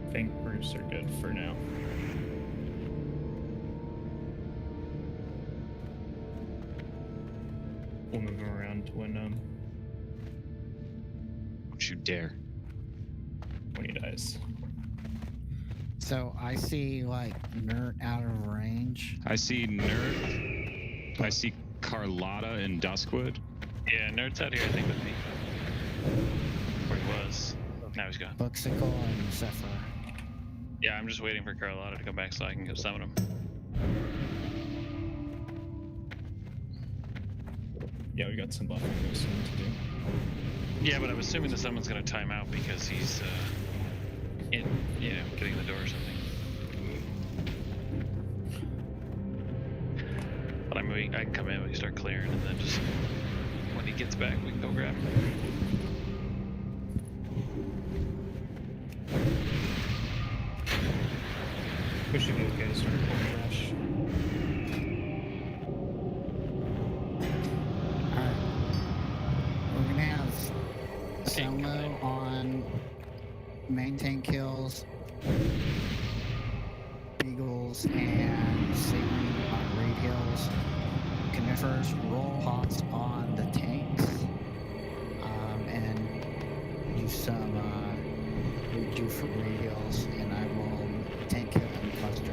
I think roofs are good for now. We'll move him around when Don't you dare. he dies. So I see like Nert out of range. I see Nerd. I see Carlotta and Duskwood. Yeah, Nerd's out here, I think, with me. Where he was. Now he's gone. Booksicle and Zephyr. Yeah, I'm just waiting for Carlotta to come back so I can go summon him. Yeah, we got some buffing soon to do. Yeah, but I'm assuming the summon's gonna time out because he's getting the door or something. But I can come in, we can start clearing, and then just when he gets back, we can go grab him. We should be okay to start pulling rush. Alright. We're gonna have Selmo on maintain kills, Beagles and Satan on raid hills. Conifers roll pots on the tanks, and do some do for raid hills, and I will tank kill and cluster.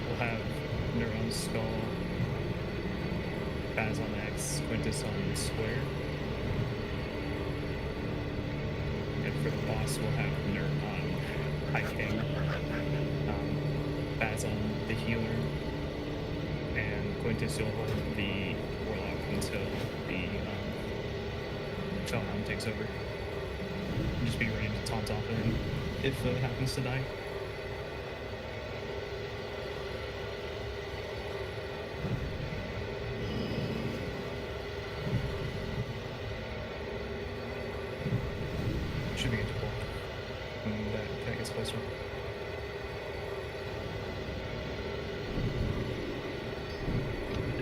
We'll have Neuron's Skull, Baz on X, Quintus on the square. And for the boss, we'll have Nerd on High King, Baz on the healer, and Quintus you'll hold the Warlock until the Fellhound takes over. And just be ready to taunt off of him if it happens to die. Should be good to pull when that gets closer.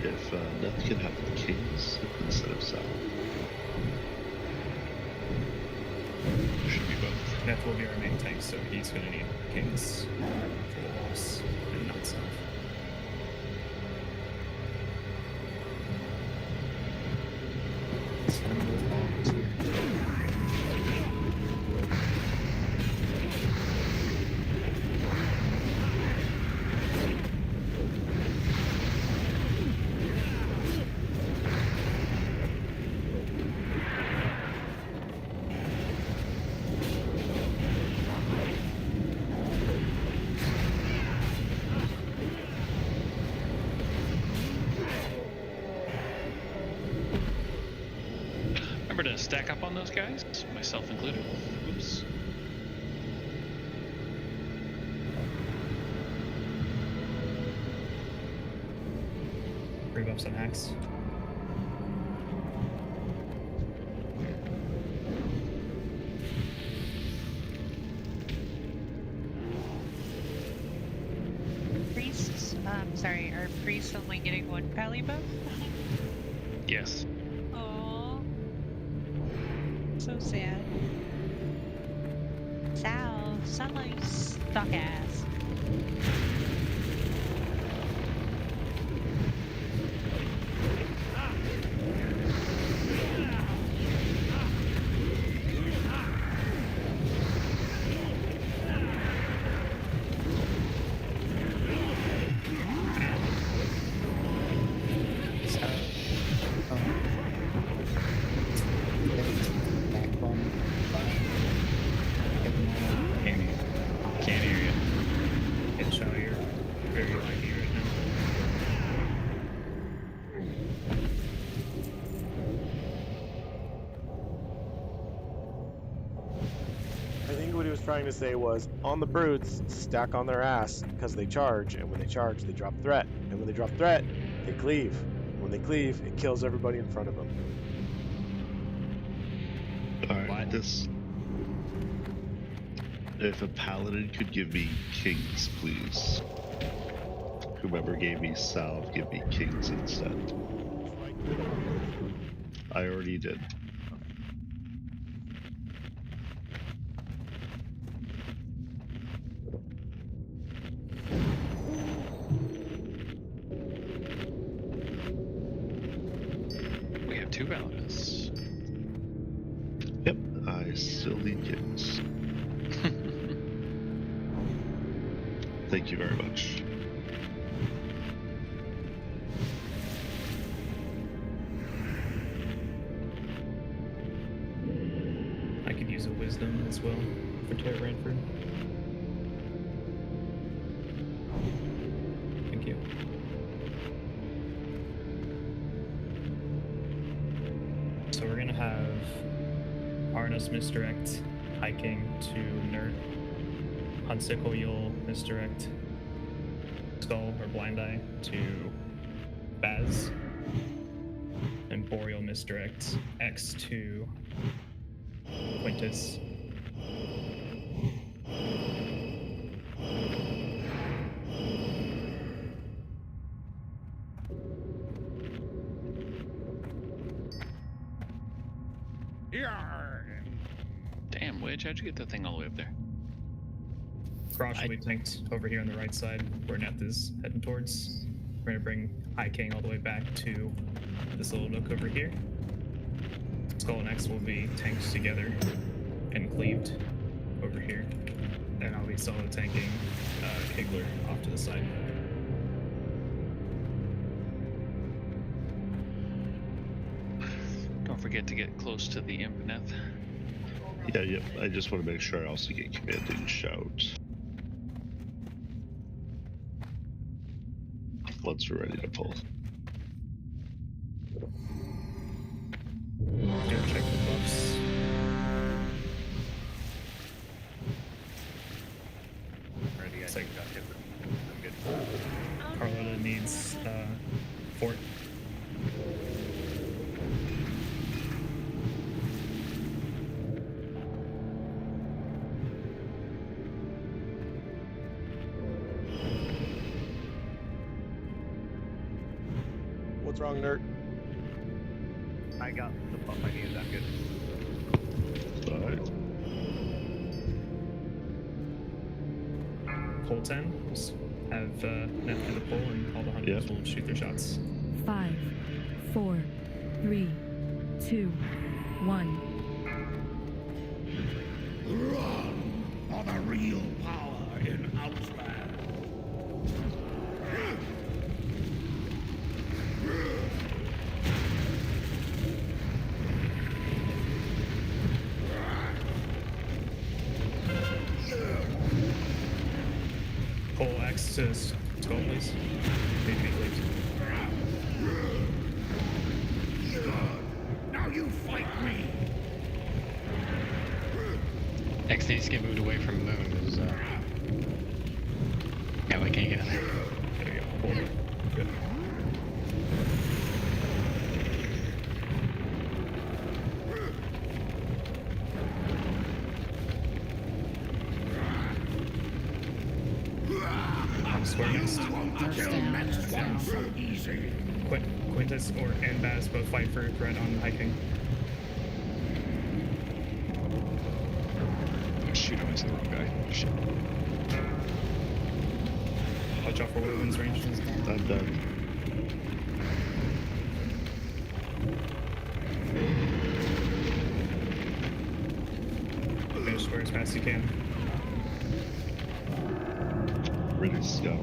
If Neth can have the kings instead of Sal. Should be both. Neth will be our main tank, so he's going to need kings for the boss and not self. Remember to stack up on those guys, myself included. Oops. Rebuffs on hacks. Priests, sorry, are priests only getting one pally buff? Yes. Oh, so sad. Sal, Sunlight stuck ass. Can't hear you. Get shot here. Very laggy right now. I think what he was trying to say was, on the brutes, stack on their ass, because they charge, and when they charge, they drop threat. And when they drop threat, they cleave. When they cleave, it kills everybody in front of them. Alright, this... If a paladin could give me kings, please. Whoever gave me salve, give me kings instead. I already did. We have 2 Validus. Yep, I still need kings. Thank you very much. I could use a wisdom as well for Terra Ranford. Thank you. So we're gonna have Arnos misdirect hiking to Nerd. Hunsicle, you'll misdirect Skull or Blind Eye to Baz. And Boreal misdirect X to Quintus. Damn, Wedge, how'd you get that thing all the way up there? Cross will be tanked over here on the right side where Neth is heading towards. We're gonna bring High King all the way back to this little nook over here. Skull and X will be tanked together and cleaved over here. Then I'll be solo tanking Kigler off to the side. Don't forget to get close to the Impaneth. Yeah, yep. I just want to make sure I also get commanding shout. Once we're ready to pull. Check the buffs. Already, I It's like- got hit. I'm good. Carlotta needs fort. What's wrong, Nerd? I got the buff I needed. I'm good. Alright. Pull 10. Just have Neth do the pull and all the hunters will shoot their shots. 5, 4, 3, 2, 1. Run for the real power in Outland. Pull X to Skull, please. Need to be cleaved. Now you fight me. X needs to get moved away from Moon. Is, yeah, we can't get in there. There you go. Pull it. Good. Square next. Nerd's down. So easy. Quintus and Baz both fight for threat on High King. Shoot, I went to the wrong guy. Shit. Watch out for Woodwind's range. Nerd's down. I'm done. Finish square as fast as you can. Ready to go.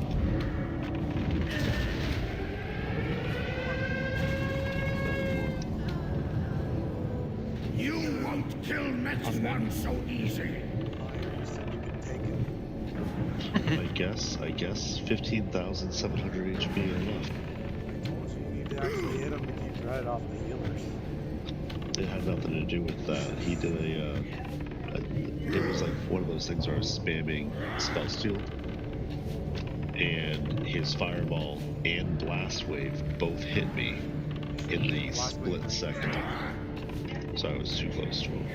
You won't kill next one so easy. You said you could take it. I guess 15,700 HP enough. I told you need to actually hit him to keep right off the healers. It had nothing to do with that. He did it was like one of those things where I was spamming spell steal, and his fireball and blast wave both hit me in the split second. So I was too close to him.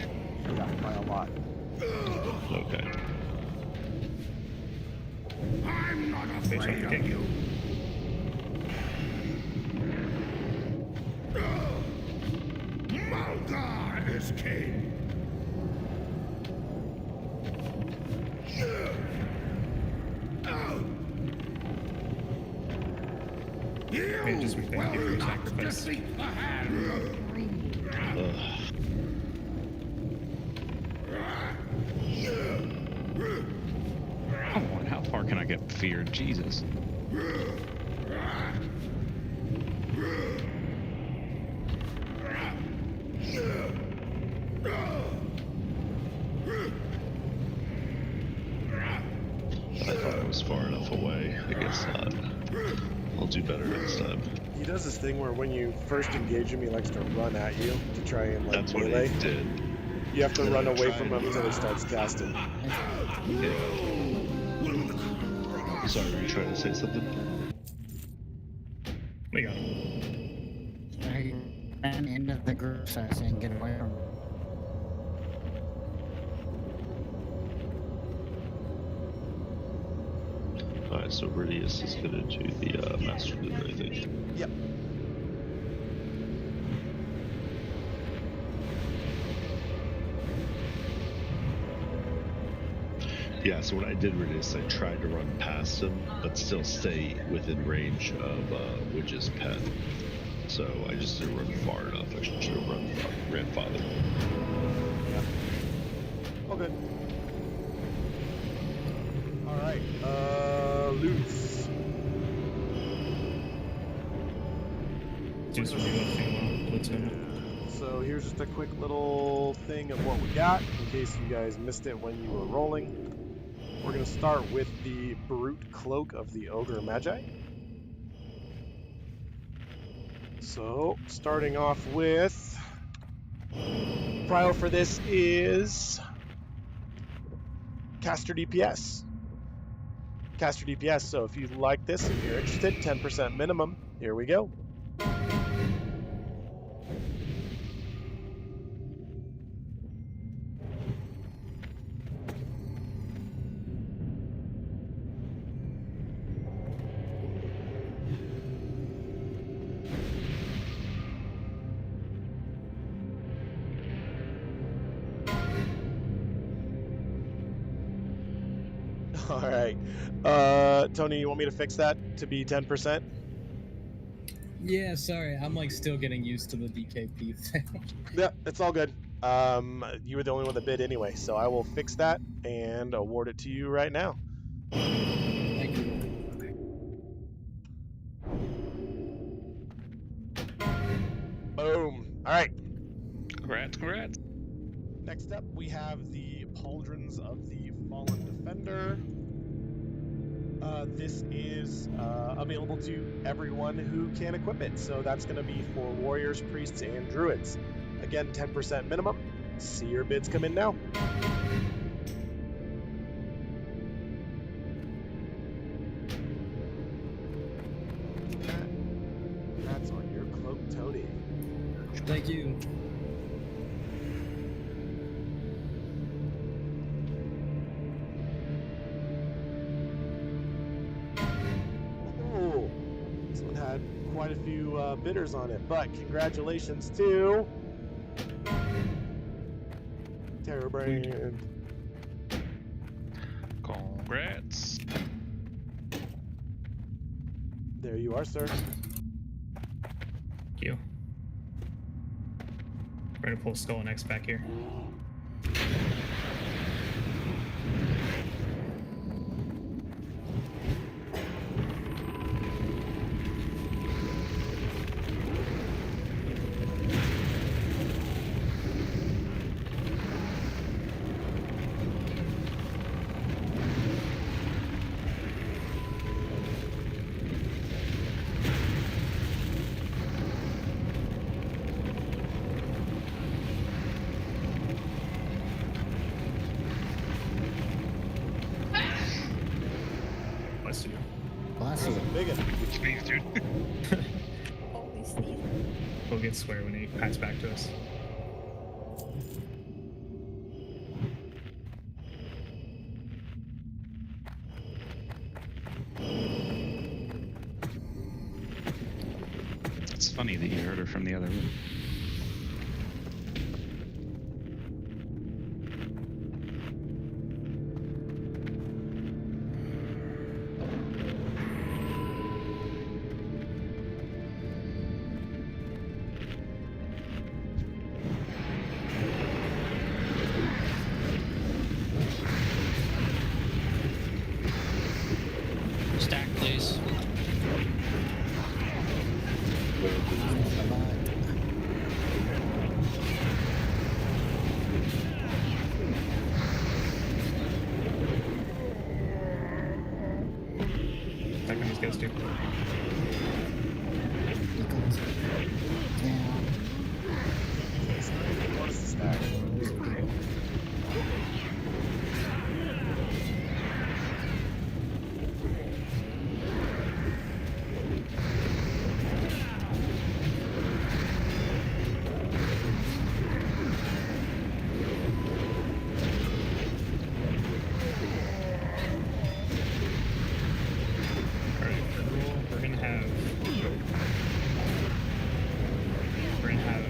Yeah, by a lot. Okay. I'm not Finish afraid off of the king. you. king. Maybe just thank you for your sacrifice. Come on, how far can I get feared? Jesus. I thought I was far enough away. I guess not. I'll do better next time. He does this thing where when you first engage him, he likes to run at you to try and like That's what melee. he did. You have to And run I'm away trying from him to- until he starts casting. Yeah. Sorry, were you trying to say something? We got him. I ran into the group, so I was saying get away from him. Alright, so Radius is gonna do the Master Loot, I think. Yep. Yeah, so when I did Radius, I tried to run past him, but still stay within range of Widge's pet. So I just didn't run far enough. I should have ran farther. All good. All right. Loose. Do some reloading while platoon. So here's just a quick little thing of what we got, in case you guys missed it when you were rolling. We're going to start with the Brute Cloak of the Ogre Magi. So, starting off with... Prio for this is... Caster DPS. Caster DPS, so if you like this, if you're interested, 10% minimum. Here we go. All right. Tony, you want me to fix that to be 10%? Yeah, sorry, I'm like still getting used to the DKP thing. Yeah, it's all good. You were the only one that bid anyway, so I will fix that and award it to you right now. Thank you. Boom. All right. Congrats, congrats. Next up, we have the Pauldrons of the Fallen Defender. This is available to everyone who can equip it, so that's going to be for warriors, priests, and druids. Again, 10% minimum. See your bids come in now. That's on your cloak, Tony. Thank you. Oh, this one had quite a few bidders on it, but congratulations to Terrorbrand. Congrats. There you are, sir. Thank you. We're gonna pull Skull and X back here. Bless you. Bless you. Big one. Sneeze, dude. Holy sneeze. We'll get swear when he pats back to us. It's funny that you heard her from the other room. stack, please. Stack on these guys too. What's the stack? Alright, for Gruul, we're gonna have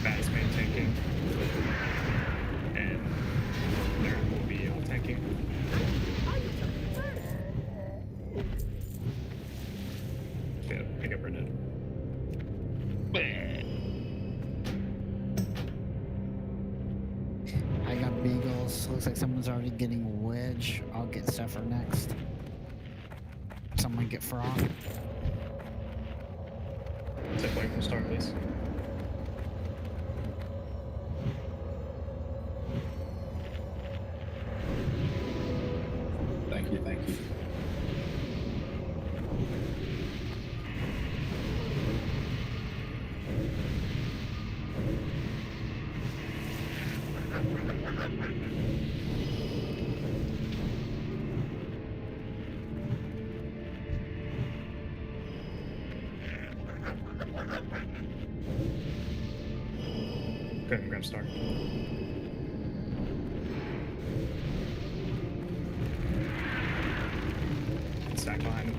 Baz main tanking. And Nerd will be all tanking. Yeah, pick up Renette. I got Beagles. Looks like someone's already getting Wedge. I'll get Zephyr next. Someone get Frog. Step away from start, please. Thank you, thank you. Go ahead and grab Star. Stack behind him.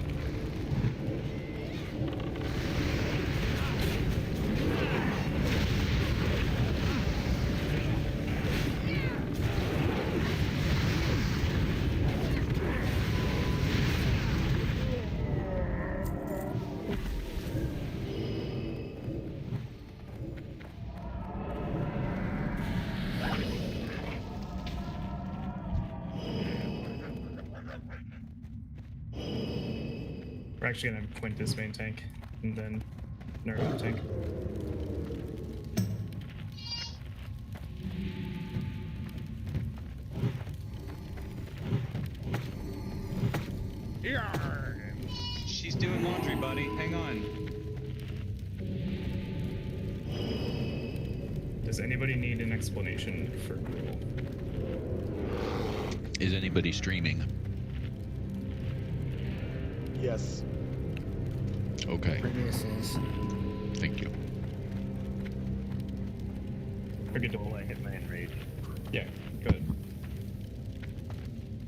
We're actually gonna have Quintus main tank, and then Nerd auto tank. She's doing laundry, buddy. Hang on. Does anybody need an explanation for Gruul? Is anybody streaming? Yes. Okay. Previous is. Thank you. We're good to Well, I hit my enrage. Yeah, go ahead.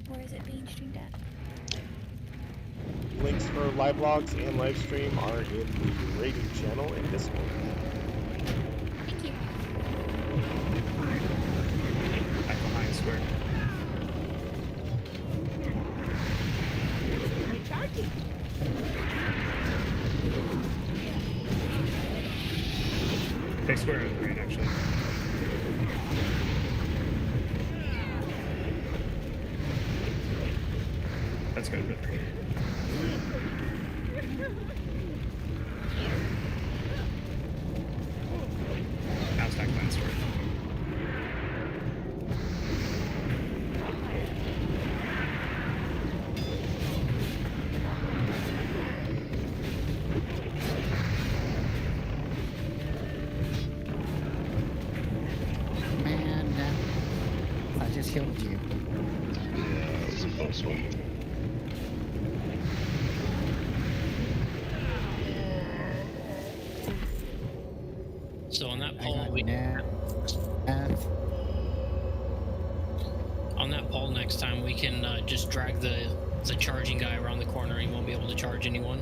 Where is it being streamed at? Links for live logs and live stream are in the rating channel in Discord. Thank you. Back behind square. Recharging. Take square out of the rain, actually. That's good for 3. Now stack behind square. Man, I just killed you. Yeah, that was a close one. So on that I pole, got we Nat, F. on that pole next time we can just drag the charging guy around the corner. He won't be able to charge anyone.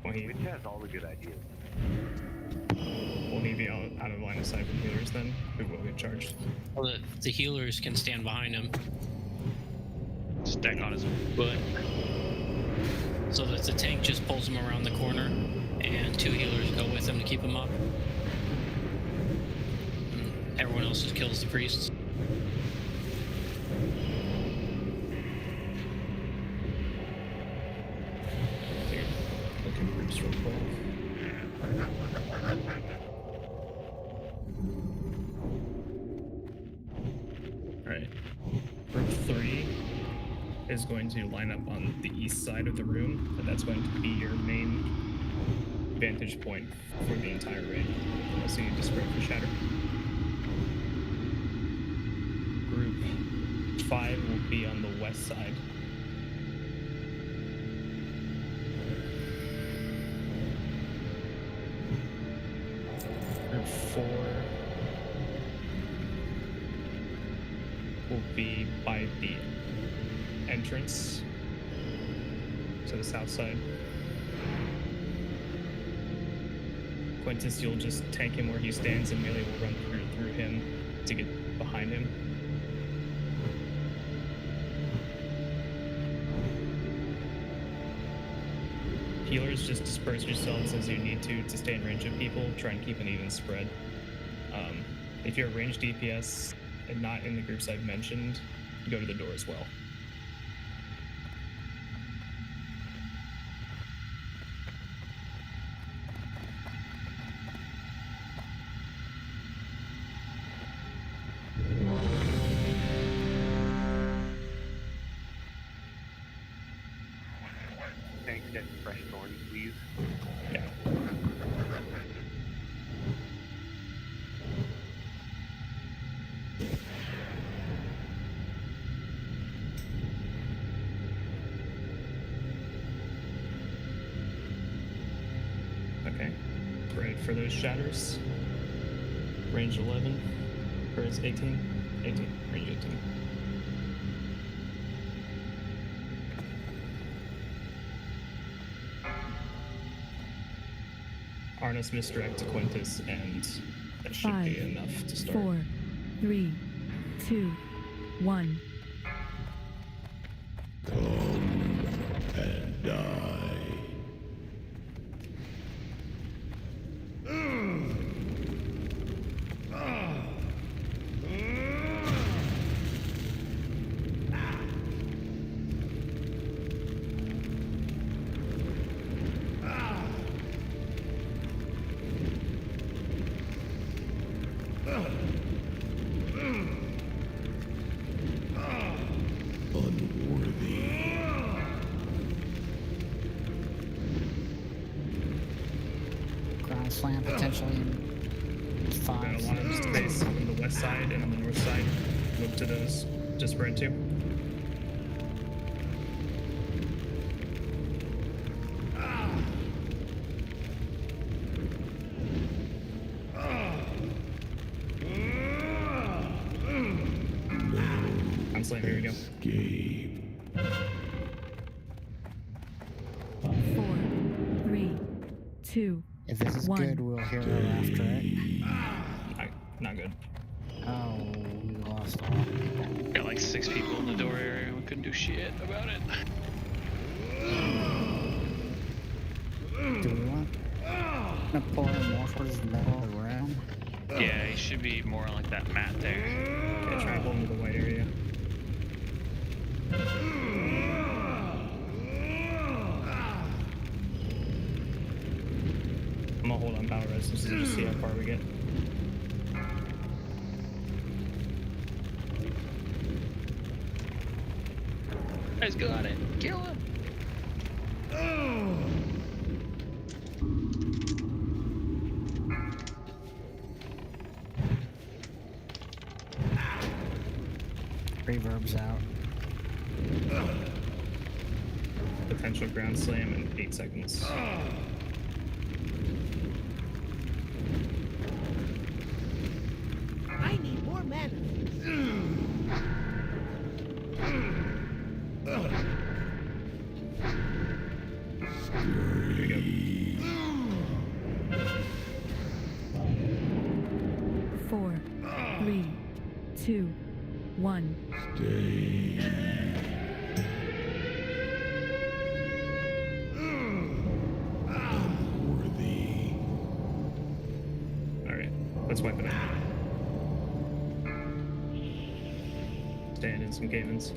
Well, Which has all the good ideas. will he be out of line of sight from healers then? Who will get charged? Well, the healers can stand behind him, Stack on his but so that the tank just pulls him around the corner, and 2 healers go with him to keep him up. And everyone else just kills the priests. Group 3 is going to line up on the east side of the room, and that's going to be your main vantage point for the entire raid, unless you need to spread for shatter. Group 5 will be on the west side. Group 4 will be by the entrance to the south side. Quintus, you'll just tank him where he stands, and melee will run through him to get behind him. Healers, just disperse yourselves as you need to stay in range of people. Try and keep an even spread. If you're a ranged DPS and not in the groups I've mentioned, go to the door as well. Thanks, get fresh thorns, please. Yeah. Okay. Ready for those shatters. Range 11. Or is 18? 18. Range 18. Arnis misdirect to Quintus, and that should be enough to start. 4, 3, 2, 1. Come and die. Ground slam potentially in 5. Got a lot of space on the west side and on the north side. Look to those to spread to. I'm slaying, here we go. Escape. 4, 3, 2, If this is 1. good, we'll hear her after it. Not good. Oh, we lost a lot of people. Got like 6 people in the door area. We couldn't do shit about it. Do we want to pull him more towards the middle of the room? Yeah, he should be more on like that mat there. Okay, try to pull into the white area. I'm gonna hold on power resistance to just see how far we get. Guys, got it. Kill him. Reverb's out. Potential ground slam in 8 seconds. I need more mana. Here we go. 4, 3, 2, 1. Stay. Unworthy. Alright, let's wipe it out. Stand in some cave-ins.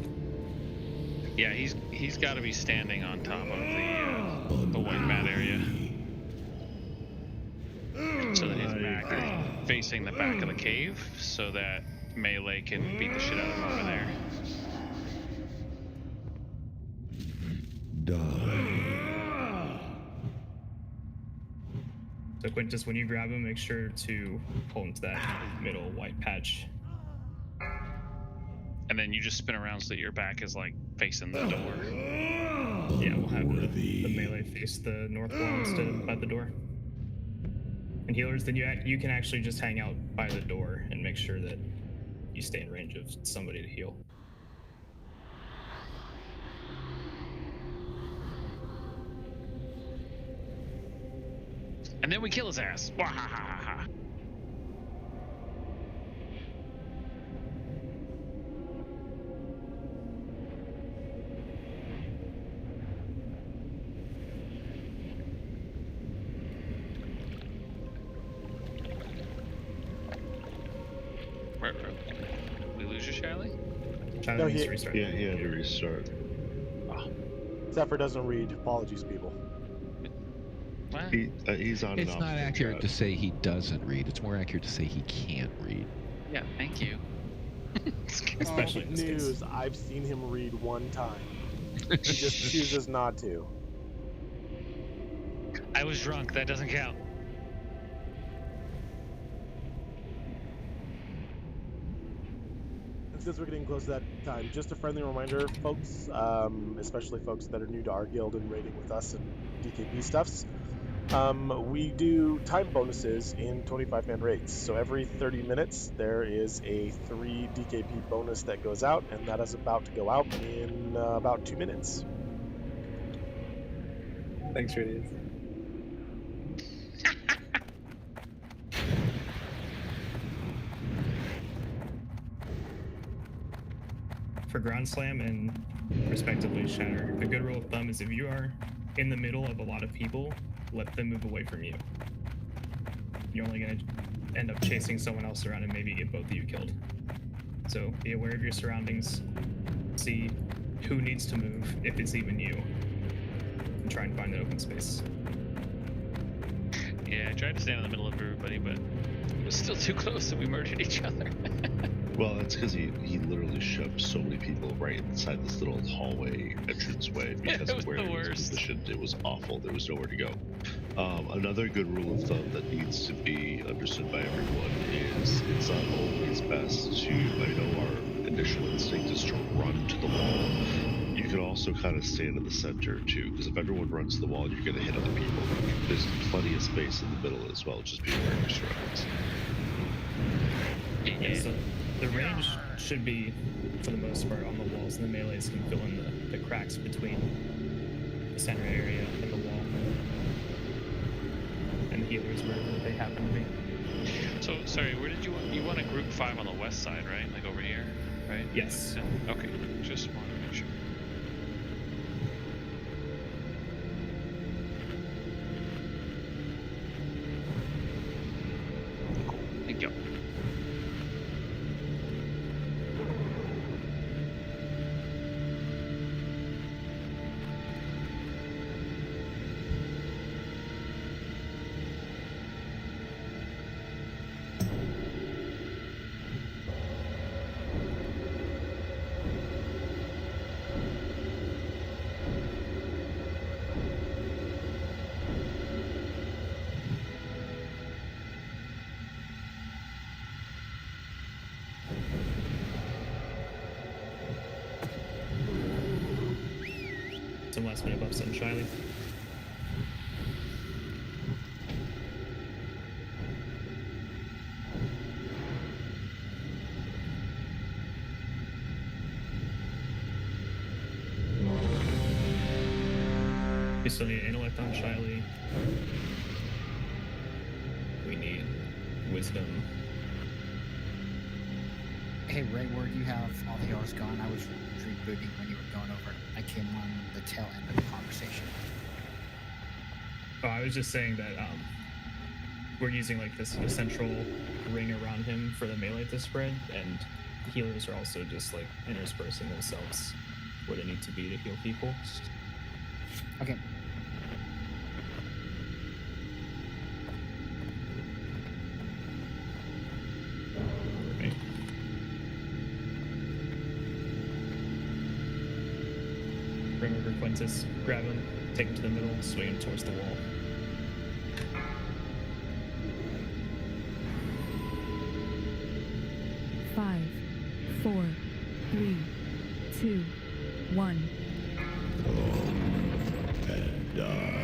Yeah, he's got to be standing on top of the white mat area, so that his back is facing the back of the cave, so that melee can beat the shit out of him over there. So Quintus, when you grab him, make sure to pull into that middle white patch. And then you just spin around so that your back is like facing the door. Yeah, we'll have the melee face the north wall instead of by the door. And healers, then you can actually just hang out by the door and make sure that you stay in range of somebody to heal. And then we kill his ass. Wahahaha. Right. We lose you, Charlie? Charlie needs to restart. Yeah, he had to restart. Zephyr doesn't read. Apologies, people. He's on. It's not accurate to say he doesn't read. It's more accurate to say he can't read. Yeah, thank you. Especially in this news. case. I've seen him read one time. He just chooses not to. I was drunk. That doesn't count. And since we're getting close to that time, just a friendly reminder, folks, especially folks that are new to our guild and raiding with us and DKP stuffs. We do time bonuses in 25-man raids. So every 30 minutes, there is a 3 DKP bonus that goes out, and that is about to go out in about 2 minutes. Thanks, Radius. For Ground Slam and respectively Shatter, a good rule of thumb is if you are in the middle of a lot of people, let them move away from you. You're only going to end up chasing someone else around and maybe get both of you killed. So be aware of your surroundings, see who needs to move, if it's even you, and try and find an open space. Yeah, I tried to stand in the middle of everybody, but it was still too close and we murdered each other. Well, that's because he literally shoved so many people right inside this little hallway entranceway because of where he was positioned. It was awful. There was nowhere to go. Another good rule of thumb that needs to be understood by everyone is it's not always best to, I know our initial instinct is to run to the wall. You can also kind of stand in the center too, because if everyone runs to the wall, you're going to hit other people. There's plenty of space in the middle as well. Just be aware of your surroundings. Yeah, so the range should be, for the most part, on the walls, and the melees can fill in the cracks between the center area and the wall, and the healers wherever they happen to be. So, sorry, where did you want a group 5 on the west side, right? Like over here, right? Yes. Okay, just wanted to make sure. Cool, thank you. Some last minute buffs on Shiley. We still need intellect on Shiley. We need wisdom. Hey, Ray, where do you have all the healers gone? I was rebooting when you were going over. I came on the tail end of the conversation. Oh, I was just saying that we're using like this central ring around him for the melee to spread, and healers are also just like interspersing themselves where they need to be to heal people. Okay. bring over Quintus, grab him, take him to the middle, swing him towards the wall. Five, 4, 3, 2, 1. And die.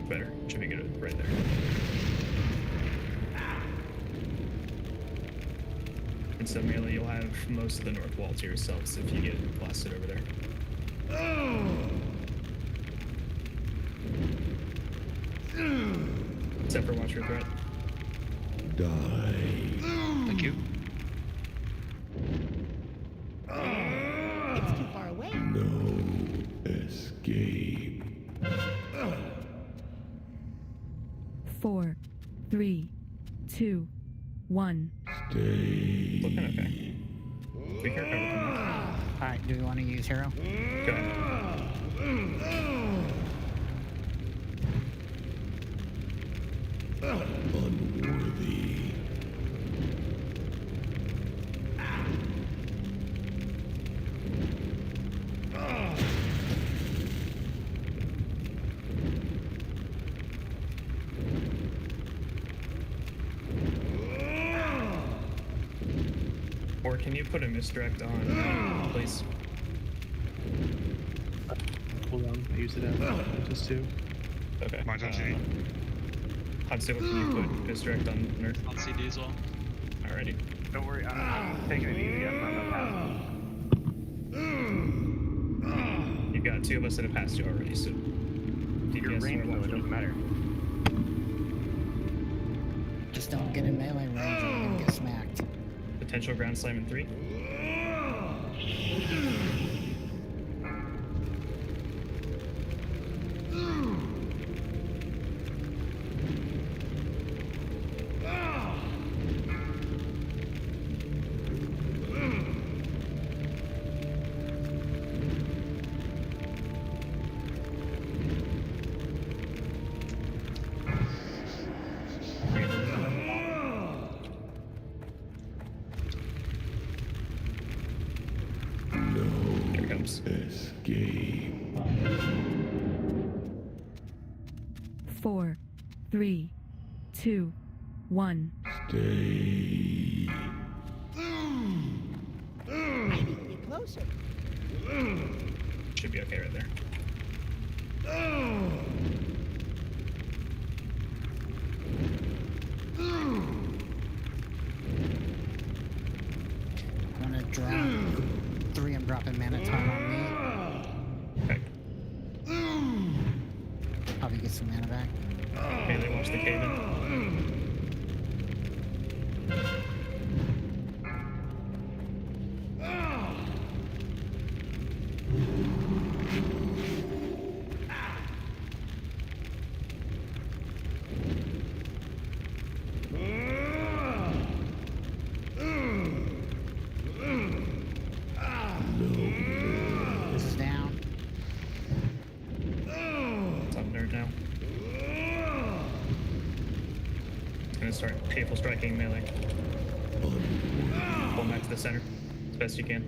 Better. Should be good right there. And so melee, you'll have most of the north wall to yourselves if you get blasted over there. Except for watch your threat. Die. Thank you. It's too far away. No escape. 4, 3, 2, 1. Stay. Looking okay. We can recover from that. Alright, do we want to use hero? Go ahead. Unworthy. Or can you put a misdirect on, please? Hold on, I used it at just 2. Okay. Mine's on CD. Hansu, what can you put misdirect on Nerd? On CD as well. Alrighty. Don't worry, I'm taking it easy. I'm not passing. You've got 2 of us that have passed you already, so Your DPS range, or though, what? it doesn't matter. Just don't get in melee range or you're gonna get smacked. Potential ground slam in 3. Here it comes. Escape. 4, 3, 2, 1. Stay. I need to get closer. Should be okay right there. I'm gonna drop 3. I'm dropping Manaton on me. Okay. Probably get some mana back. Okay, they watch the cave in. This is down. It's on Nerd now. It's gonna start hateful striking melee. Pull back to the center as best you can.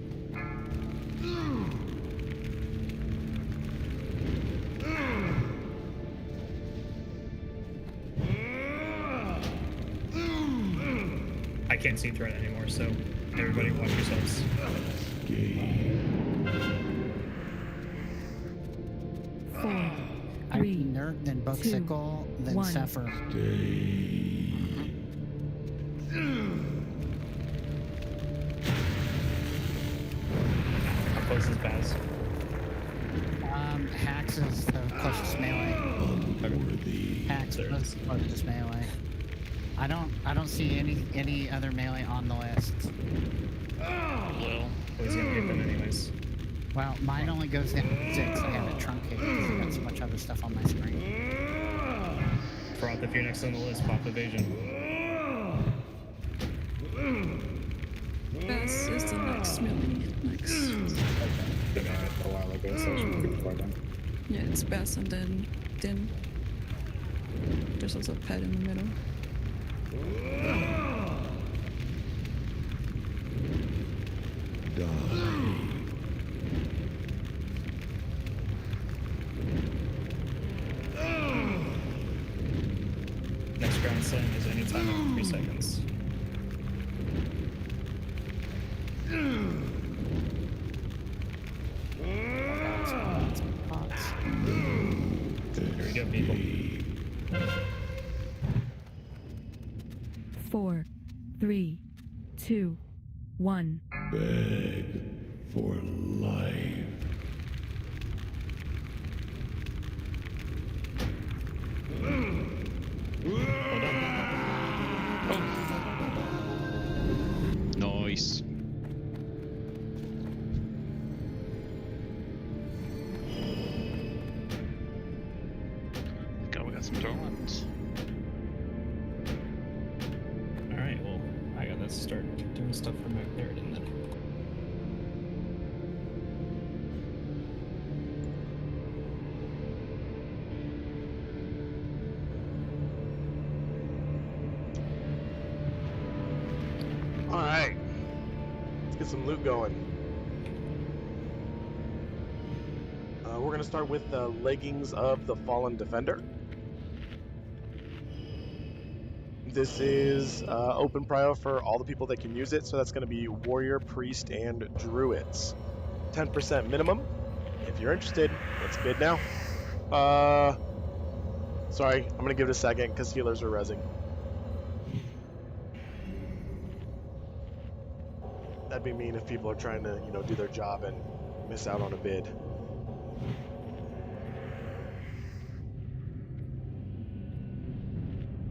I can't see threat anymore, so everybody watch yourselves. Escape. 4, I 3, Nerd, then Bucksicle, then 1. Zephyr. Stay. How close is Baz? Hax is the closest melee. Unworthy. Hax There it is closest melee. I don't see any other melee on the list. Well, He's gonna get them anyways. Well, mine only goes down to 6. I have it truncated because I got so much other stuff on my screen. Froth, if you're next on the list, pop evasion. Bess is the next melee. Next. A while ago, so I should be before then. Yeah, it's Bess and then Din. There's also a pet in the middle. Next ground setting is any time after 3 seconds. Here we go, people. 4, 3, 2, 1. Beg for life. Nice. We got some throw-ins. Alright, well, I gotta start doing stuff for Magtheridon then. Alright. Let's get some loot going. We're going to start with the leggings of the Fallen Defender. This is open prio for all the people that can use it, so that's going to be Warrior, Priest, and Druids. 10% minimum. If you're interested, let's bid now. Sorry, I'm going to give it a second because healers are rezzing. That'd be mean if people are trying to, do their job and miss out on a bid.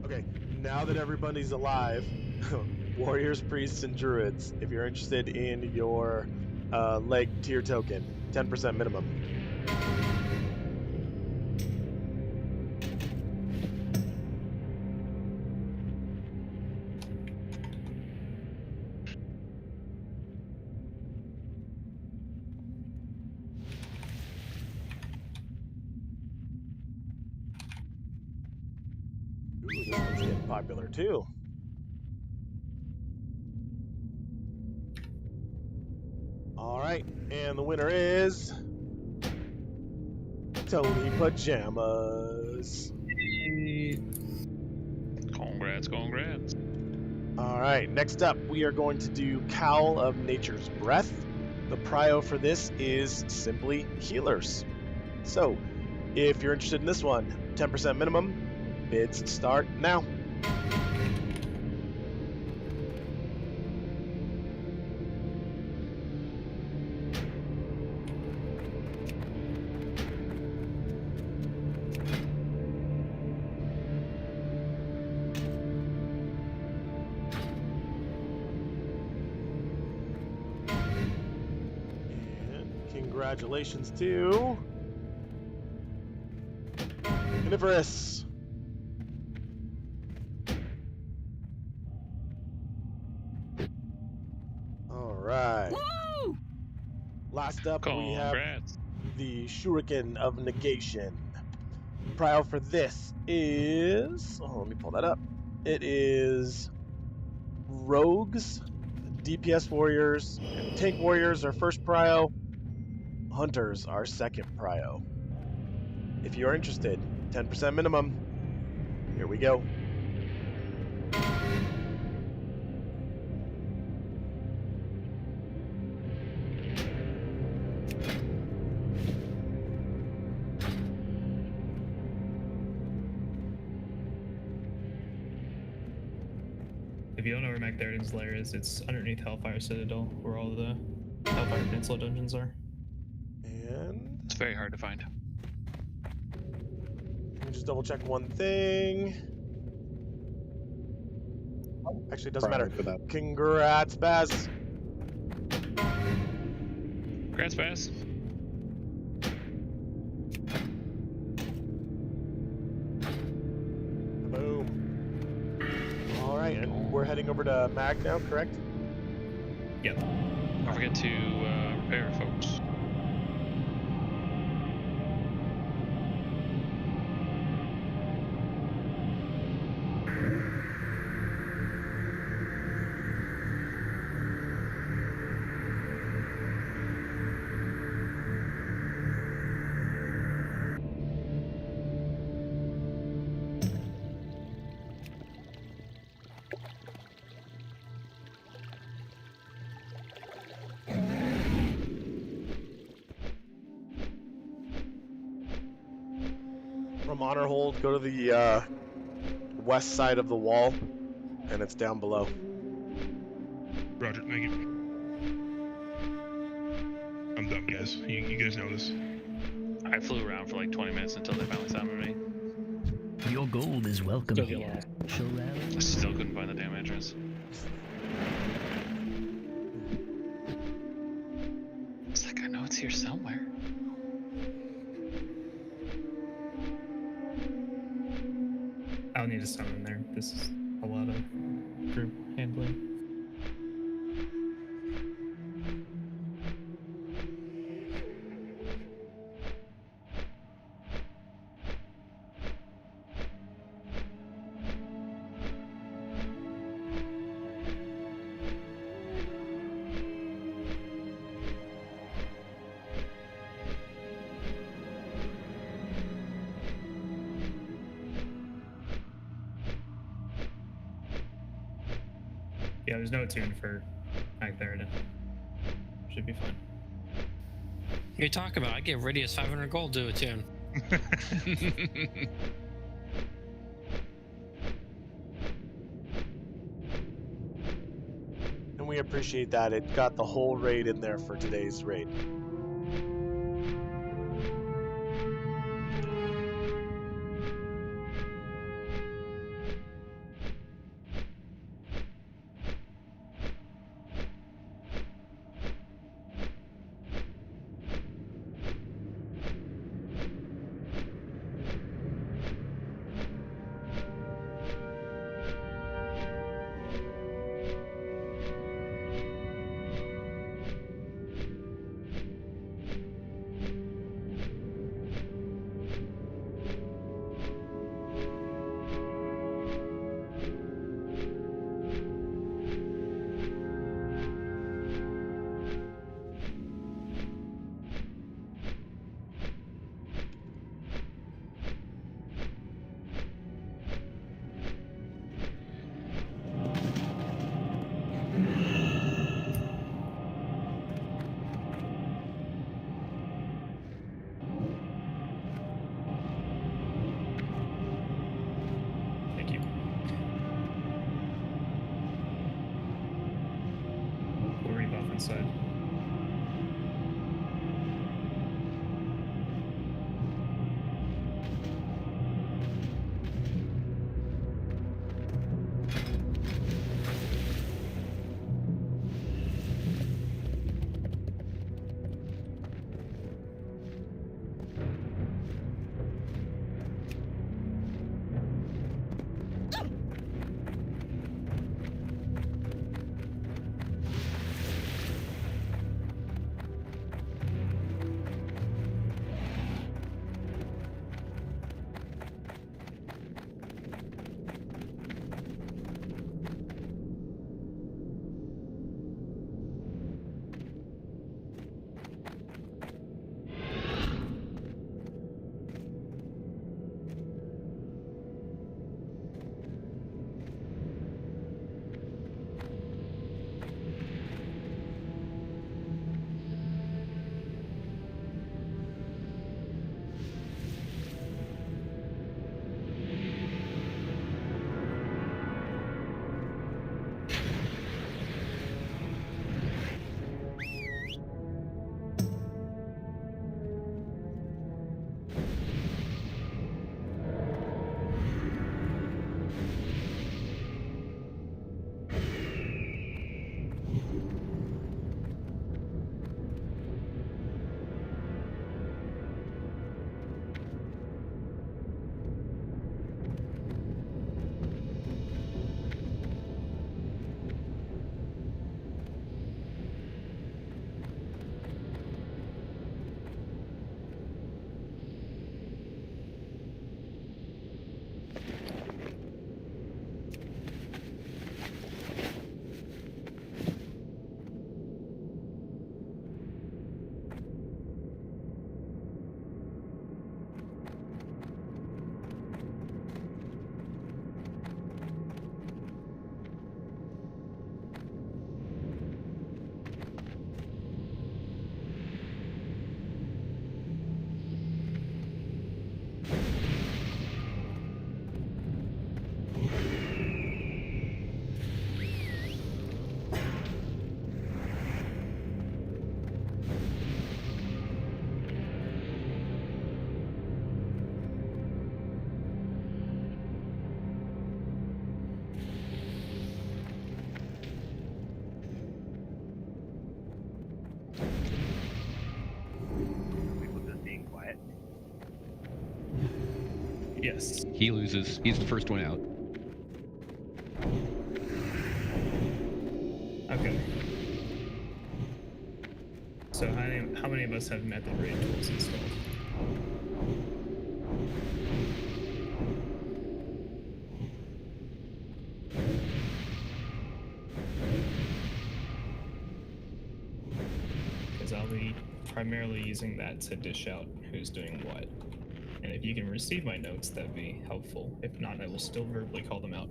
Okay, now that everybody's alive, Warriors, Priests, and Druids, if you're interested in your leg tier token, 10% minimum. Ooh, this one's getting popular too. Alright, and the winner is Tony Pajamas. Congrats, congrats. Alright, next up we are going to do Cowl of Nature's Breath. The prio for this is simply healers. So, if you're interested in this one, 10% minimum, bids start now. Congratulations to Coniferous. All right. Woo! Last up, we have Congrats. the Shuriken of Negation. Prio for this is... Oh, let me pull that up. It is Rogues, DPS Warriors, and Tank Warriors are first prio. Hunters are second prio. If you're interested, 10% minimum. Here we go. If you don't know where Magtheridon's lair is, it's underneath Hellfire Citadel, where all the Hellfire Peninsula dungeons are. And It's very hard to find. let me just double check one thing. Actually, it doesn't matter. Congrats, Baz. Congrats, Bass. Boom. All right, and we're heading over to Mag now, correct? Yep. Don't forget to repair, folks. From honor hold, go to the west side of the wall, and it's down below. Roger, thank you. I'm done, guys. You guys know this. I flew around for like 20 minutes until they finally summoned me. Your gold is welcome Still here. Shall I still couldn't find the damn entrance. It's like I know it's here somewhere. I'll need to summon there. This is a lot of group handling. Yeah, there's no tune for Magtheridon. Should be fine. What are you talking about? I give Ridius 500 gold to a tune. And we appreciate that. It got the whole raid in there for today's raid. Yes. He loses. He's the first one out. Okay. So how many of us have method raid tools installed? Because I'll be primarily using that to dish out who's doing what. And if you can receive my notes, that'd be helpful. If not, I will still verbally call them out.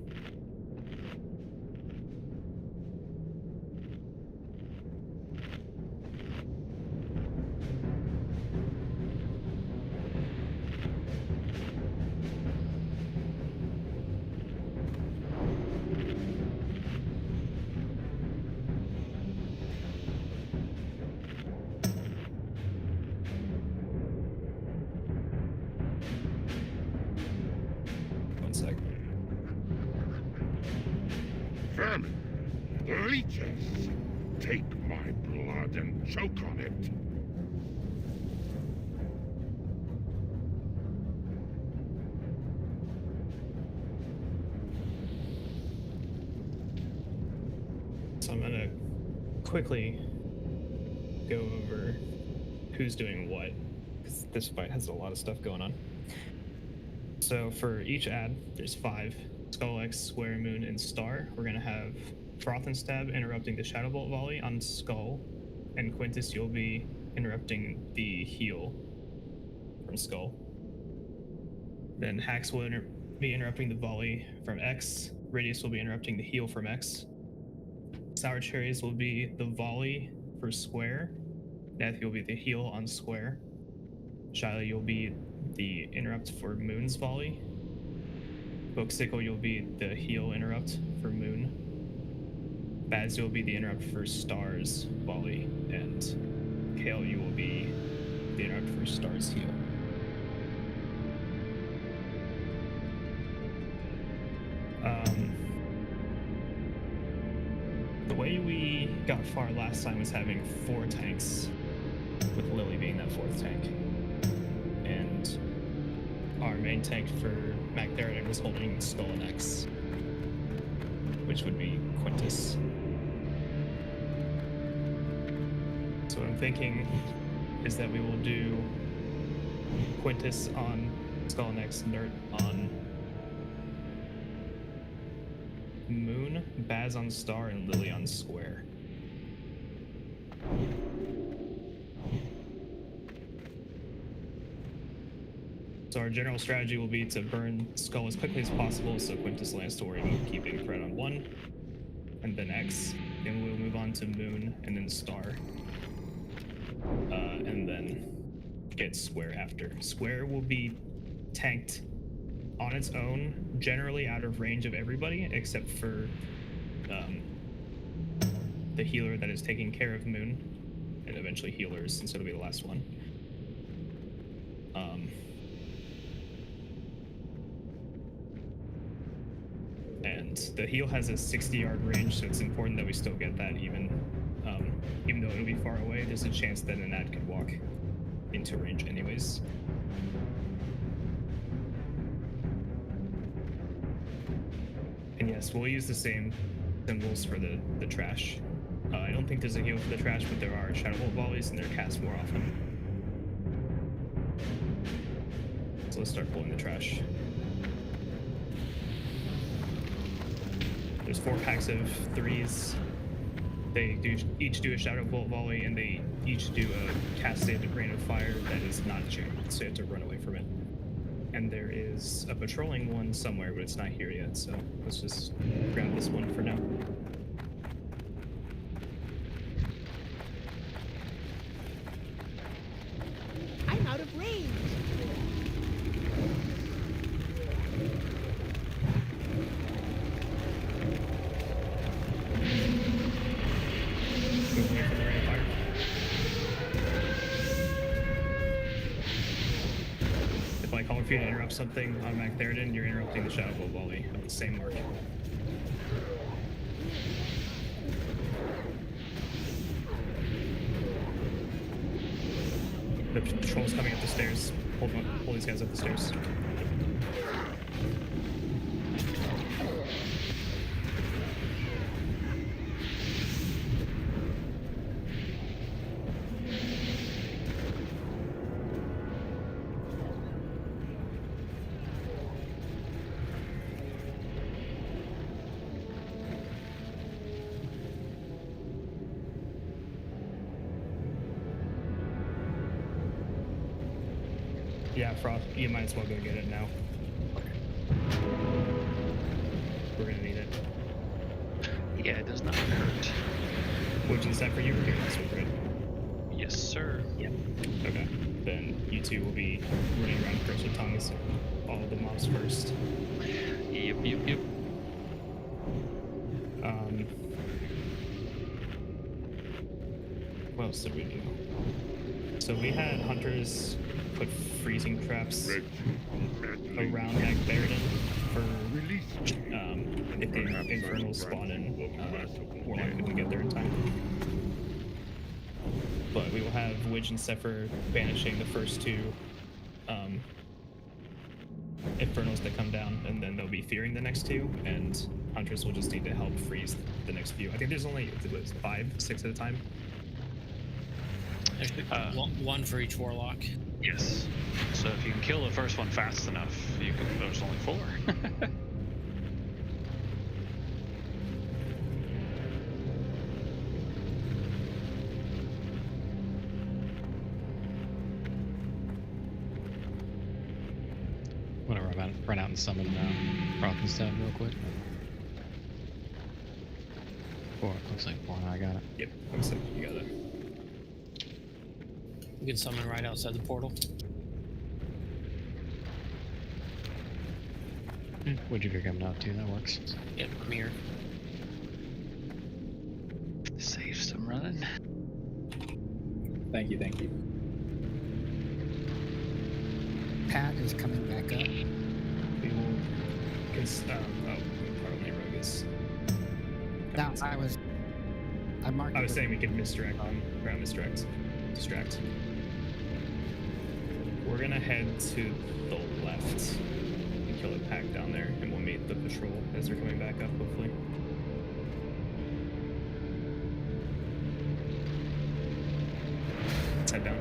Vermin, leeches, take my blood and choke on it. So I'm gonna quickly go over who's doing what, because this fight has a lot of stuff going on. So for each ad, there's 5. Skull X, Square, Moon, and Star. We're gonna have Froth and Stab interrupting the Shadow Bolt volley on Skull, and Quintus, you'll be interrupting the heal from Skull. Then Hax will be interrupting the volley from X. Radius will be interrupting the heal from X. Sour Cherries will be the volley for Square. Nath, you'll be the heal on Square. Shyla, you'll be the interrupt for Moon's volley. Boksickle, you'll be the heal interrupt for Moon. Baz, you'll be the interrupt for Star's volley. And Kale, you will be the interrupt for Star's heal. The way we got far last time was having 4 tanks, with Lily being that 4th tank. And our main tank for Magtheridon was holding Skull and X, which would be Quintus. So what I'm thinking is that we will do Quintus on Skull and X, Nert on Moon, Baz on Star, and Lily on Square. So our general strategy will be to burn Skull as quickly as possible so Quintus lands to worry about keeping Fred on 1, and then X. Then we'll move on to Moon, and then Star. And then get Square after. Square will be tanked on its own, generally out of range of everybody, except for the healer that is taking care of Moon, and eventually healers, since it'll be the last one. And the heal has a 60-yard range, so it's important that we still get that even though it'll be far away. There's a chance that an ad could walk into range anyways. And yes, we'll use the same symbols for the trash. I don't think there's a heal for the trash, but there are Shadow Bolt volleys and they're cast more often. So let's start pulling the trash. There's 4 packs of 3s. They each do a Shadow Bolt volley, and they each do a casted Rain of Fire that is not jammed, so you have to run away from it. And there is a patrolling one somewhere, but it's not here yet, so let's just grab this one for now. I'm out of range. Move away from the Rain of Fire. If I call for you to interrupt something on Magtheridon, you're interrupting the Shadow Bolt volley of the same mark. The patrol's coming up the stairs. Pull these guys up the stairs. Yeah, Frost. You might as well go get it now. We're gonna need it. Yeah, it does not hurt. Which is that for you or here last week, right? Yes, sir. Yep. Okay. Then you two will be running around first with tongues. All the mobs first. Yep. What else did we do? So we had hunters put freezing traps around Magtheridon for if the infernals spawn in, Warlock couldn't get there in time. But we will have Widge and Zephyr banishing the first two infernals that come down, and then they'll be fearing the next two, and hunters will just need to help freeze the next few. I think there's only 6 at a time. One for each warlock. Yes. So if you can kill the first one fast enough, you can. There's only 4. I'm gonna run out and summon Rothenstein real quick. 4. Looks like 4. I got it. Yep. Looks like you got it. You can summon right outside the portal. Windseeker coming out too. That works. Yep, I'm here. Save some running. Thank you. Pat is coming back up. We will. Probably Rogue is. Now, I marked. I was saying we could misdirect them. Around distract. We're gonna head to the left and kill a pack down there, and we'll meet the patrol as they're coming back up, hopefully. Let's head down.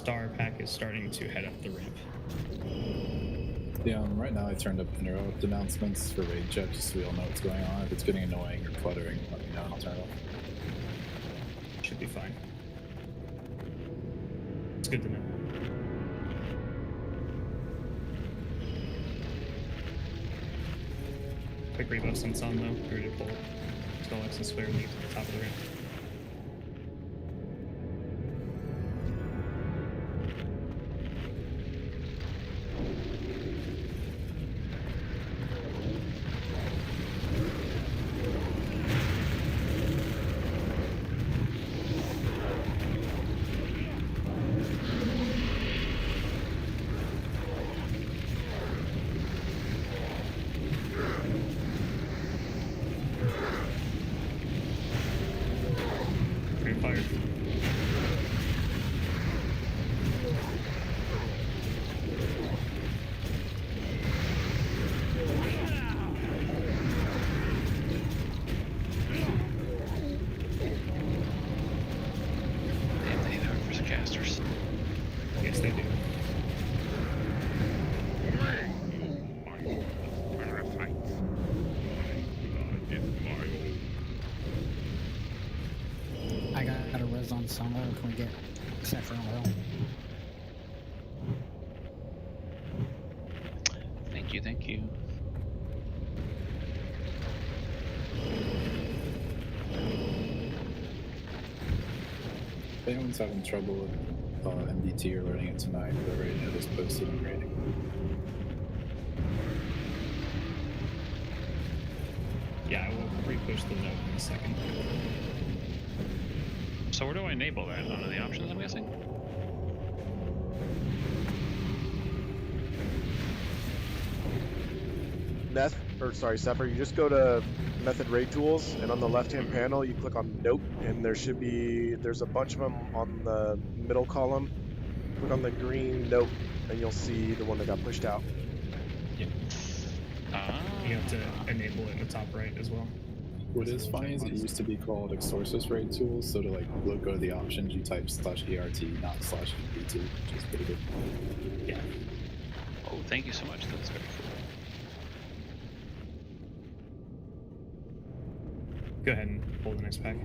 Star pack is starting to head up the ramp. Yeah, right now I turned up interrupt announcements for raid chat just so we all know what's going on. If it's getting annoying or cluttering, let me know and I'll turn it off. Should be fine. It's good to know. Quick rebuffs on Sun though. We're ready to pull Skull-X and Square Leap to the top of the ramp. Is on Summit. Can we get Zephyr on roll? Thank you, thank you. If anyone's having trouble with MDT or learning it tonight, the rating is posted in rating. Yeah, I will re-push the note in a second. So where do I enable that? Under the options, I'm guessing? Zephyr, you just go to Method Raid Tools, and on the left-hand panel, you click on Note, and there's a bunch of them on the middle column. Click on the green Note, and you'll see the one that got pushed out. Yep. You have to enable it in the top right as well. What is funny is it used to be called Exorcist Raid Tools, so to go to the options, you type /ERT, not /MDT, which is pretty good. Yeah. Oh, thank you so much. That's very cool. Go ahead and pull the next pack.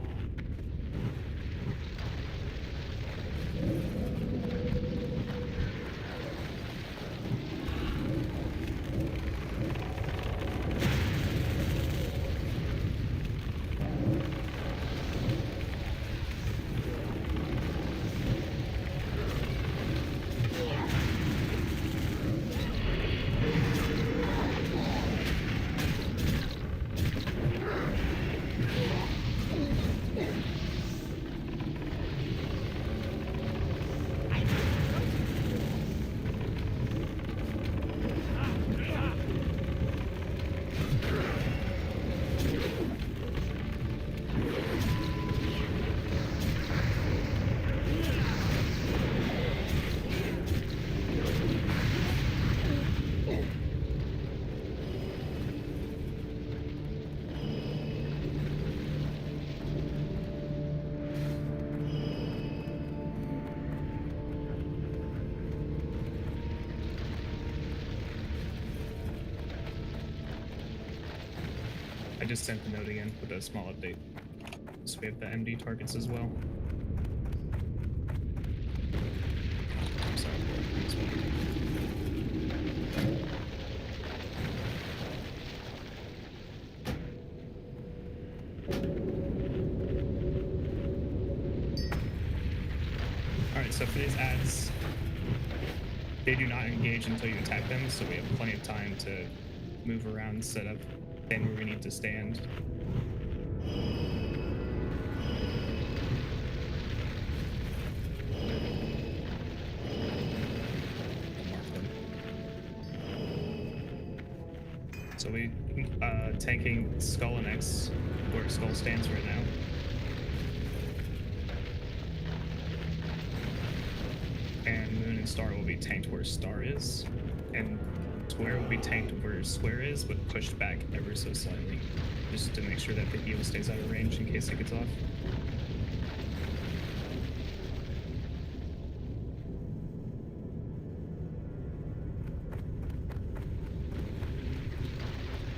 I just sent the note again with a small update. So we have the MD targets as well. I'm sorry. Alright, so for these ads, they do not engage until you attack them, so we have plenty of time to move around, set up, stand where we need to stand. So we tanking Skull and X where Skull stands right now. And Moon and Star will be tanked where Star is, and Square will be tanked where Square is, but pushed back ever so slightly, just to make sure that the heal stays out of range in case it gets off.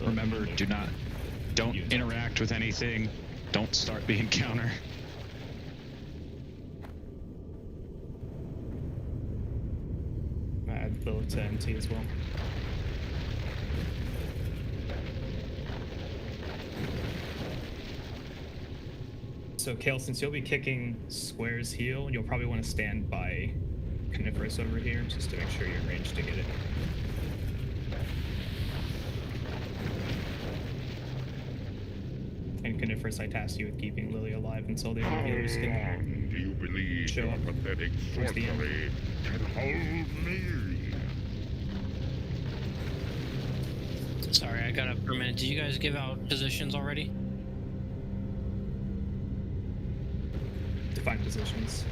Remember, don't interact with anything. Don't start the encounter. Add Lilith to MT as well. So Kale, since you'll be kicking Square's heal, you'll probably want to stand by Coniferous over here, just to make sure you're in range to get it. And Coniferous, I tasked you with keeping Lily alive until the other healers can Do you believe show your up pathetic towards the end. sorcery can hold me? Sorry, I got up for a minute. Did you guys give out positions already? Define positions.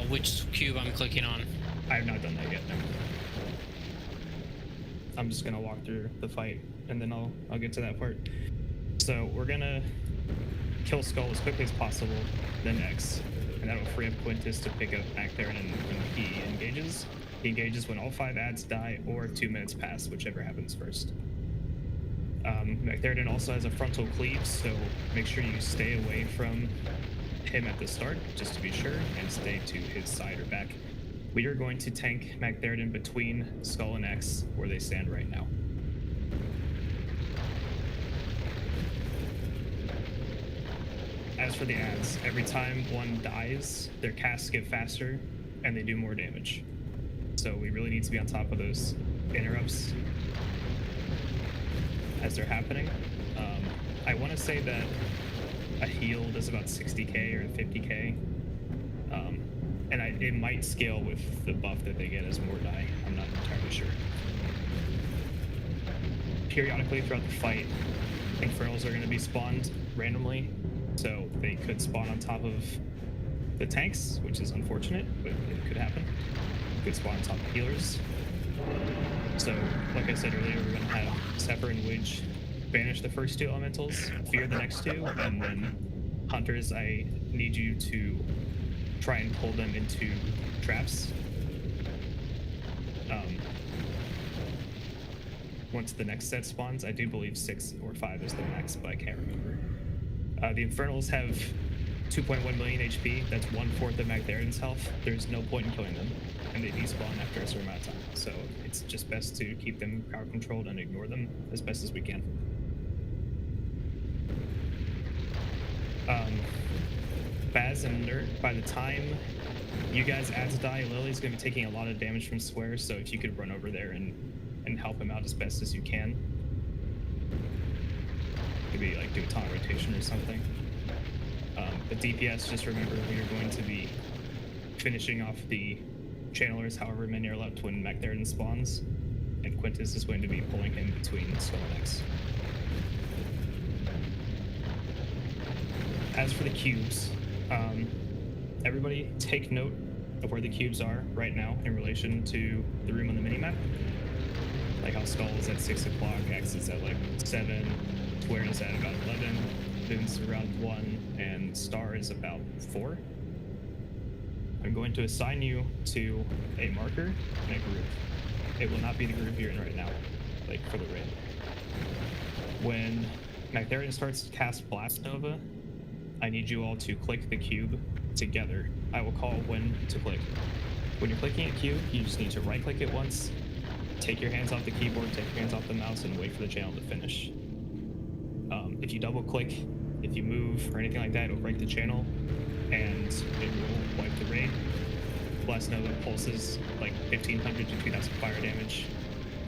Which cube I'm clicking on? I have not done that yet, no. I'm just gonna walk through the fight, and then I'll get to that part. So we're gonna kill Skull as quickly as possible, then X, and that'll free up Quintus to pick up Magtheridon when he engages. He engages when all 5 ads die or 2 minutes pass, whichever happens first. Magtheridon also has a frontal cleave, so make sure you stay away from him at the start, just to be sure, and stay to his side or back. We are going to tank Magtheridon between Skull and X, where they stand right now. As for the ads, every time one dies, their casts get faster and they do more damage. So we really need to be on top of those interrupts as they're happening. I want to say that a heal does about 60k or 50k, and it might scale with the buff that they get as more die. I'm not entirely sure. Periodically throughout the fight, Infernals are going to be spawned randomly, so they could spawn on top of the tanks, which is unfortunate, but it could happen. Could spawn on top of healers. So, like I said earlier, we're going to have Sepper and Widge banish the first two elementals, fear the next two, and then Hunters, I need you to try and pull them into traps. Once the next set spawns, I do believe 6 or 5 is the max, but I can't remember. The Infernals have 2.1 million HP. That's 1/4 of Magtheridon's health. There's no point in killing them, and they despawn after a certain amount of time. So it's just best to keep them crowd controlled and ignore them as best as we can. Baz and Nert, by the time you guys ads die, Lily's going to be taking a lot of damage from Swear, so if you could run over there and help him out as best as you can. Maybe like do a taunt rotation or something. But DPS, just remember we are going to be finishing off the channelers however many are left when Magtheridon spawns, and Quintus is going to be pulling him between Skull and X. As for the cubes, everybody take note of where the cubes are right now in relation to the room on the minimap. Like how Skull is at 6 o'clock, X is at like 7, Square is at about 11, Moon's around 1, and Star is about 4. I'm going to assign you to a marker and a group. It will not be the group you're in right now, like for the raid. When Magtheridon starts to cast Blast Nova, I need you all to click the cube together. I will call when to click. When you're clicking a cube, you just need to right click it once, take your hands off the keyboard, take your hands off the mouse, and wait for the channel to finish. If you double click, if you move or anything like that, it'll break the channel and it will wipe the raid. Blast Nova pulses like 1500 to 2000 fire damage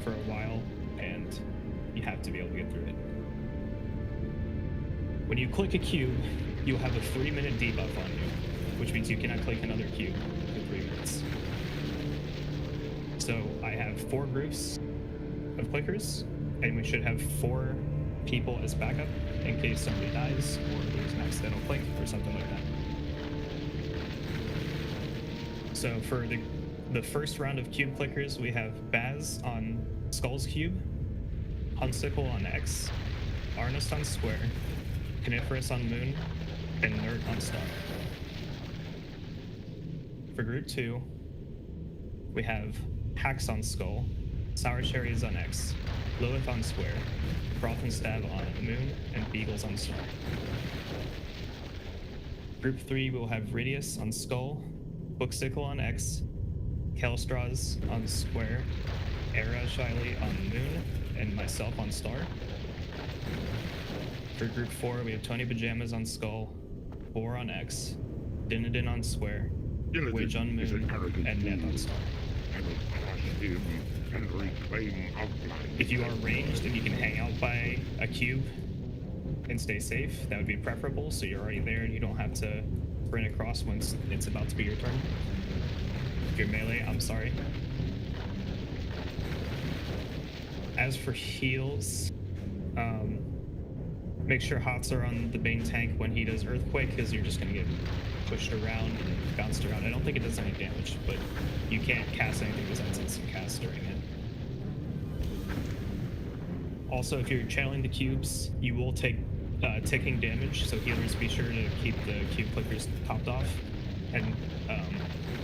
for a while, and you have to be able to get through it. When you click a cube, you'll have a 3-minute debuff on you, which means you cannot click another cube for 3 minutes. So I have 4 groups of clickers, and we should have 4 people as backup in case somebody dies or there's an accidental click or something like that. So for the first round of cube clickers, we have Baz on Skull's cube, Huntsicle on X, Arnest on Square, Coniferous on Moon, and Nert on Star. For group 2, we have Hax on Skull, Sour Cherries on X, Lilith on Square, Froth and Stab on Moon, and Beagles on Star. Group 3 will have Ridius on Skull, Booksicle on X, Kelstraws on Square, Era Shiley on Moon, and myself on Star. For group 4, we have Tony Pajamas on Skull, Boar on X, Dinadin on Square, Widge on Moon, and Neth on Star. If you are ranged and you can hang out by a cube and stay safe, that would be preferable, so you're already there and you don't have to sprint across once it's about to be your turn. If you're melee, I'm sorry. As for heals, make sure Hots are on the main tank when he does Earthquake, because you're just going to get pushed around and bounced around. I don't think it does any damage, but you can't cast anything besides instant cast during it. Also, if you're channeling the cubes, you will take ticking damage, so healers be sure to keep the cube clickers topped off. And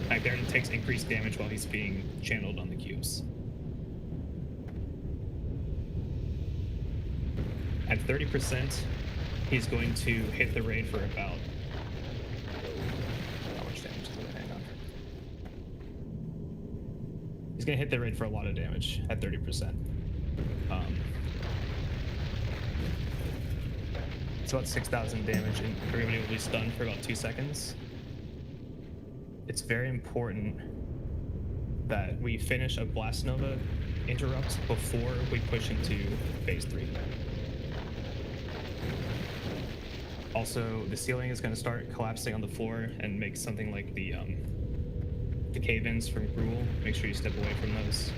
Magtheridon takes increased damage while he's being channeled on the cubes. At 30%, he's going to hit the raid for about gonna hit the raid for a lot of damage at 30%. It's about 6,000 damage, and everybody will be stunned for about 2 seconds. It's very important that we finish a Blast Nova interrupt before we push into phase 3. Also, the ceiling is going to start collapsing on the floor and make something like the cave-ins from Gruul. Make sure you step away from those.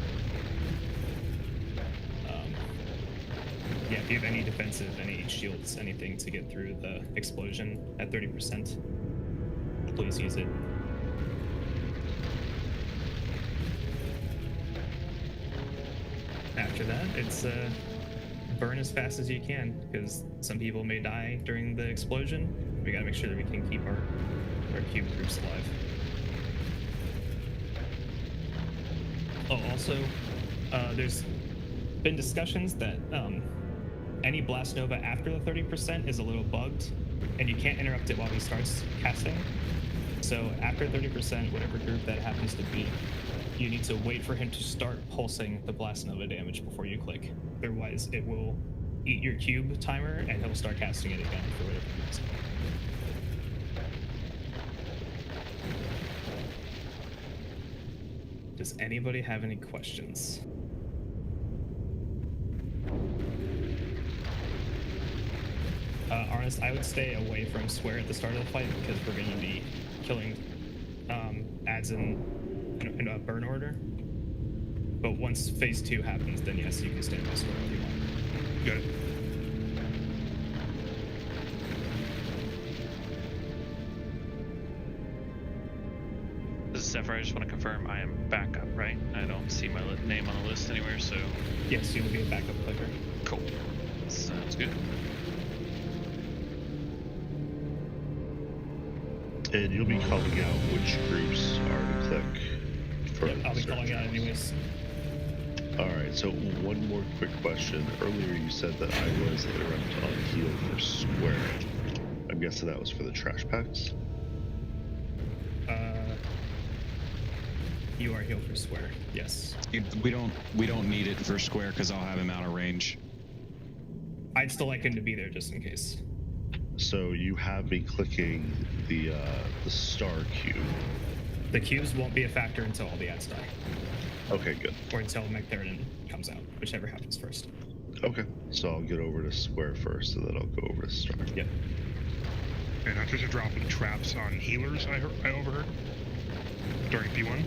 Yeah, if you have any defensive, any shields, anything to get through the explosion at 30%, please use it. After that, it's burn as fast as you can, because some people may die during the explosion. We gotta make sure that we can keep our cube groups alive. Oh, also, there's been discussions that any Blast Nova after the 30% is a little bugged, and you can't interrupt it while he starts casting. So after 30%, whatever group that happens to be, you need to wait for him to start pulsing the Blast Nova damage before you click. Otherwise, it will eat your cube timer, and he'll start casting it again for whatever reason. Does anybody have any questions? Arnis, I would stay away from Square at the start of the fight because we're going to be killing ads in burn order. But once phase 2 happens, then yes, you can stand by Square if you want. Got it. This is Zephyr. I just want to confirm I am backup, right? I don't see my name on the list anywhere, so... Yes, you will be a backup clicker. Cool. Sounds good. And you'll be calling out which groups are to click for. Yep, I'll be calling out anyways. Alright, so one more quick question. Earlier you said that I was interrupt on heal for Square. I'm guessing that was for the trash packs? You are heal for Square, yes. We don't need it for Square because I'll have him out of range. I'd still like him to be there just in case. So you have me clicking the star cube. The cubes won't be a factor until all the ads die. Okay, good. Or until Magtheridon comes out, whichever happens first. Okay, so I'll get over to Square first, and then I'll go over to star. Yep. And hunters are dropping traps on healers, I overheard, during P1.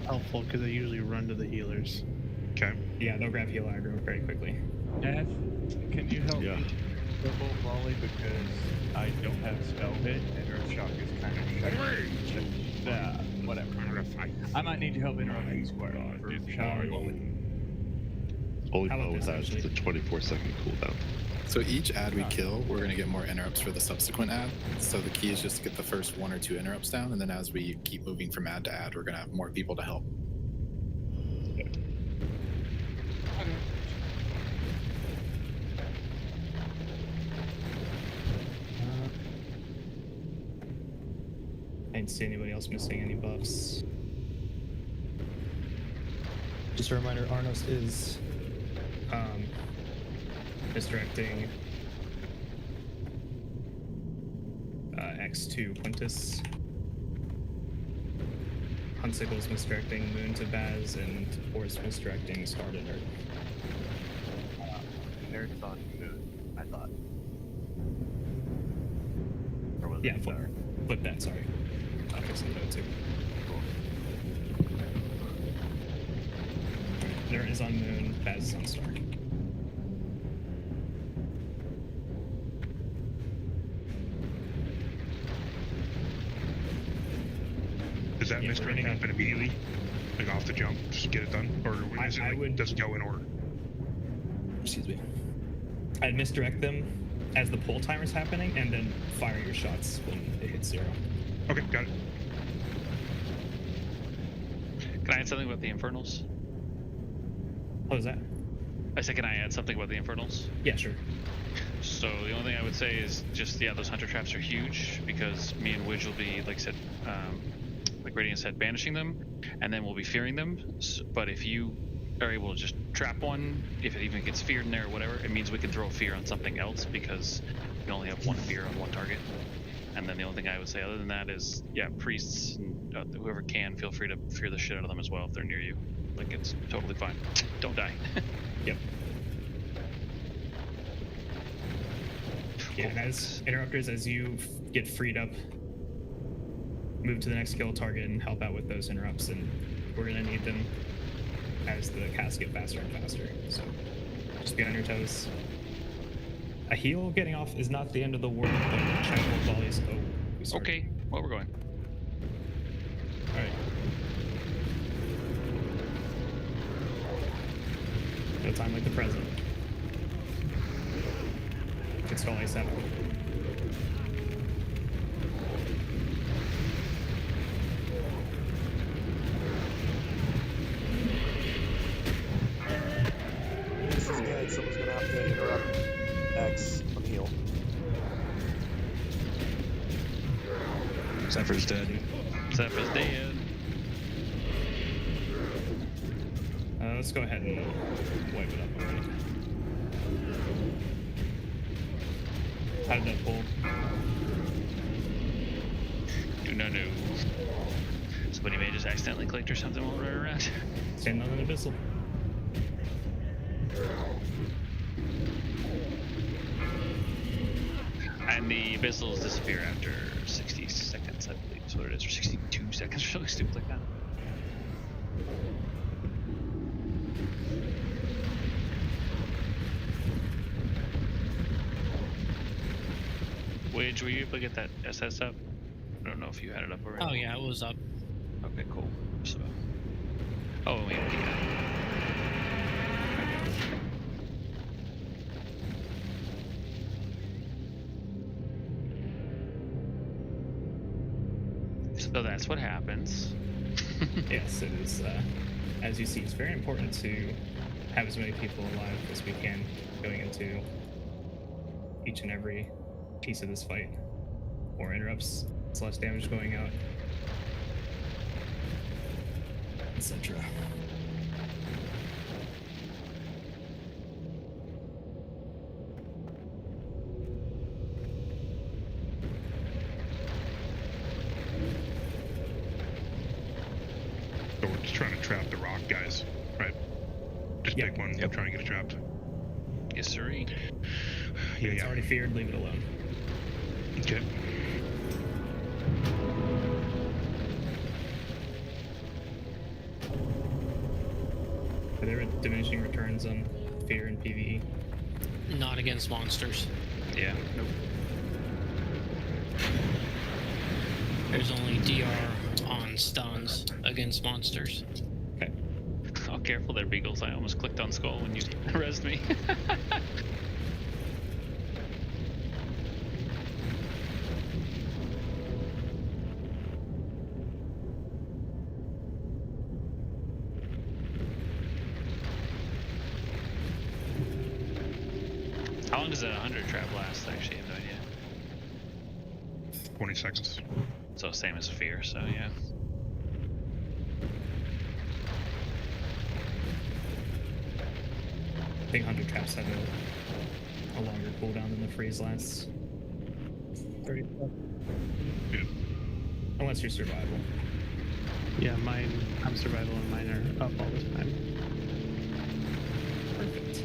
Helpful, because they usually run to the healers. Okay. Yeah, they'll grab heal aggro very quickly. Dad, can you help me double volley, because I don't have spell hit and Earthshock is kind of whatever. I might need your help interrupting Square for shower volley. Only problem with that is the 24-second cooldown. So each ad we kill, we're going to get more interrupts for the subsequent ad. So the key is just to get the first 1 or 2 interrupts down, and then as we keep moving from ad to ad, we're going to have more people to help. I didn't see anybody else missing any buffs. Just a reminder, Arnos is misdirecting X to Quintus. Huntsicle's misdirecting Moon to Baz, and Force misdirecting Star to Nerd. Nerd's on Moon, I thought. Or was yeah, flip that, sorry. I'll fix the note too. Cool. Nerd is on Moon, Baz is on Star. Does that misdirect happen immediately? Like off the jump, just get it done? Or is it does it go in order? Excuse me. I'd misdirect them as the pull timer's happening, and then fire your shots when it hits 0. Okay, got it. Can I add something about the Infernals? What was that? I said, can I add something about the Infernals? Yeah, sure. So the only thing I would say is just, yeah, those hunter traps are huge, because me and Widge will be, like I said, like Radiant said, banishing them, and then we'll be fearing them. But if you are able to just trap one, if it even gets feared in there or whatever, it means we can throw fear on something else because we only have one fear on one target. And then the only thing I would say other than that is, yeah, priests and whoever can, feel free to fear the shit out of them as well if they're near you. Like, it's totally fine. Don't die. Yep. Yeah, and as interrupters, as you get freed up, move to the next kill target and help out with those interrupts, and we're gonna need them as the casts get faster and faster. So just be on your toes. A heal getting off is not the end of the world, but check both volleys. Oh, we started. Okay, well, we're going. Alright. No time like the present. It's only 7. This is good. Someone's gonna have to interrupt X on heal. Zephyr's dead. Zephyr's dead. Let's go ahead and wipe it up already. How did that pull? Do not know. Somebody may just accidentally clicked or something while we're around. Stand on an abyssal. And the abyssals disappear after 60 seconds, I believe is what it is, or 62 seconds, or something stupid like that. Wage, were you able to get that SS up? I don't know if you had it up already. Oh yeah, it was up. Okay, cool. So, oh wait, yeah. So that's what happens. Yes, it is. As you see, it's very important to have as many people alive as we can going into each and every piece of this fight. More interrupts, it's less damage going out, etc. So we're just trying to trap the rock guys, right? Just pick one, trying to get it trapped. Yes, sirree. Yeah, it's already feared, leave it alone. Okay. Are there diminishing returns on fear and PvE? Not against monsters. Yeah. Nope. There's only DR on stuns against monsters. Okay. Oh, careful there, Beagles. I almost clicked on Skull when you arrested me. How long does that 100 trap last? Actually, I have no idea. 20 seconds. So same as fear, so yeah. I think 100 traps have a longer cooldown than the freeze lasts. 30 Yeah. Unless you're survival. Yeah, I'm survival and mine are up all the time. Perfect.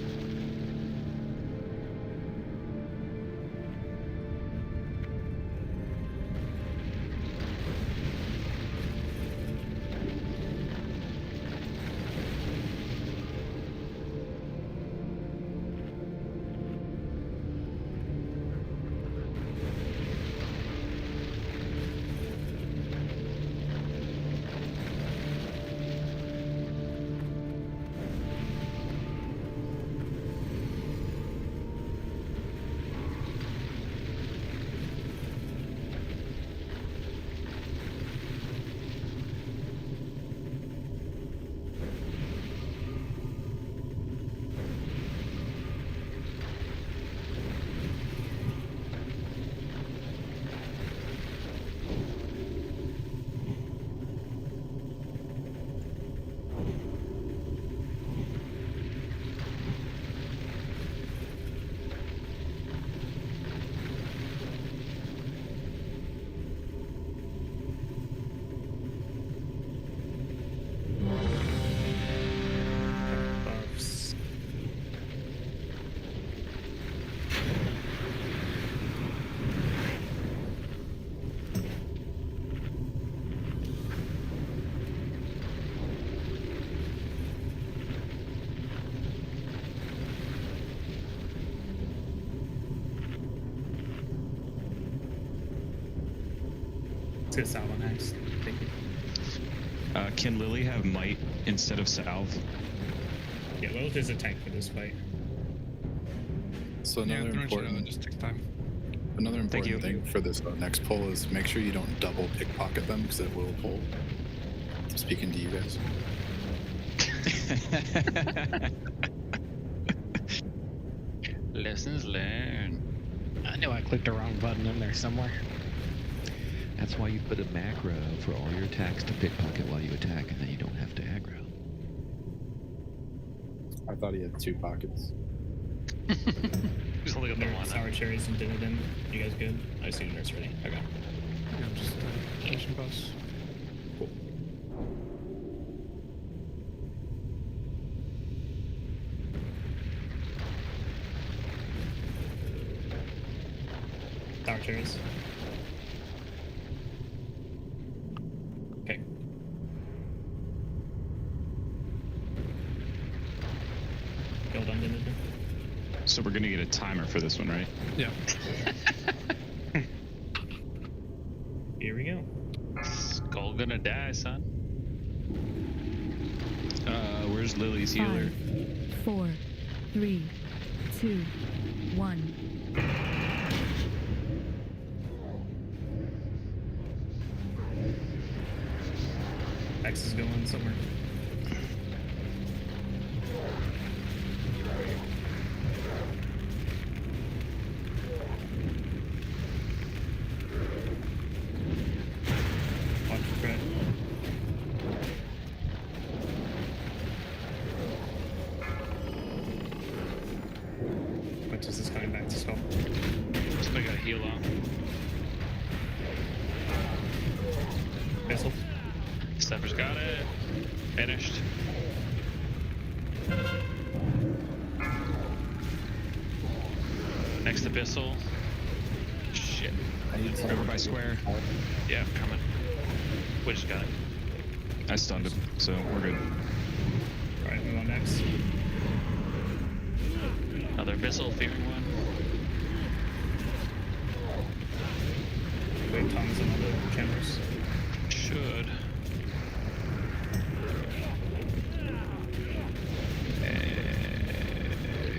To salve on axe. Thank you. Can Lily have might instead of salve? Yeah, Lilith is a tank for this fight. So another important, just takes time. another important thing for this next pull is make sure you don't double pickpocket them because it will pull. Speaking to you guys. Lessons learned. I knew I clicked the wrong button in there somewhere. That's why you put a macro for all your attacks to pickpocket while you attack, and then you don't have to aggro. I thought he had 2 pockets. He's only got the one. Sour cherries and Dividend. You guys good? I see nurse ready. Okay. Yeah, I'm just finishing boss. Cool. Sour cherries. Okay. Well done, Dividend. So we're gonna get a timer for this one, right? Yeah. Here we go. Skull gonna die, son. Where's Lily's healer? 5, 4, 3, 2, 1. X is going somewhere. Watch the crit. Witches is coming back to skull. Somebody got a heal on. Missile. Stepper's got it. Finished. Next abyssal. Shit. Over by square. Yeah, I'm coming. We just got it. I stunned him, so we're good. Alright, move on next. Another abyssal, fearing one. Wait, Tom's on all the cameras. Should.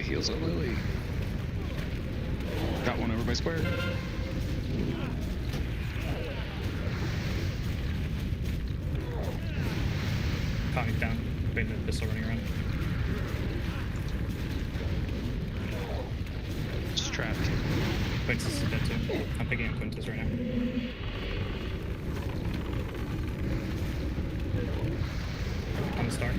Heals on Lily. Got one over by square. Comic down. Waiting the pistol running around. It's trapped. Quintus is dead too. I'm picking up Quintus right now. On the start.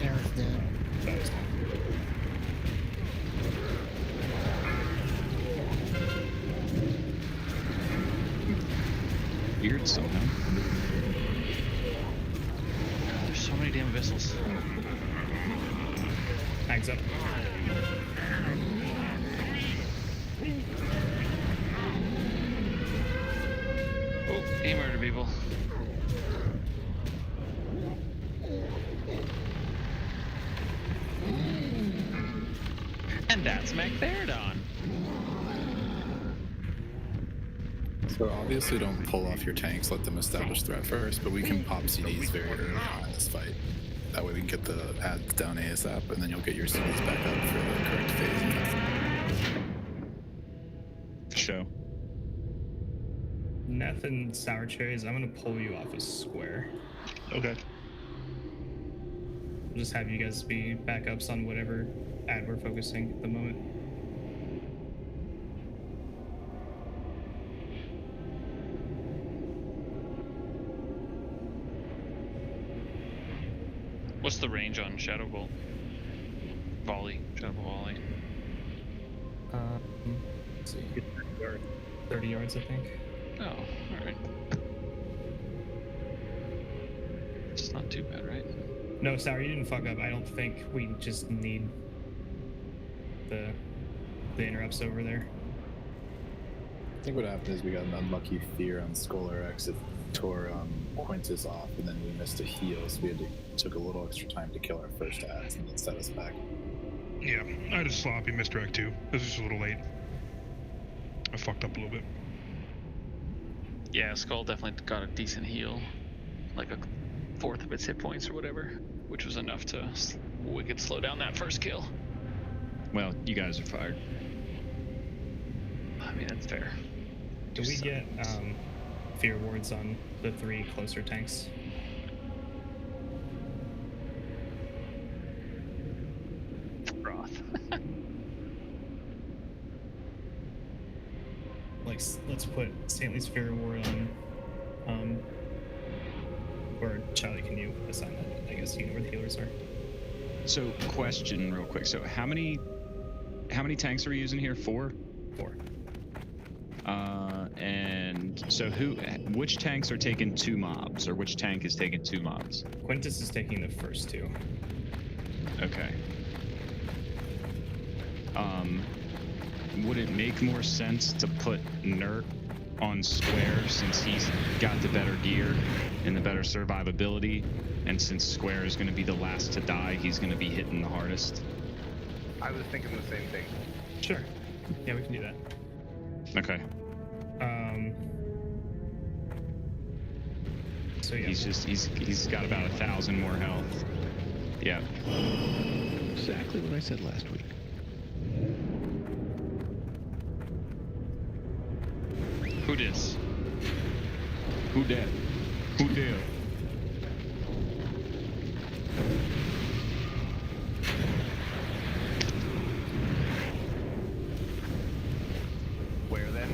Aerith's dead. That is dead. Weird somehow. There's so many damn abyssals. Tags up. Oh, he murdered people. And that's Magtheridon. So obviously don't pull off your tanks, let them establish threat first, but we can pop CDs very early on in this fight. That way we can get the ads down ASAP, and then you'll get your CDs back up for the correct phase. Show. Neth and Sour Cherries, I'm gonna pull you off a square. Okay. I'll just have you guys be backups on whatever ad we're focusing at the moment. What's the range on Shadow Bolt? Volley. Shadow Bolt volley. Let's see. 30 yards, I think. Oh, alright. It's not too bad, right? No, Sour, you didn't fuck up. I don't think we just need the interrupts over there. I think what happened is we got an unlucky fear on Scholar X. It tore Quintus off, and then we missed a heal, so we took a little extra time to kill our first ads and then set us back. Yeah, I had a sloppy misdirect too. It was just a little late. I fucked up a little bit. Yeah, Skull definitely got a decent heal, like a fourth of its hit points or whatever, which was enough to wicked slow down that first kill. Well, you guys are fired. I mean, that's fair. Do we get fear wards on the 3 closer tanks? Broth. Like, let's put Stanley's fear ward on. Or Charlie, can you assign that? I guess you know where the healers are. So, question real quick. So, how many tanks are we using here? 4? 4. And so which tanks are taking 2 mobs, or which tank is taking 2 mobs? Quintus is taking the first 2. Okay. Would it make more sense to put Nurt on Square since he's got the better gear and the better survivability, and since Square is going to be the last to die, he's going to be hitting the hardest? I was thinking the same thing. Sure. Yeah, we can do that. Okay. So yeah, he's got about 1,000 more health. Yeah. Exactly what I said last week. Who dis? Who dead? Who did? Where then?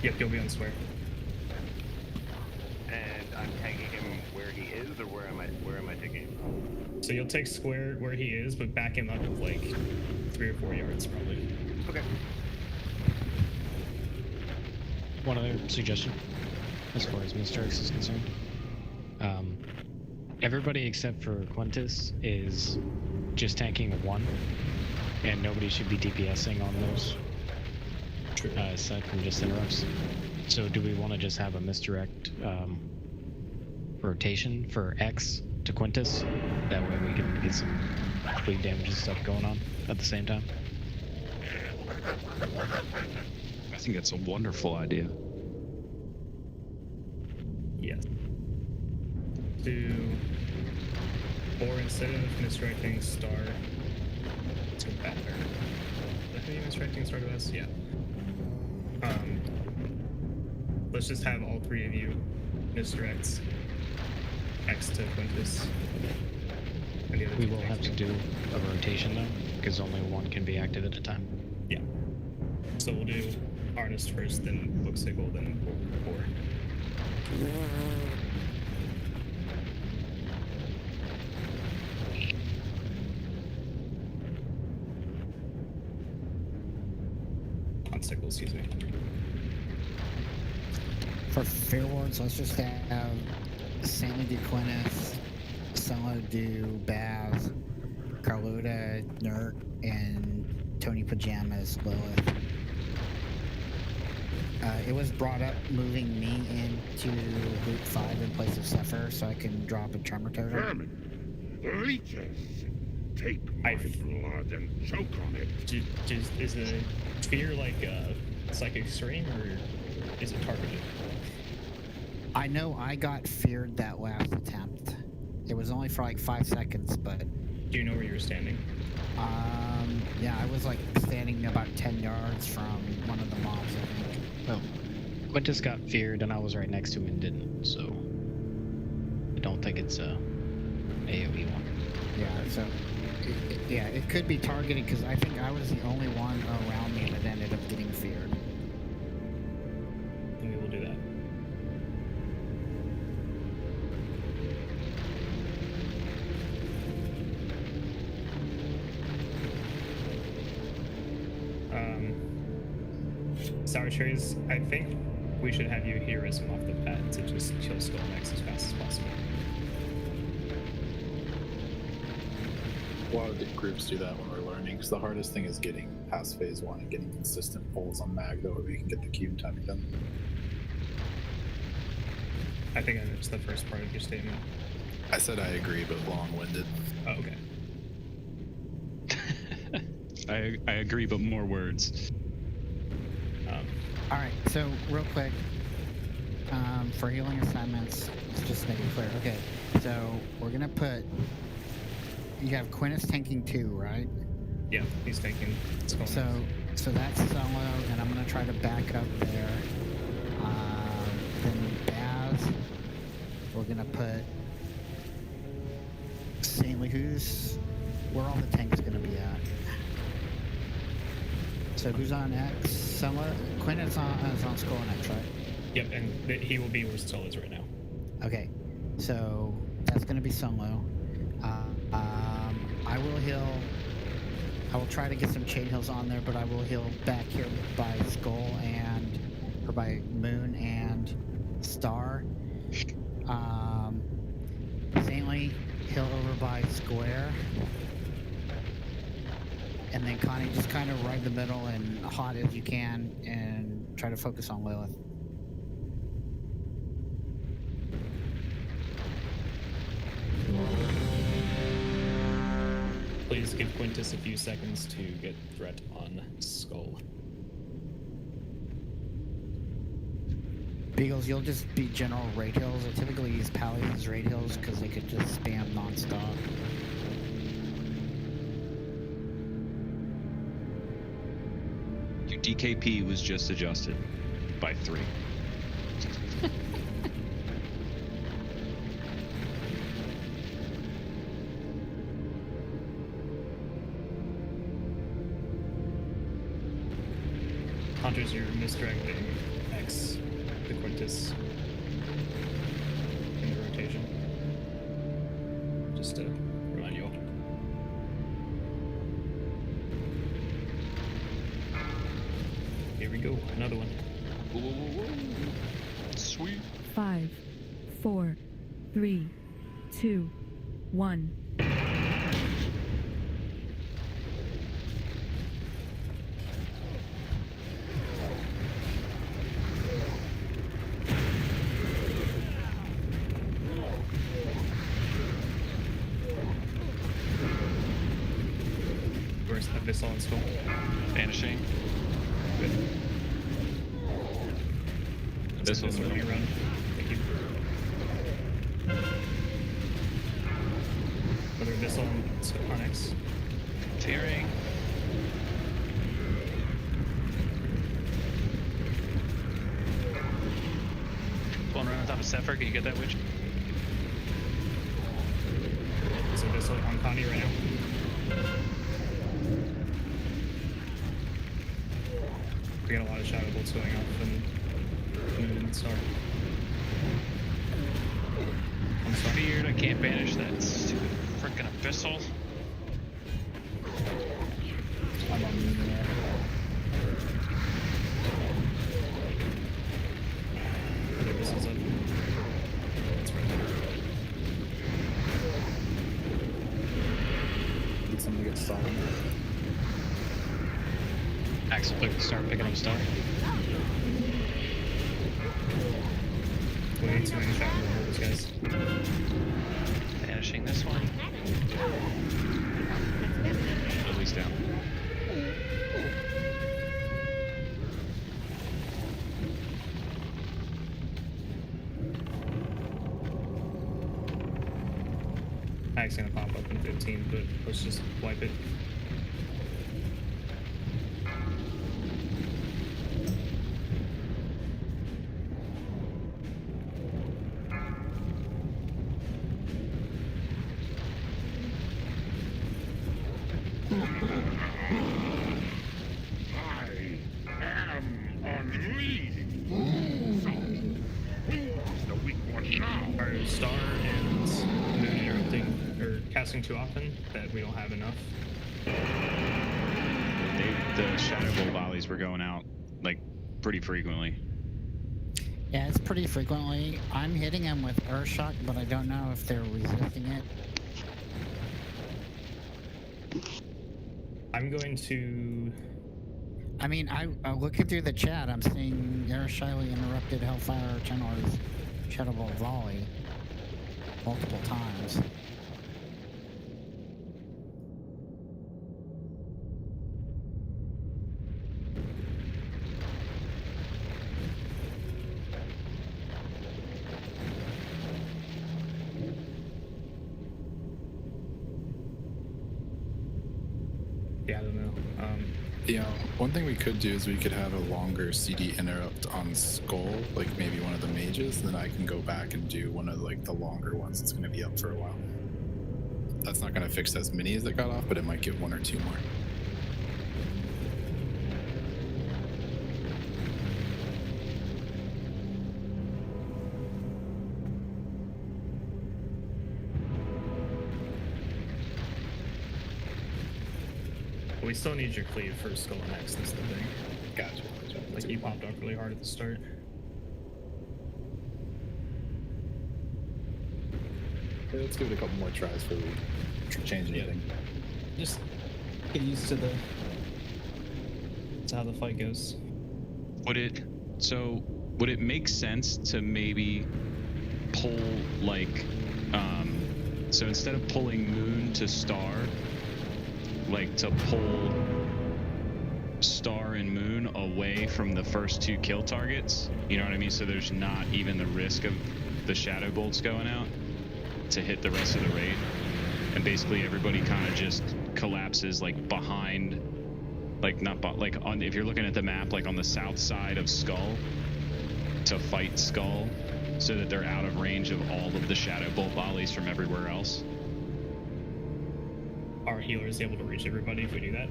Yep, you'll be on Square. And I'm tagging him where he is, or where am I taking him? So you'll take Square where he is, but back him up like 3 or 4 yards probably. Okay. One other suggestion, as far as Mr. X is concerned. Everybody except for Quintus is just tanking 1, and nobody should be DPSing on those. Aside from just interrupts. So do we want to just have a misdirect rotation for X to Quintus? That way we can get some bleed damage and stuff going on at the same time. I think that's a wonderful idea. Yes. Or instead of misdirecting Star to Batter. Is that misdirecting Star to us? Yeah. Let's just have all 3 of you misdirect X to Quintus. And the other We 2 will have to do a rotation though, because only 1 can be active at a time. Yeah. So we'll do Arnest first, then Booksickle, then Core. Sickle, excuse me. For fear wards, let's just have Stanley do Quintus, Solo do Baz, Carlota, Nurt, and Tony Pajamas Lilith. It was brought up moving me into Group 5 in place of Zephyr so I can drop a Tremor Totem. Vermin, leeches, take my blood and choke on it. Is the fear like a psychic stream, or is it targeted? I know I got feared that last attempt. It was only for like 5 seconds, but... Do you know where you were standing? Yeah, I was like standing about 10 yards from one of the mobs, I think. Well, Quintus got feared and I was right next to him and didn't, so... I don't think it's a AoE one. Yeah, so... it could be targeted because I think I was the only one around me that ended up getting feared. Then we will do that. Sour Cherries, I think we should have you heroism off the pad to just kill Skull Max as fast as possible. A lot of the groups do that when we're learning, because the hardest thing is getting past phase 1 and getting consistent pulls on mag, though we can get the cube timing done. I think I missed the first part of your statement. I said I agree, but long-winded. Oh, okay. I agree, but more words. All right, so real quick, for healing assignments, let's just make it clear. Okay, so we're gonna put. You have Quintus tanking 2, right? Yeah, he's tanking. So that's solo, and I'm gonna try to back up there. Then Baz, we're gonna put Saintly. Where all the tanks gonna be at? So who's on X? Solo. Quintus is on Skull and X, right? Yep, and he will be where Skull is right now. Okay, so that's gonna be solo. I will heal. I will try to get some chain heals on there, but I will heal back here by Skull or by Moon and Star. Saintly, heal over by Square. And then Connie, just kind of ride the middle and hot as you can and try to focus on Lilith. Please give Quintus a few seconds to get threat on Skull. Beagles, you'll just be general raid heals. I typically use Pallies as raid heals because they could just spam non-stop. Your DKP was just adjusted by 3. Hunters, you're misdirecting X to Quintus in the rotation. Just to remind you all. Here we go, another one. Sweet. 5, 4, 3, 2, 1. Where's Abyssal and Skull? Vanishing. Good. Abyssal will be around. Thank you. Another Abyssal on X. Tearing. Going around on top of Zephyr, can you get that witch? There's Abyssal on Connie right now. We got a lot of shadow bolts going off and Moon and Star. I'm feared, I can't banish that stupid frickin' Abyssal. I'm on Moon there. Other Abyssal's up. That's right there. Need someone to get stopped. Axel, start picking up stuff. We need too many shadow bolts, guys. Banishing this one. At least down. Mag's gonna pop up in 15, but let's just wipe it. Are Star and Moon interrupting or casting too often that we don't have enough? The Shadow Bolt volleys were going out like pretty frequently. Yeah, it's pretty frequently. I'm hitting them with Earthshock, but I don't know if they're resisting it. I'm going to... I mean, I'm looking through the chat, I'm seeing Earthshyly interrupted Hellfire Tennor's Shadow Bolt volley multiple times. Yeah, I don't know. One thing we could do is we could have a longer CD interrupt on Skull, like maybe one of the mages, then I can go back and do one of like the longer ones that's going to be up for a while. That's not going to fix as many as that got off, but it might get one or two more. We still need your cleave for Skull and X, that's the thing. Gotcha. Like, you popped off really hard at the start. Okay, let's give it a couple more tries before we change anything. Just get used to how the fight goes. Would it make sense to maybe pull, like, so instead of pulling Moon to Star, like to pull Star and Moon away from the first two kill targets, you know what I mean? So there's not even the risk of the shadow bolts going out to hit the rest of the raid, and basically everybody kind of just collapses like behind, like not like on, if you're looking at the map, like on the south side of Skull to fight Skull, so that they're out of range of all of the shadow bolt volleys from everywhere else. Our healer is able to reach everybody if we do that.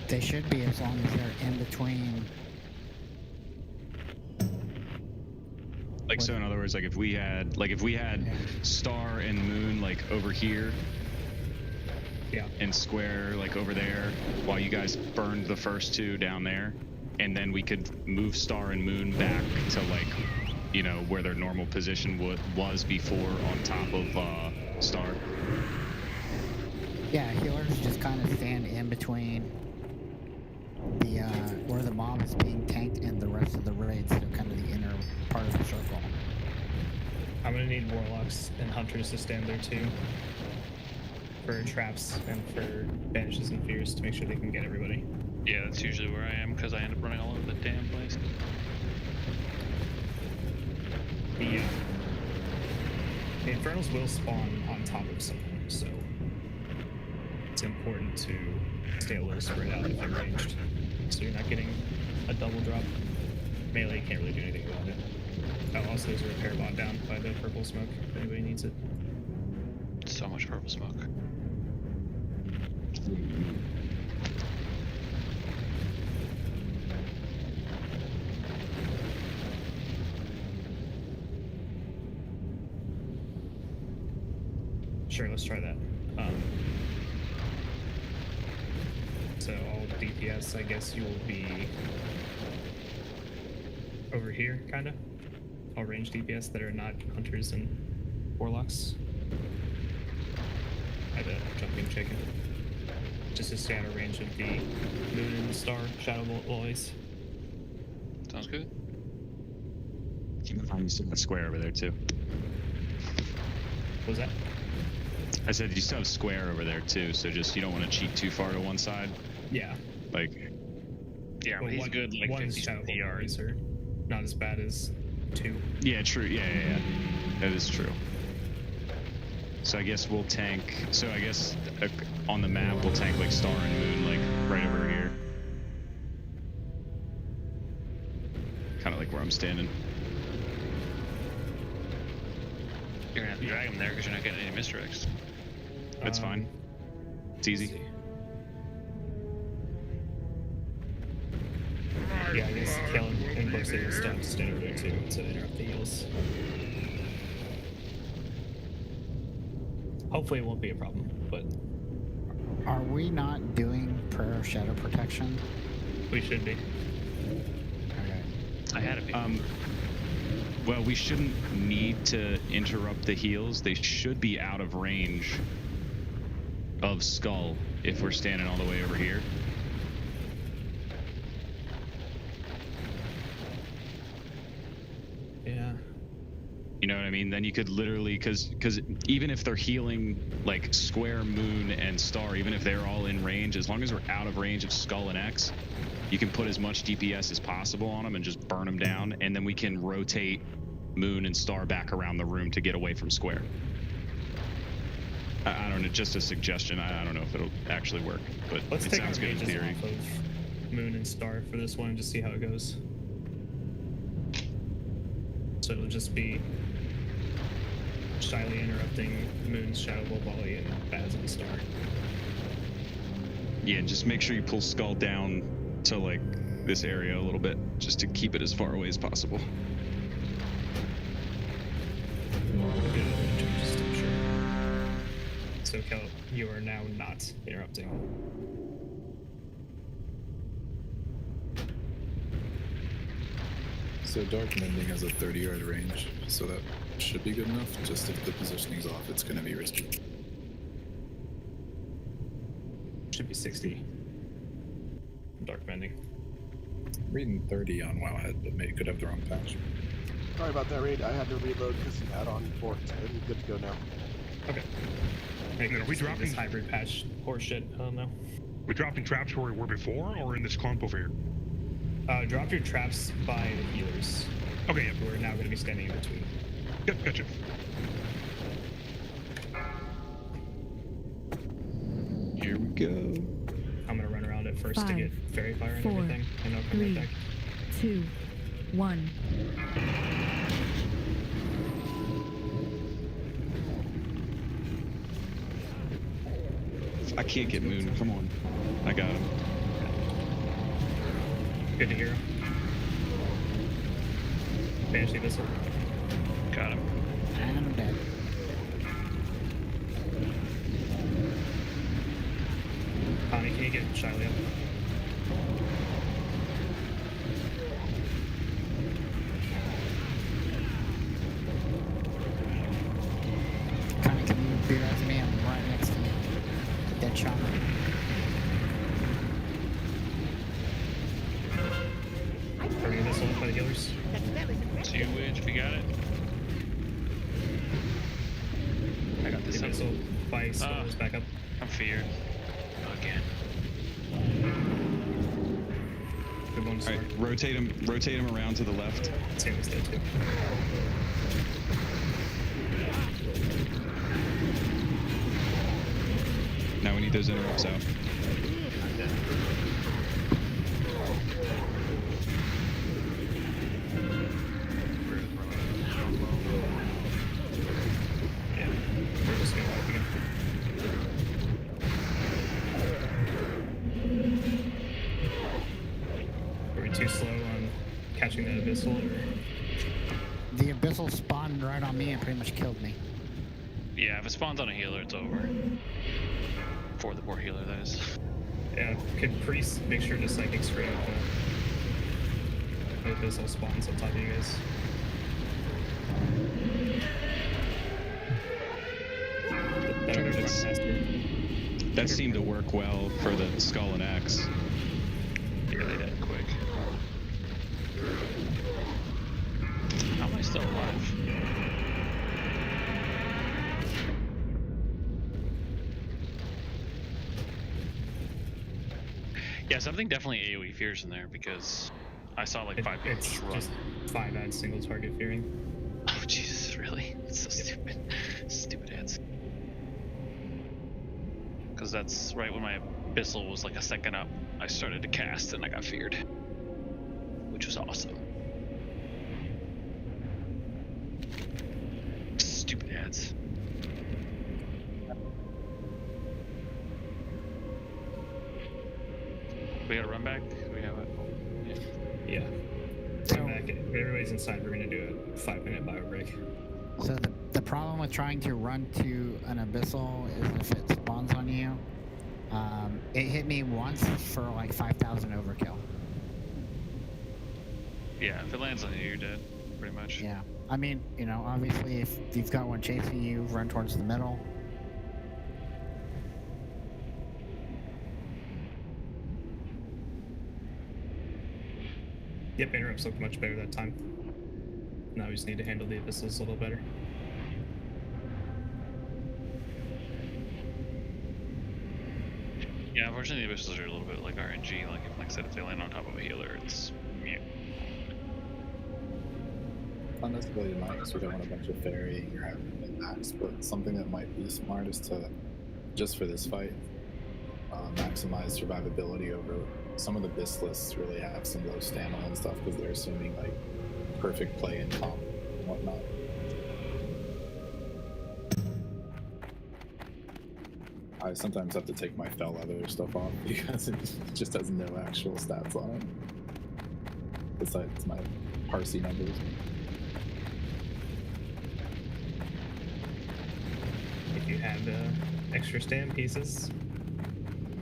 They should be, as long as they're in between. Like, so in other words, like if we had Star and Moon like over here, yeah, and Square like over there, while you guys burned the first two down there, and then we could move Star and Moon back to like, you know, where their normal position was before on top of Star. Yeah, healers just kind of stand in between the where the mob is being tanked and the rest of the raids, so kind of the inner part of the circle. I'm gonna need warlocks and hunters to stand there too, for traps and for banishes and fears, to make sure they can get everybody. Yeah, that's usually where I am, because I end up running all over the damn place. The Infernals will spawn on top of something, so it's important to stay a little spread out if you're ranged, so you're not getting a double drop. Melee can't really do anything about it. Oh, also there's a repair bot down by the purple smoke, if anybody needs it. So much purple smoke. Sure, let's try that. So all DPS, I guess you will be over here, kind of. All range DPS that are not hunters and warlocks. I had a jumping chicken. Just to stay out of range of the Moon and Star shadow bolt volleys. Sounds good. You still have Square over there too. What was that? I said you still have Square over there too, so just you don't want to cheat too far to one side. Yeah. Like. Yeah, but he's good like 50 yards. Or not as bad as 2. Yeah, true. Yeah. That is true. So I guess we'll tank. So I guess on the map we'll tank like Star and Moon, like right over here. Kind of like where I'm standing. You're gonna have to drag him there because you're not getting any misdirects. That's fine. It's easy. Yeah, I guess Kellen and Boxer will stand over there too to interrupt the heals. Hopefully it won't be a problem, but... Are we not doing prayer of shadow protection? We should be. Okay. I had it be. Well, we shouldn't need to interrupt the heals. They should be out of range of Skull if we're standing all the way over here. Yeah. You know what I mean? Then you could literally, because even if they're healing like Square, Moon, and Star, even if they're all in range, as long as we're out of range of Skull and X, you can put as much DPS as possible on them and just burn them down, and then we can rotate Moon and Star back around the room to get away from Square. I don't know, just a suggestion. I don't know if it'll actually work, but Let's it take sounds our good in mages theory. off of Moon and Star for this one and just see how it goes. So it'll just be shyly interrupting Moon's Shadow Ball Volley and Baz and Star. Yeah, just make sure you pull Skull down to like this area a little bit, just to keep it as far away as possible. Just to be sure. So Kel, you are now not interrupting. So Dark Mending has a 30-yard range, so that should be good enough. Just if the positioning's off, it's going to be risky. Should be 60. Dark Bending. Reading 30 on Wowhead, but maybe could have the wrong patch. Sorry about that, Raid. I had to reload because the add-on port. I'm good to go now. Okay. Are we dropping this hybrid patch horseshit? I don't know. We're dropping traps where we were before, or in this clump over here? Drop your traps by the healers. Okay, yep. We're now going to be standing in between. Yep, gotcha. Here we go. I'm going to run around it first to 5, get fairy fire and 4, everything, and I'll come 3, right back. 2, 1. I can't get Moon. Come on. I got him. Good to hear him. Banshee Missile. Got him. And I'm dead. Connie, can you get Shiley up? Connie, can you be right to me? I'm right next to you. Dead shot. Bringing this one by the healers. Sewage, if you got it. I got this. The missile by Skull's back up. I'm feared. Again. Good one, Star. Alright, rotate him around to the left. Sammy's dead too. Now we need those interrupts out. Yeah, we're just going to wipe again. Were we too slow on catching that abyssal? Or? The abyssal spawned right on me and pretty much killed me. Yeah, if it spawns on a healer, it's over. For the poor healer, that is. Yeah, could Priest make sure to psychic screen the abyssal spawns on top of you guys? That seemed to work well for the Skull and Axe. Yeah, they died quick. How am I still alive? Yeah, something definitely AoE fears in there because I saw like 5 people just run. Just 5 ads single target fearing. Oh Jesus, really? It's so stupid. Stupid ads. Because that's right when my abyssal was like a second up, I started to cast and I got feared, which was awesome. Stupid ads. We gotta run back? We have it? Yeah. Run back. Everybody's inside. We're going to do a 5-minute bio break. So the problem with trying to run to an abyssal is if it spawns on you. It hit me once for like 5,000 overkill. Yeah, if it lands on you, you're dead, pretty much. Yeah. I mean, you know, obviously if you've got one chasing you, run towards the middle. Yep, interrupts looked much better that time. Now we just need to handle the abyssals a little better. Yeah, unfortunately the abyssals are a little bit like RNG. Like I said, if they land on top of a healer, it's mute. Not necessarily mine, because we don't want a bunch of fairy or having axe, but something that might be smart is to, just for this fight, maximize survivability over. Some of the BIS lists really have some low stamina and stuff because they're assuming like perfect play in comp and whatnot. I sometimes have to take my fell leather stuff off because it just has no actual stats on it besides my Parsi numbers. If you have extra stand pieces,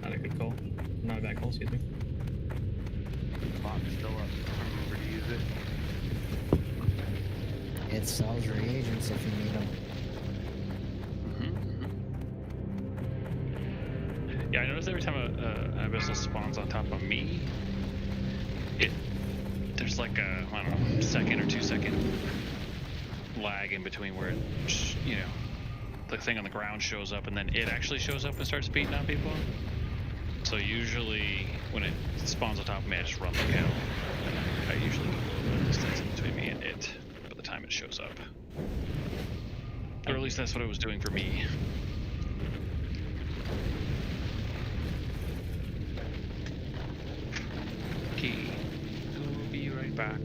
not a good call. Not a bad call, excuse me. Clock's still up. Remember to use it. It sells reagents if you need them. Yeah, I notice every time an abyssal spawns on top of me, there's like a, I don't know, second or 2 second lag in between where it, you know, the thing on the ground shows up and then it actually shows up and starts beating on people. So usually when it spawns on top of me, I just run like hell. And I usually get a little bit of distance in between me and it by the time it shows up. Or at least that's what it was doing for me. Okay, we'll be right back.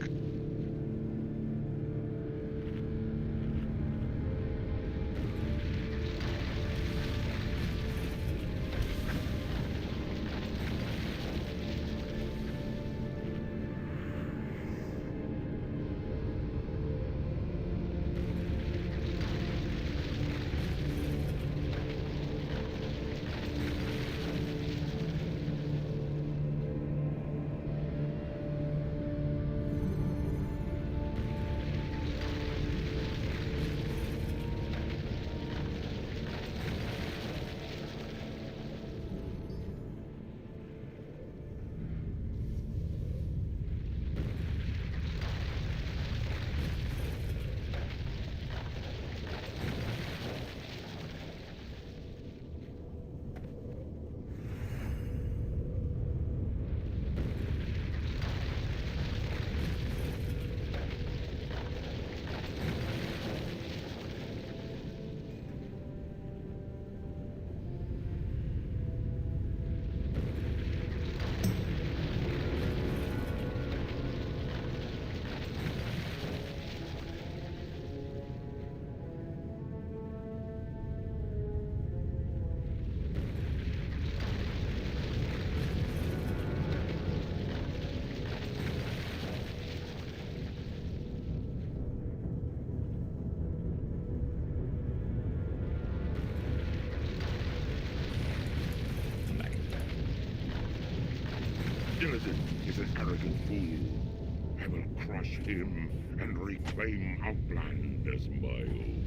Illidan is an arrogant fool. I will crush him and reclaim Outland as my own.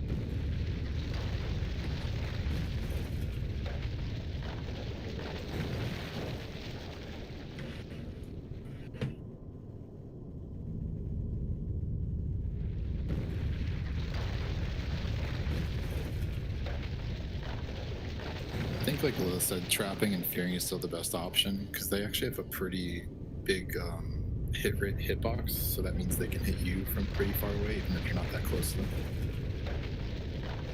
I think, like Lilith said, trapping and fearing is still the best option because they actually have a pretty big hit rate hitbox, so that means they can hit you from pretty far away even if you're not that close to them.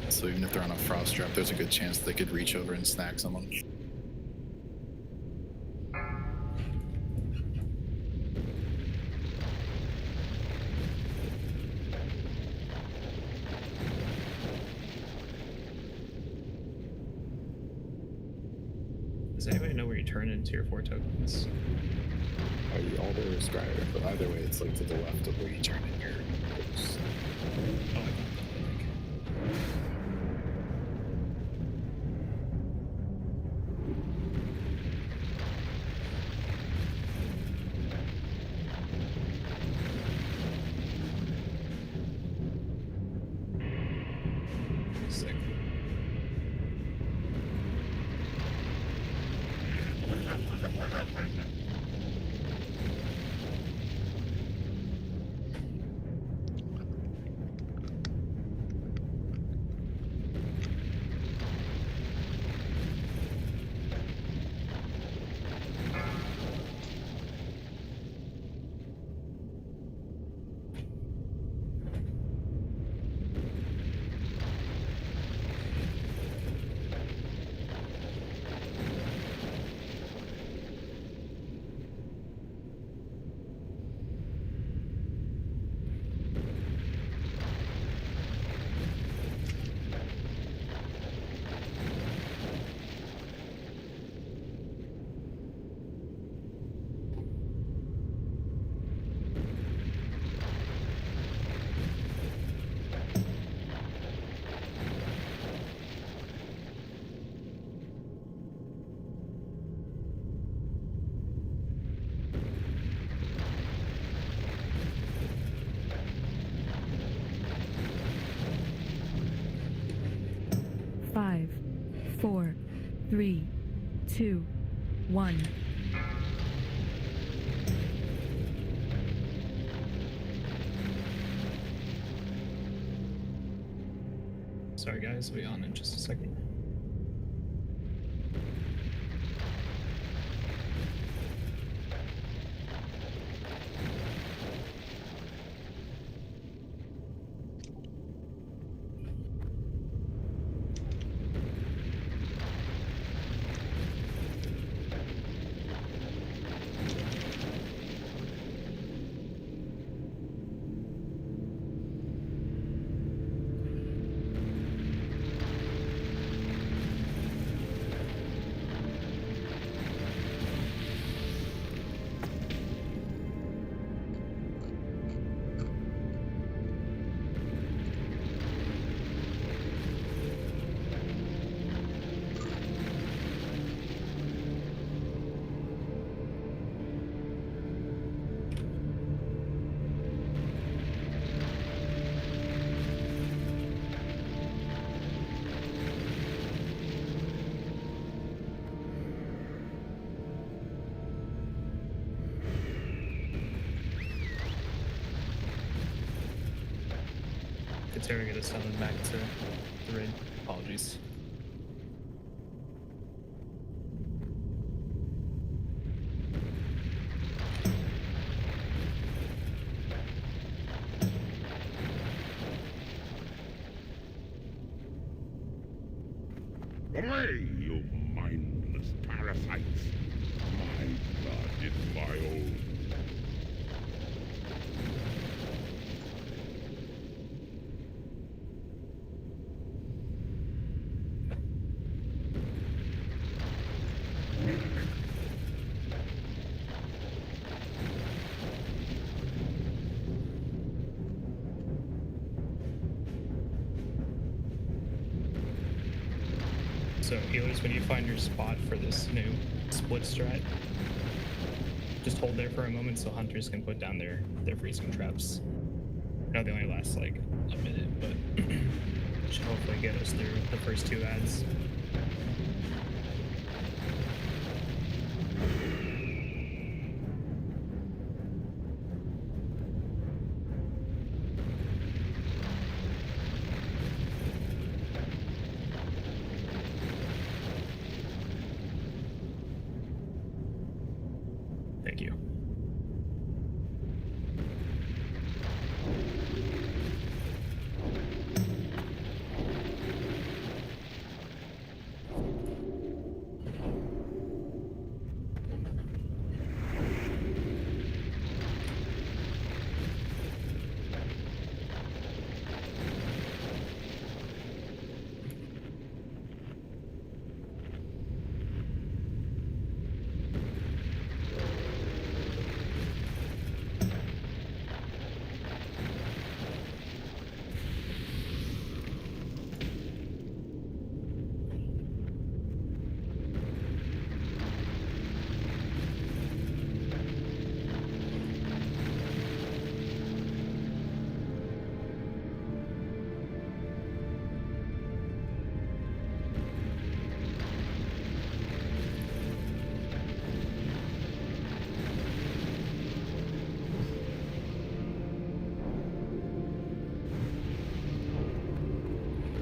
So even if they're on a frost trap, there's a good chance they could reach over and snag someone. Does anybody know where you turn into your 4 tokens? Alder or Scryer, but either way, it's like to the left of where you turn in your books. Oh, I got that, I think. Sick. 4, 3, 2, 1. Sorry guys, we'll be on in just a second. Terry get us summoned back to the raid. Apologies. Away, you mindless parasites! My blood is my own. So healers, when you find your spot for this new split strat, just hold there for a moment so hunters can put down their freezing traps. I know they only last like a minute, but should hopefully get us through the first two ads. Thank you.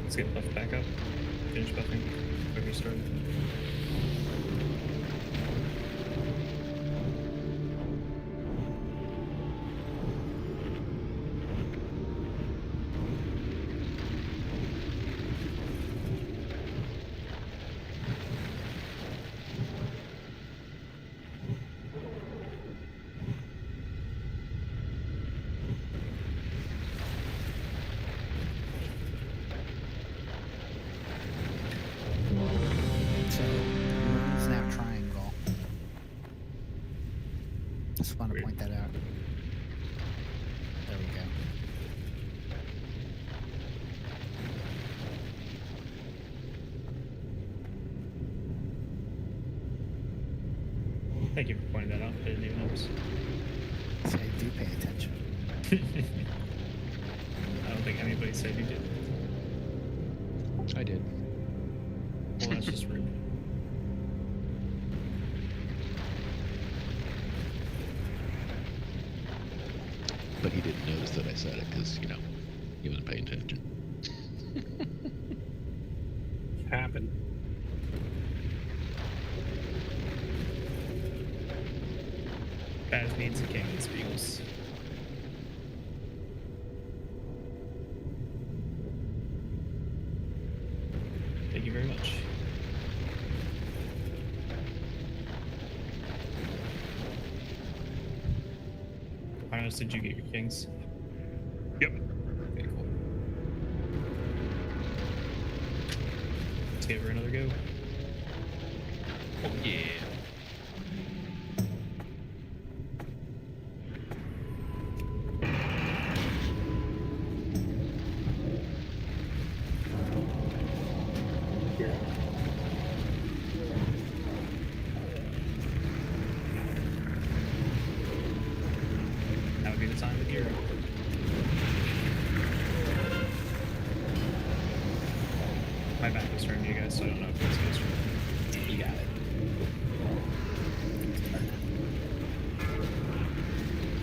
Let's get buffed back up. Finish buffing. Where we started. So, moon's now triangle. Just want to point that out. There we go. Thank you for pointing that out. I didn't even notice. So I do pay attention. I don't think anybody said you did. I did. Well, That's just rude. But he didn't notice that I said it because, you know, he wasn't paying attention. Happened. Baz needs a king and Spiegels. Thank you very much. Arnos, did you get your kings? Yep. Okay, cool. Let's give her another go. Oh yeah. That would be the time of year. My back was turned to you guys, so I don't know if it's goes from. You got it.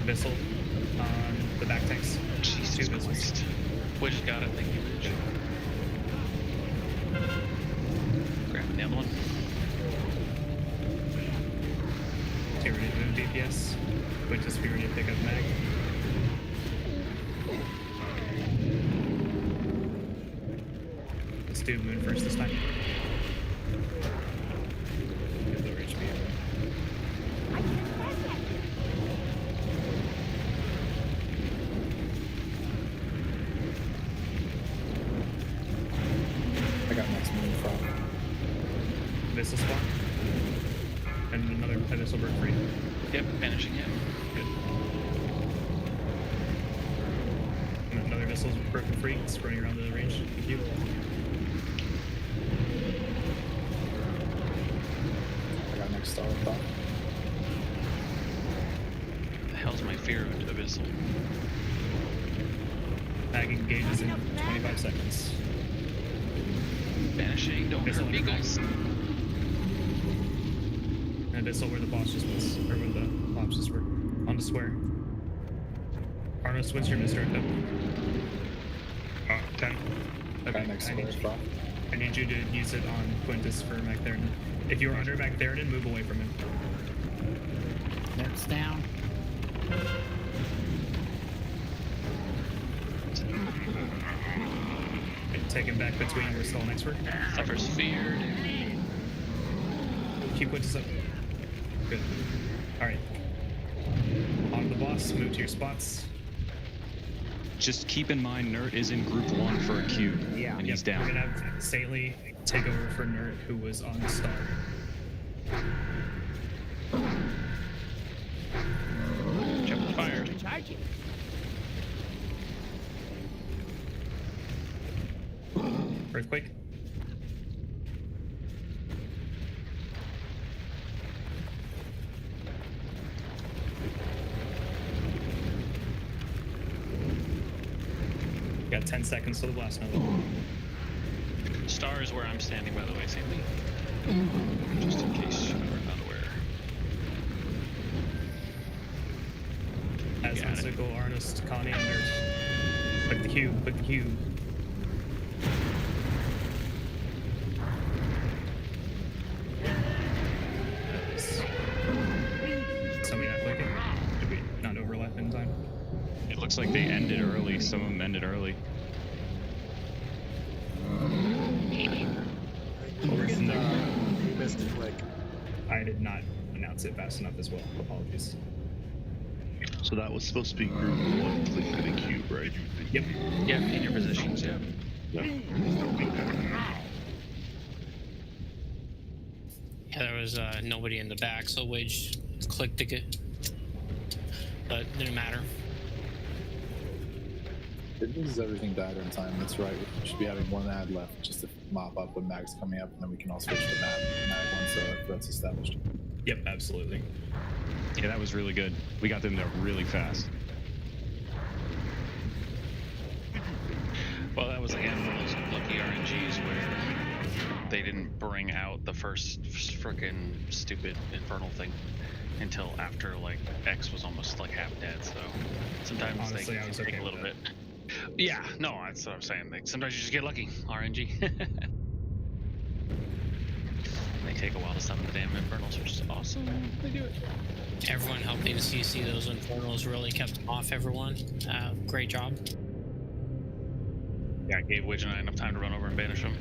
Missile on the back tanks. Jesus Two missiles. Christ. Which got it, thank you, Rich. Grabbing the other one. Get ready to move DPS. Wait to be ready to pick up mag. Let's do moon first this time. Get lower HP. I got next moon from. Missile spawn. And another missile bird free. Yep, vanishing him. Good. And another missile's broken free. It's running around the range. Thank you. I got next star up top. The hell's my fear of abyssal? Mag engages in 25 seconds. Vanishing, don't Missile hurt Eagles. And Abyssal where the boss just was, or where the mobs just were. On the square. Arnos, what's your Mr. Cup? 10. Okay, Next I square need, spot. I need you to use it on Quintus for Magtheridon. If you're under Magtheridon, move away from him. That's down. Okay, take him back between where Skull and X were. Suffers feared. Keep Quintus up. Good. Alright. On the boss, move to your spots. Just keep in mind, Nert is in group 1 for a cube, and he's We're down. gonna have Saley take over for Nert, who was on Star. Jump fired. Charging. Earthquake. Got 10 seconds to the blast node. Star is where I'm standing, by the way, Sandy. Just in case you are not aware. As Got it. Windseeker, Arnest, Connie, and Nert. Click the cube, click the cube. Somebody not clicking? Did we not overlap in time? It looks like they ended early. Some of them ended early. We're getting there. You missed a click. I did not announce it fast enough as well. Apologies. So that was supposed to be group 1, click the cube, right? Yep. Yeah, in your positions, yeah. Yeah. Yeah, there was nobody in the back, so Wage clicked it. But didn't matter. It means everything died on time. That's right. We should be having one ad left just to mop up when Mag's coming up, and then we can all switch to mag once that's established. Yep, absolutely. Yeah, that was really good. We got them there really fast. Well, that was again one of those lucky RNGs where they didn't bring out the first frickin' stupid infernal thing until after like X was almost like half dead. So sometimes Honestly, they I was take okay a little with bit. Yeah, no, that's what I'm saying. Like, sometimes you just get lucky. RNG. They take a while to summon the damn infernals, which is awesome. They do it. Everyone helping CC those infernals really kept them off. Everyone, great job. Yeah, I gave Widge and I enough time to run over and banish him.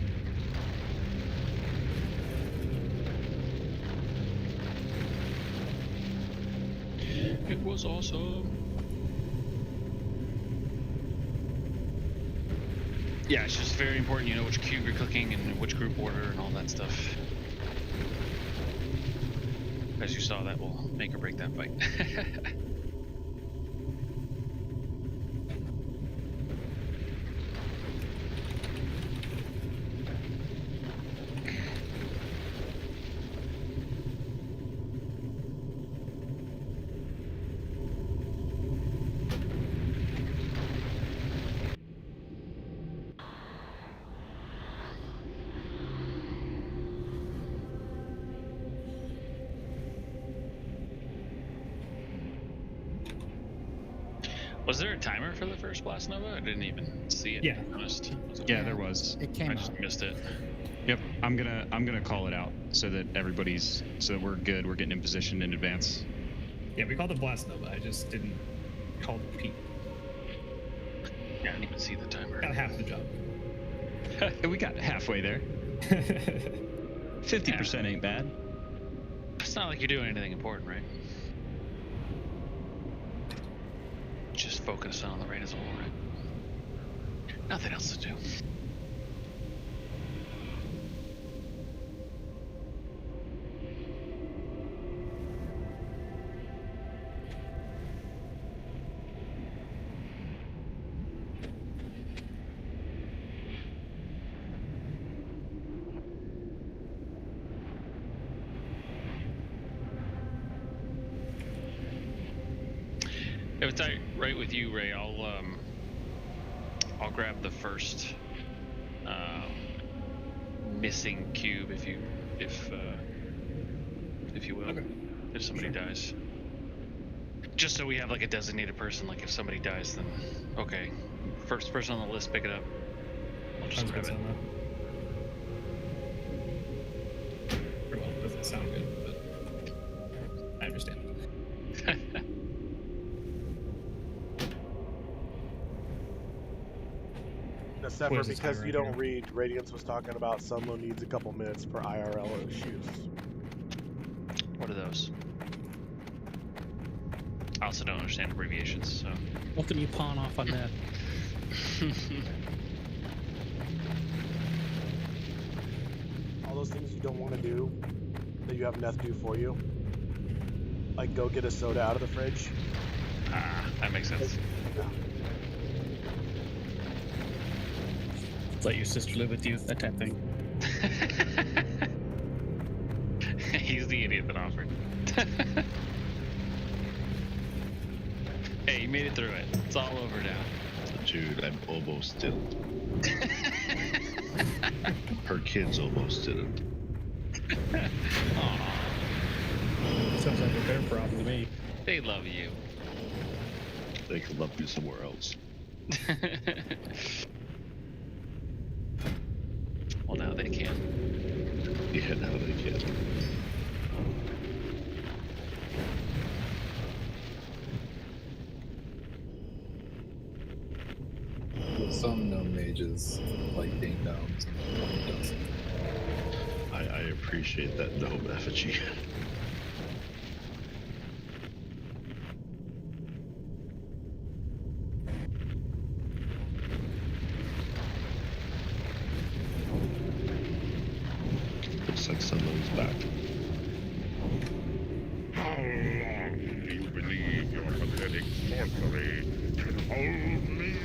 It was awesome. Yeah, it's just very important you know which cube you're cooking and which group order and all that stuff. As you saw, that will make or break that fight. Was there a timer for the first Blast Nova? I didn't even see it. Yeah. To be honest. Yeah, there was. It came I just missed it. Yep, I'm gonna call it out so that we're good. We're getting in position in advance. Yeah, we called it Blast Nova. I just didn't call it peak. Yeah, I didn't even see the timer. Got half the job. We got halfway there. 50% ain't bad. It's not like you're doing anything important, right? Just focus on the raid as a whole, right? Nothing else to do. If it's right with you, Ray, I'll grab the first missing cube if you will, okay. If somebody dies. Just so we have like a designated person. Like if somebody dies, then okay, first person on the list, pick it up. I'll just grab it. Well, it doesn't sound good, but I understand. Except for because you don't read, Radiance was talking about someone needs a couple minutes for IRL issues. What are those? I also don't understand abbreviations, so. What can you pawn off on that? All those things you don't want to do, that you have Neth do for you. Like go get a soda out of the fridge. Ah, that makes sense. Yeah. Let your sister live with you, that type of thing. He's the idiot that offered. Hey, you made it through it. It's all over now. Dude, I'm almost didn't. Her kids almost didn't. Sounds like a their problem to me. They love you. They could love you somewhere else. Well, now they can. Yeah, now they can. Some gnome mages like being gnomes and one doesn't. I appreciate that gnome effigy. Looks like someone's back. How long do you believe your pathetic sorcery can hold me?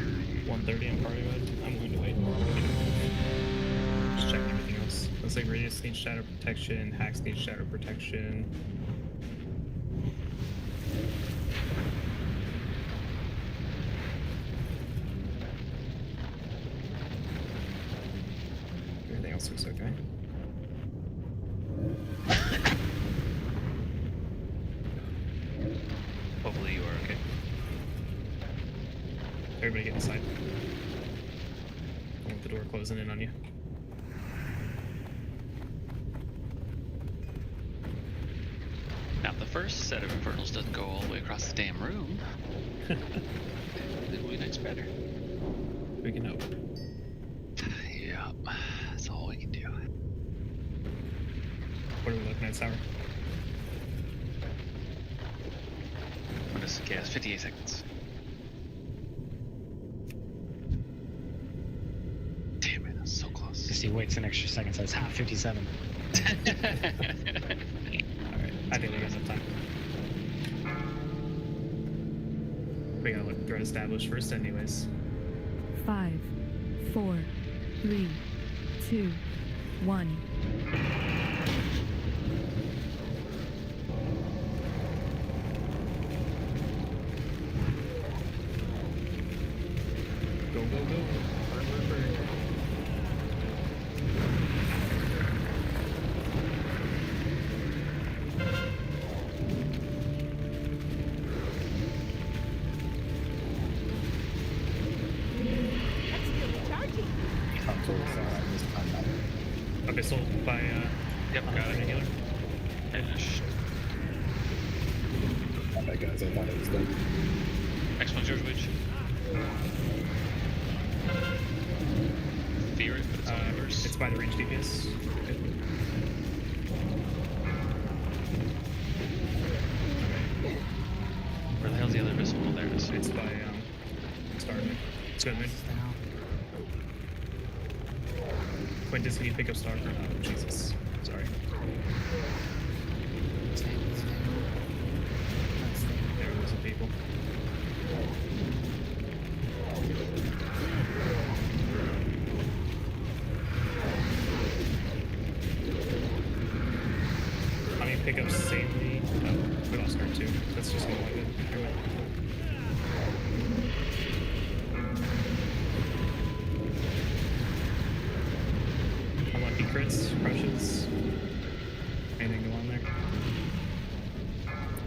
1:30 on party mode. I'm going to wait. Just checking everything else. Looks like Radius needs shadow protection, Hacks needs shadow protection. Everything else looks okay. Everybody get inside. Don't want the door closing in on you. Now, if the first set of infernals doesn't go all the way across the damn room, then we next better. We can hope. Yep, that's all we can do. What are we looking at, Sour? What is the gas? 58 seconds. Damn it, that's so close. If he waits an extra second, says, 57. Alright, I think we got enough time. We gotta let the threat established first anyways. 5, 4, 3, 2, 1. Go, go, go. Burn, burn, burn. That's still charging. Abyssal by, Yep, got it. healer. Finished. Not bad, guys. I thought it was done. Next one's yours, Witch. Fear it, but it's all yours. It's by the range DPS. Good. Where the hell's the other abyssal? Oh, there it is. It's by, Starman. It's good, man. Quintus, can you pick up Star? Oh, Jesus. Sorry. There was some people. I mean, pick up Sandy. Oh, we lost her too. That's just gonna like it. Never mind. Unlucky crits, crushes. Anything go on there?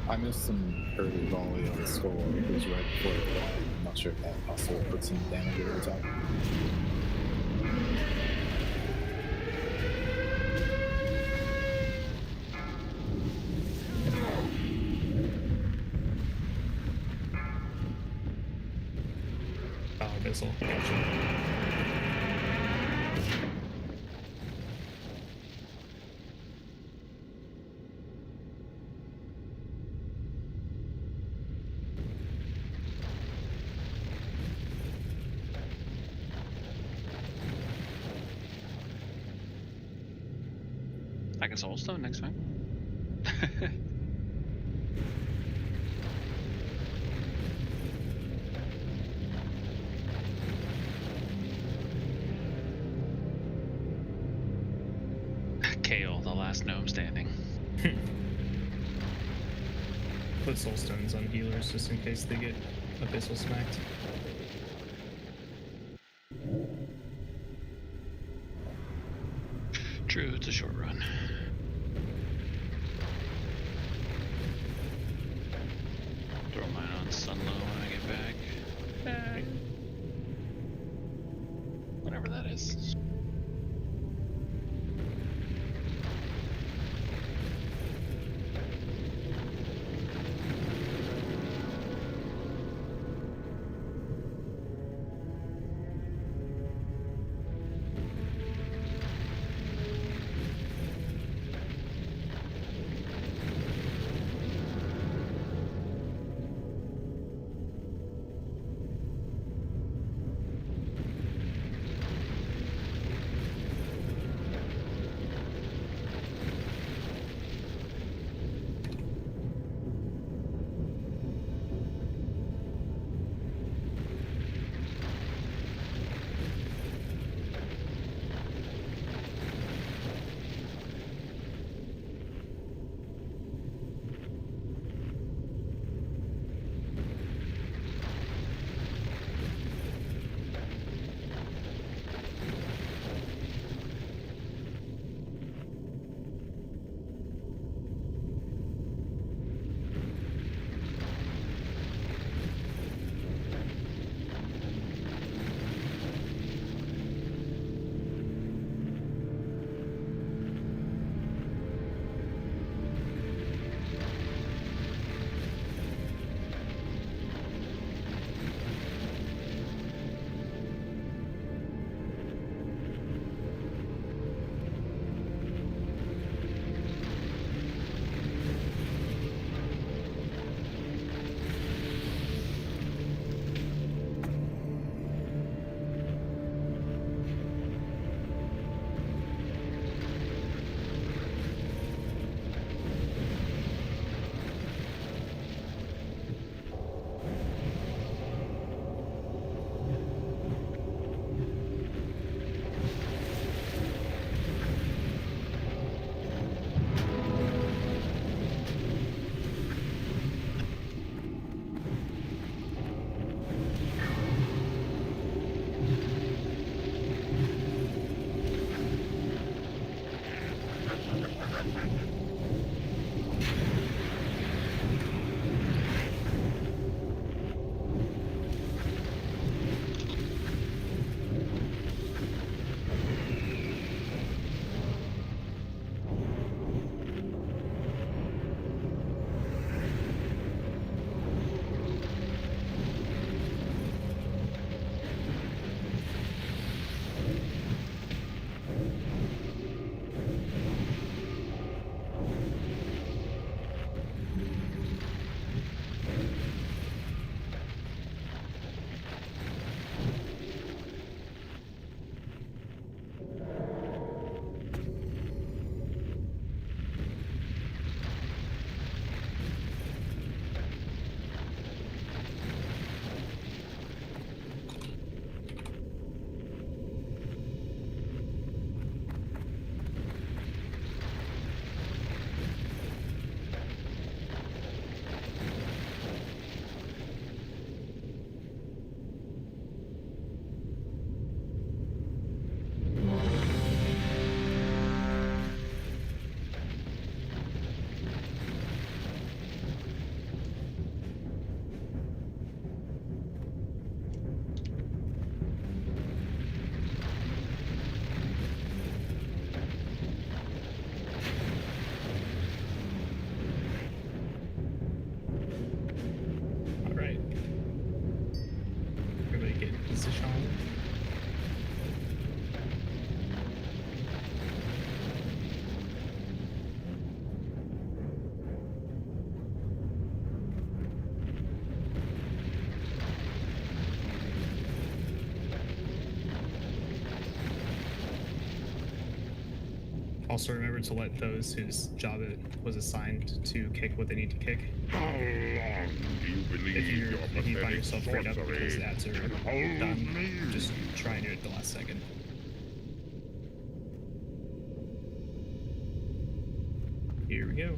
I missed some early volley on the skull. It was right before the volley. I'm not sure if that also put some damage over the top. Oh, Abyssal. Gotcha. I can soulstone next time. Kale, the last gnome standing. Put soulstones on healers just in case they get Abyssal smacked. True, it's a short run. Throw mine on Sunlow when I get back. Whatever that is. Also remember to let those whose job it was assigned to kick what they need to kick. How long do you believe If you find yourself straight up because ads are done, just try and do it at the last second. Here we go.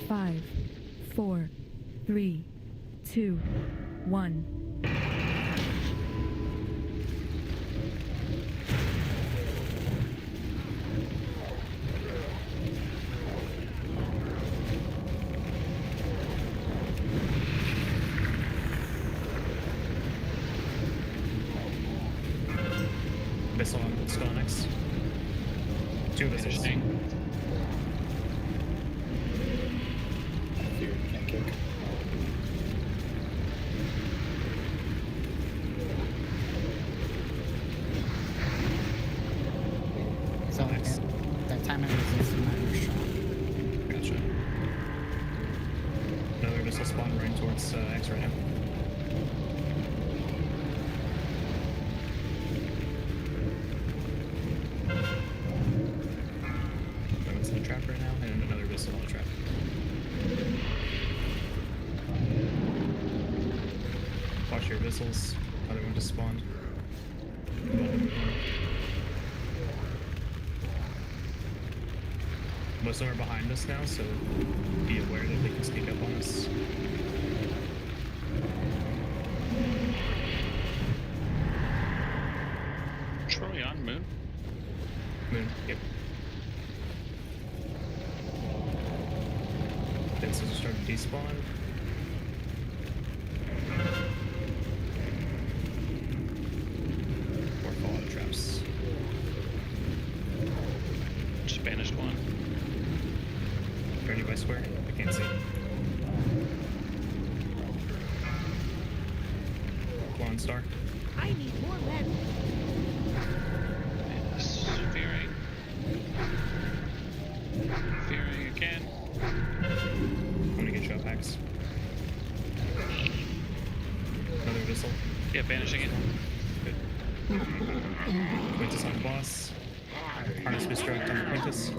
Five, 4, 3, 2, 1. Missile on skull next. 2 missiles. Can't kick. So that time I resist another shot. Gotcha. Another missile spawn running towards X right now. One's in the trap right now, and another missile on the trap. Watch your missiles. Other one just spawned. Most of them are behind us now, so be aware that they can sneak up on us. Troy on Moon. Moon, yep. Fences are starting to despawn. More fallout traps. Just banished one. Ready by square? I can't see. One star. I need more men. Fearing. Fearing again. I'm gonna get shot packs. Another missile. Yeah, banishing it. Good. Quintus on boss. Harness Misdirect on Quintus.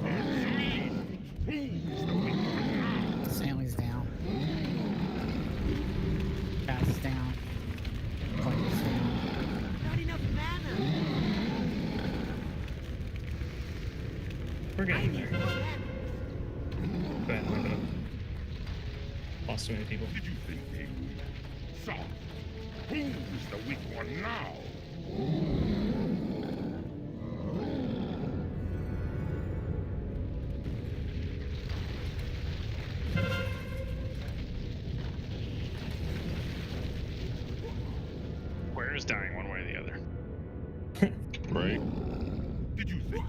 Stanley's down. Bass is down. Quintus down. Not enough mana. We're getting there. Go ahead, wrap it up. Lost too many people. Did you think they would? So, who's the weak one now? Square is dying one way or the other. Right. Did you think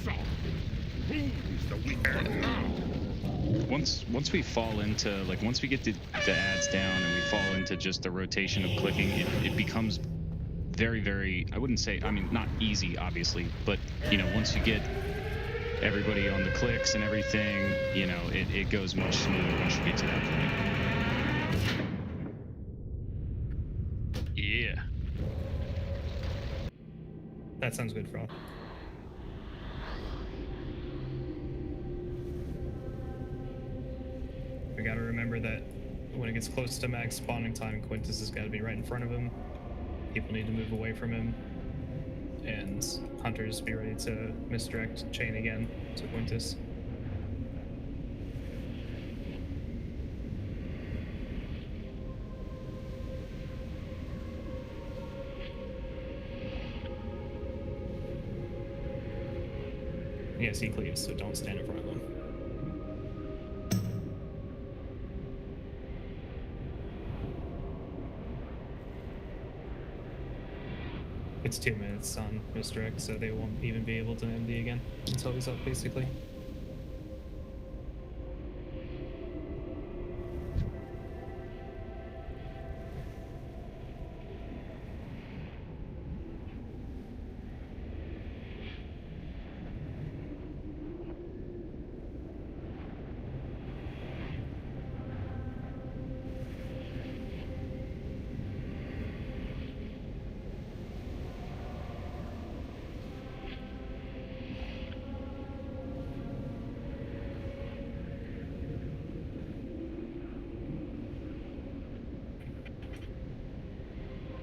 so? Who's the weaker now? Once we fall into, like, once we get the ads down and we fall into just the rotation of clicking, it becomes very, very, I wouldn't say, I mean, not easy, obviously, but, you know, once you get everybody on the clicks and everything, you know, it goes much smoother once you get to that point. Yeah. That sounds good, Froth. We gotta remember that when it gets close to max spawning time, Quintus has got to be right in front of him. People need to move away from him. And hunters be ready to misdirect chain again to Quintus. Yes, he cleaves, so don't stand in front of him. It's 2 minutes on misdirect, so they won't even be able to MD again until he's up, basically.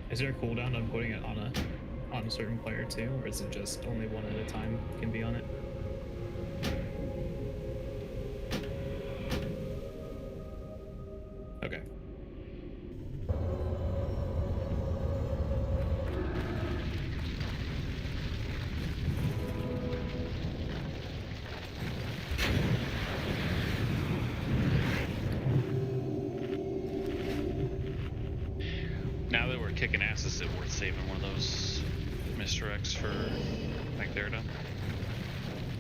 Is there a cooldown on putting it on a certain player too, or is it just only one at a time can be on it? Okay. Now that we're kicking ass, is it worth saving one of those misdirects for Magtheridon?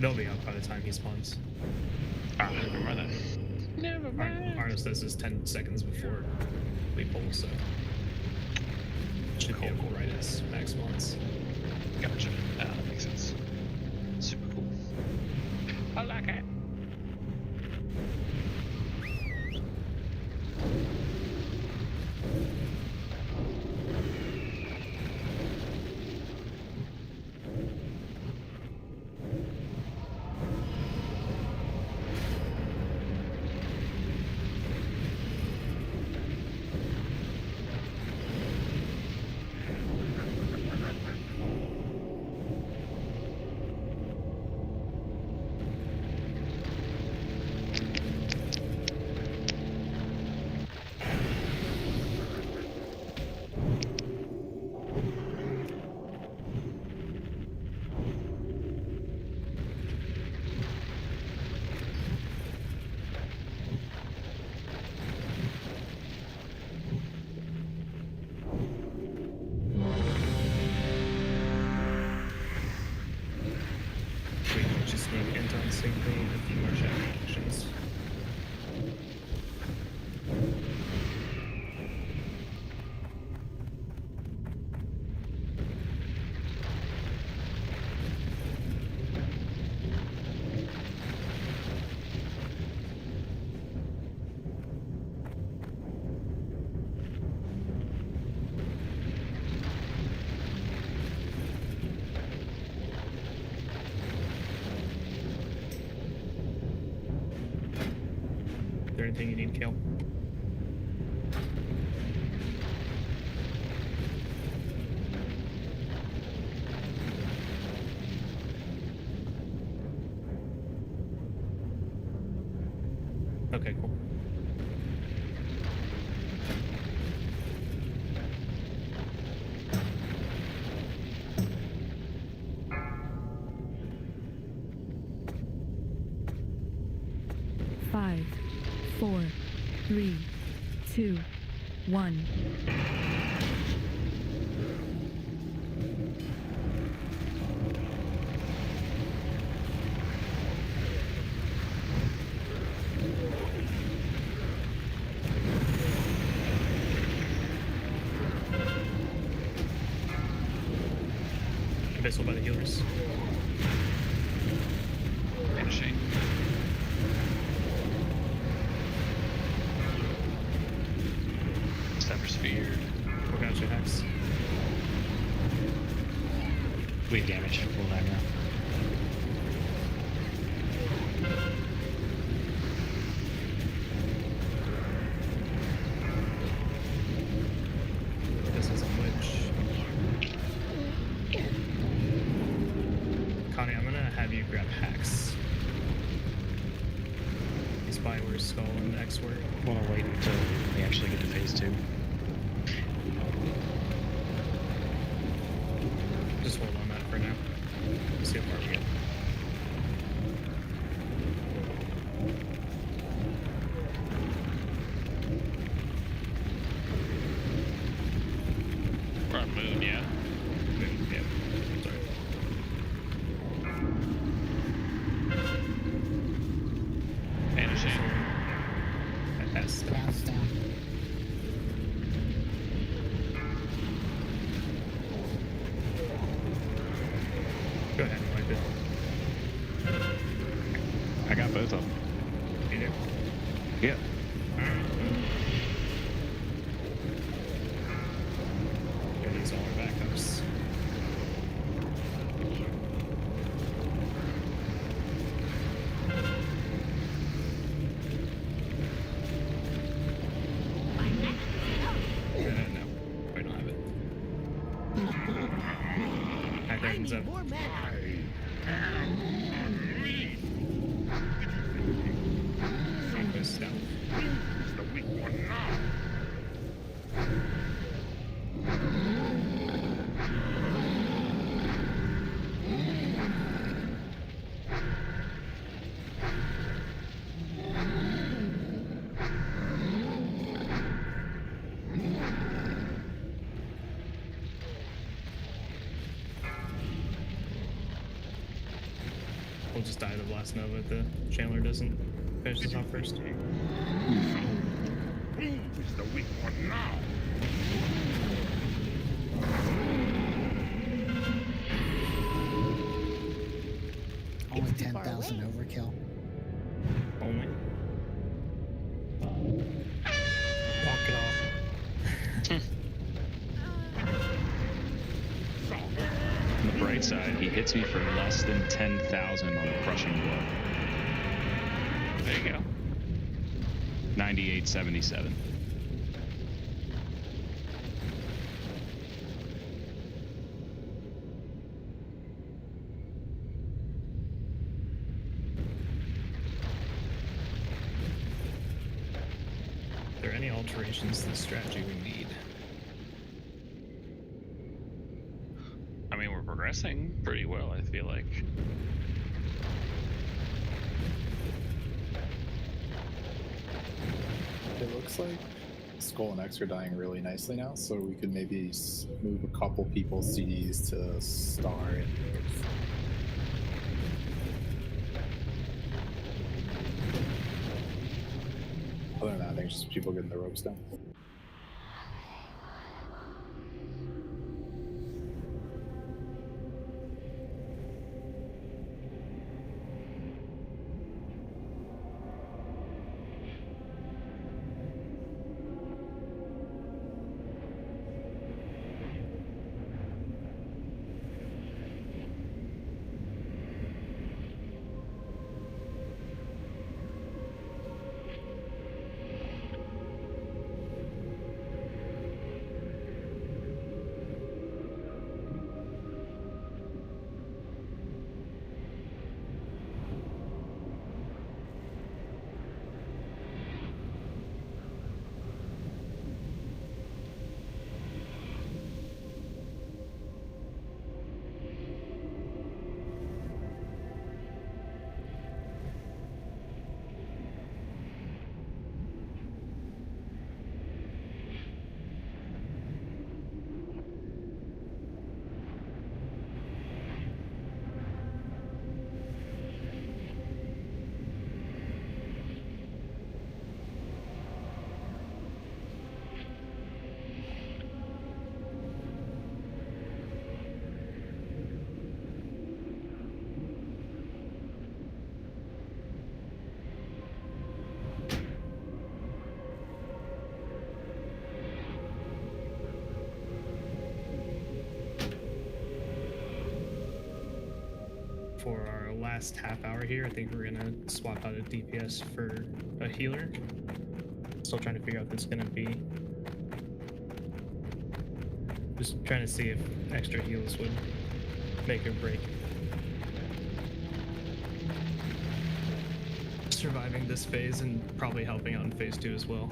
They'll be up by the time he spawns. Ah, never mind that. Never mind. Arno says this 10 seconds before we pull, so should be able right as max spawns. Gotcha. That makes sense. Super cool. I like it. Just need Anton safely and a few more shadow actions. Is there anything you need, Kale? Okay, cool. 3, 2, 1. Abyssal by the healers. Vanishing. Stepper's feared. What got you, Hex? Bleed damage. Full aggro. This is a witch. Connie, I'm gonna have you grab Hex. He's by where Skull and X were. Want to wait until we actually get to phase 2. Just hold on that for now. See how far we get. We're on Moon, yeah? Moon, yeah. Sorry. Vanishing. Pass down. Pass down. Go ahead and wipe it. I got both of them. You do? Yeah. Yeah, these all are backups. No, we don't have it. Hydragon's up. More men. Goes down. Use the weak one now. We'll just die to the Blast Nova if the Chandler doesn't finish this off first. Who is the weak one now? Only 10,000 overkill. Only. Walk it off. On the bright side, he hits me for less than 10,000 on a crushing blow. There you go. 98.77. Are there any alterations to the strategy we need? I mean, we're progressing pretty well, I feel like. It looks like Skull and X are dying really nicely now, so we could maybe move a couple people's CDs to Star and other than that, I think it's just people getting the ropes down. for our last half hour here, I think we're gonna swap out a DPS for a healer. Still trying to figure out what it's gonna be. Just trying to see if extra heals would make or break surviving this phase, and probably helping out in phase 2 as well.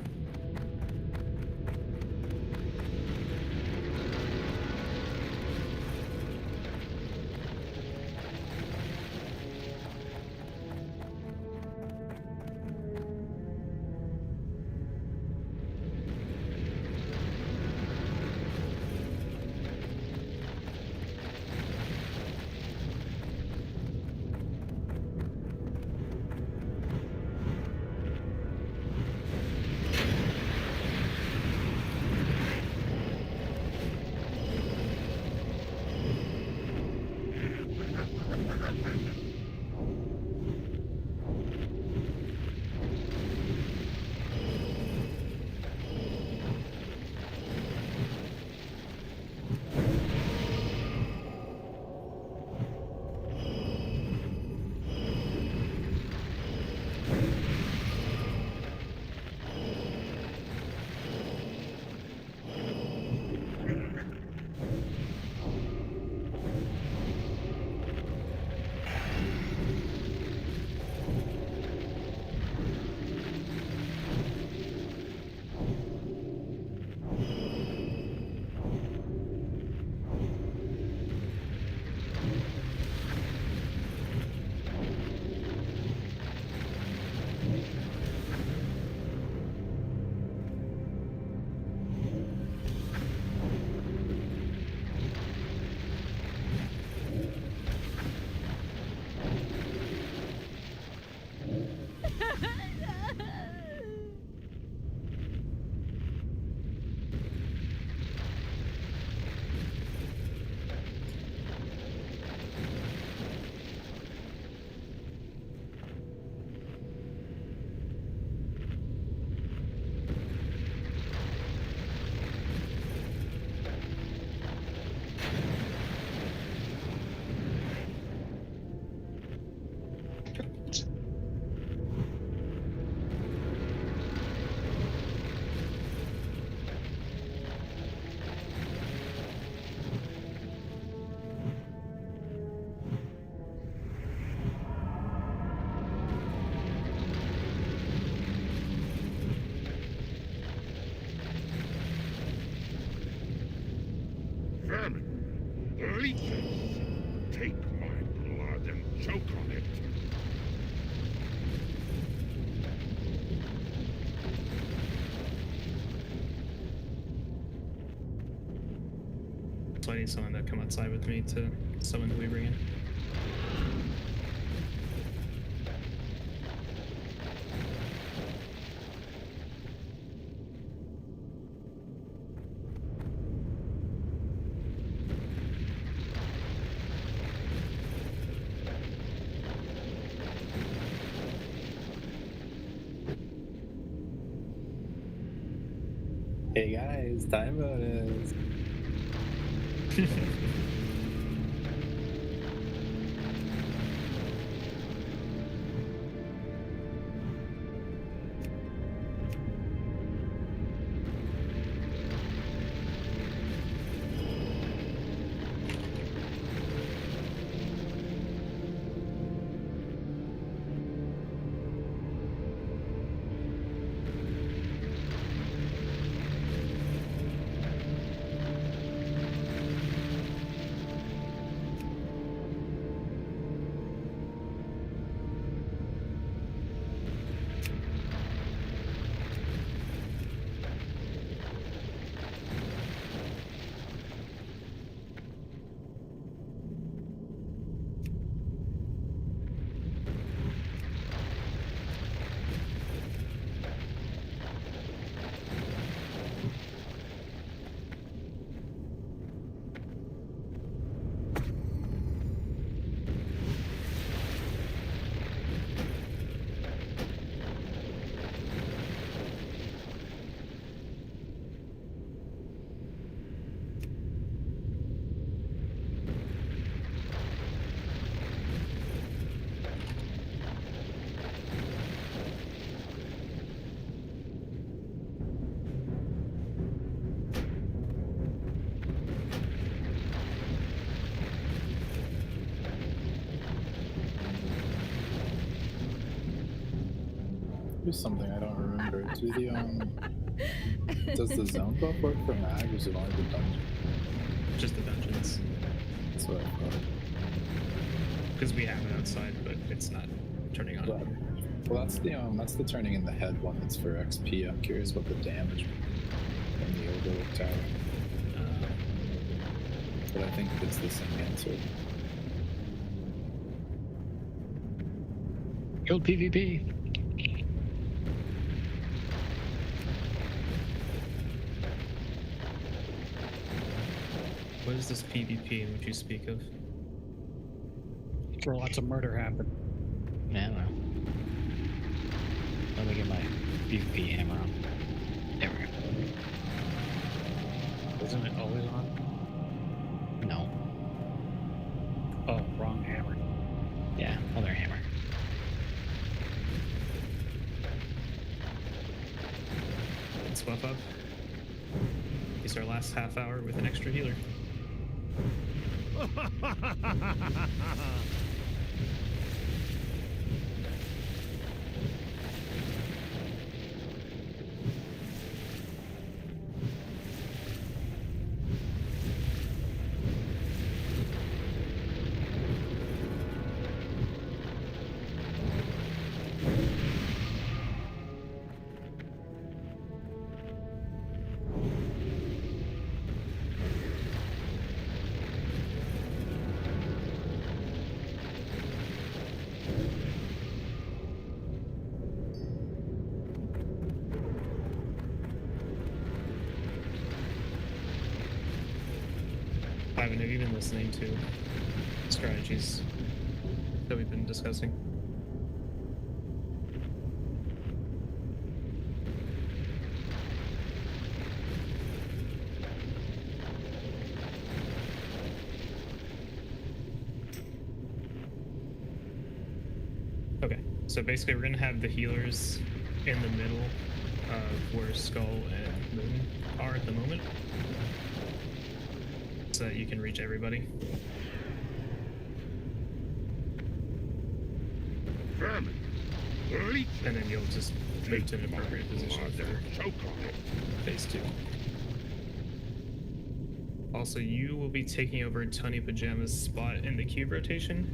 Vermin, leeches, take my blood and choke on it. So I need someone to come outside with me to summon who we bring in. Hey guys, time bonus. Here's something I don't remember. Does the zone buff work for mag, or is it only the dungeon? Just the dungeons. That's what I thought. Because we have it outside, but it's not turning on. Well, that's the turning in the head one that's for XP. I'm curious what the damage from the overlook tower. But I think it's the same answer. Guild PvP. What is this PvP in which you speak of? Where lots of murder happen. Yeah, well. Let me get my PvP hammer on. There we go. Isn't it always on? No. Oh, wrong hammer. Yeah, other hammer. Let's buff up. It's our last half hour with an extra healer. 5, have you been listening to strategies that we've been discussing? Okay, so basically we're going to have the healers in the middle of where Skull and Moon are at the moment, so that you can reach everybody. And then you'll just move to an appropriate position for phase 2. Also, you will be taking over Tony Pajama's spot in the cube rotation.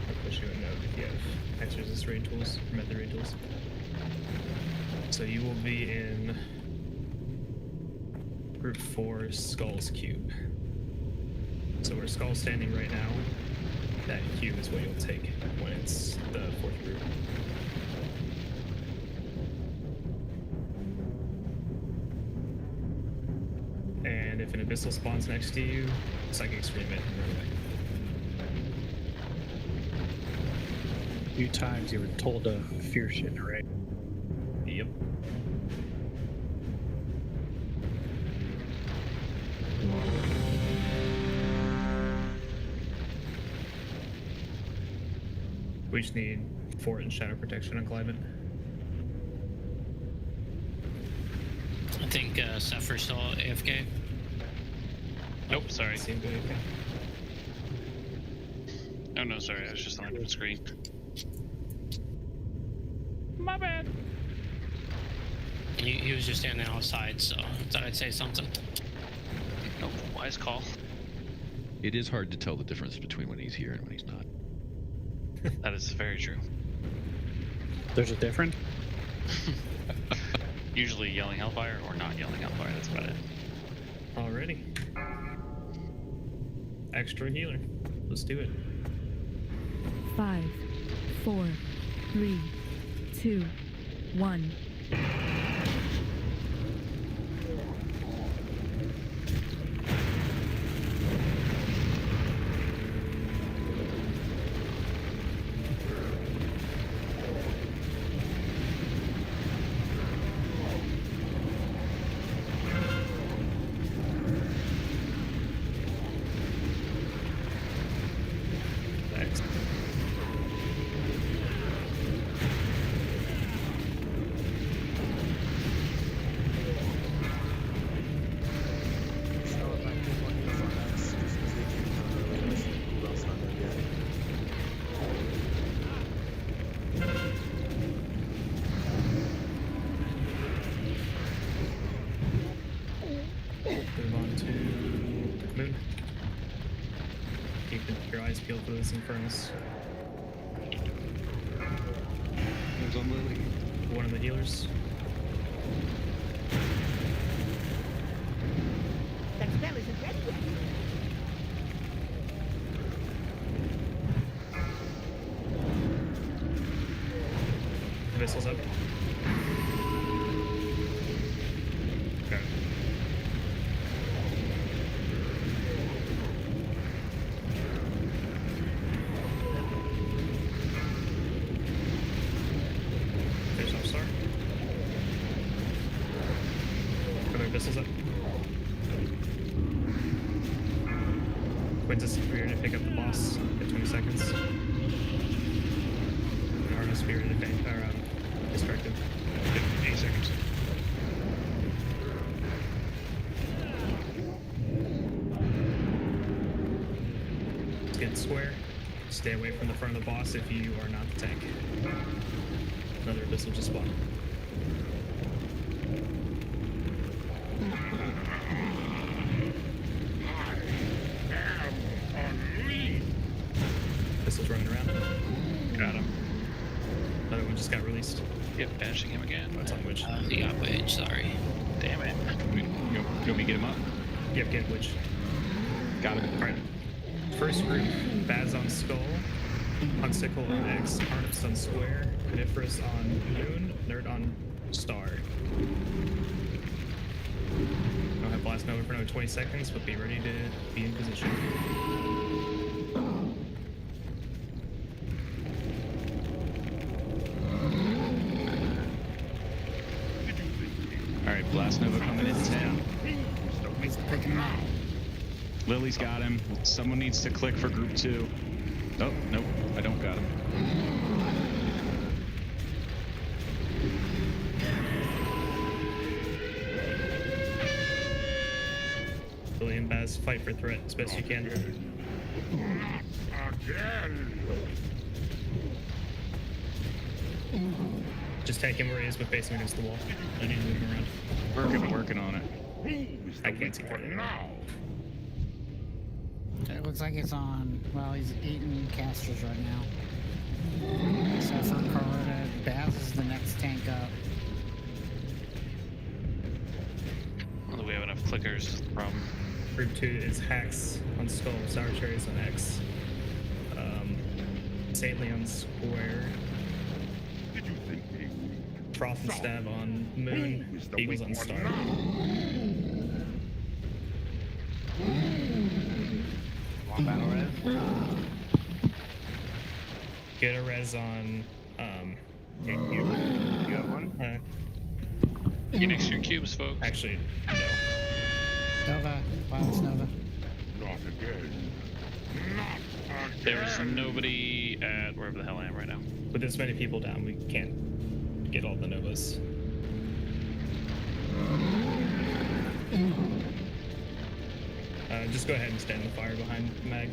I'll push you a note if you have exorcist raid tools or method raid tools. So you will be in group 4, Skull's cube. So where Skull's standing right now, that cube is what you'll take when it's the 4th group. And if an abyssal spawns next to you, psychic scream it and run away. A few times you were told to fear shit, right? Yep. We just need fort and shadow protection on Cliven. I think Sephir's still AFK. Nope, sorry. Seemed AFK. Oh no, sorry, I was just on a different screen. My bad. He was just standing outside, so I thought I'd say something. Nope, wise call. It is hard to tell the difference between when he's here and when he's not. That is very true. There's a difference? Usually yelling Hellfire or not yelling Hellfire, that's about it. Alrighty. Extra healer. Let's do it. 5, 4, 3, 2, 1. keep your eyes peeled for those infernals. There's on Lily. One of the healers. That spell isn't ready yet. Missiles up. Okay. There's no star. Are there missiles up? Quintus, we're here to pick up the boss. Get 20 seconds. Arno Spirit advance, or destructive. 8 seconds. Let's get square. Stay away from the front of the boss if you are not the tank. Another abyssal just spawned. Abyssals running around. Got him. Another one just got released. Yep, banishing him again. That's on which. He got wage, sorry. Damn it. You want me to get him up? Yep, get which. Got him. Alright. First group, Baz on Skull, Hunsicle on X, Arnus on Square, Coniferous on Moon, Nerd on Star. I'll have Blast Nova for another 20 seconds, but be ready to be in position. Alright, Blast Nova coming into town. He's picking him up. Lily's got him. Someone needs to click for group 2. Oh, nope, I don't got him. Lily and Baz, fight for threat as best you can. Just tank him where he is, but face him against the wall. You need to move him around. Working on it. I can't see part of it. It looks like it's on. Well, he's eating casters right now. So it's on Carlotta. Baz is the next tank up. Whether we have enough clickers is the problem. Group 2 is Hacks on Skull, Sour Cherries on X, Saintly on Square, Froth and Stab on Moon, Eagles on Star. One battle res. Get a res on, You have one? Get next to your cubes, folks. Actually, no. Nova. Violence Nova. Not again. There's nobody at wherever the hell I am right now. With this many people down, we can't get all the Novas. Just go ahead and stand in the fire behind Mag.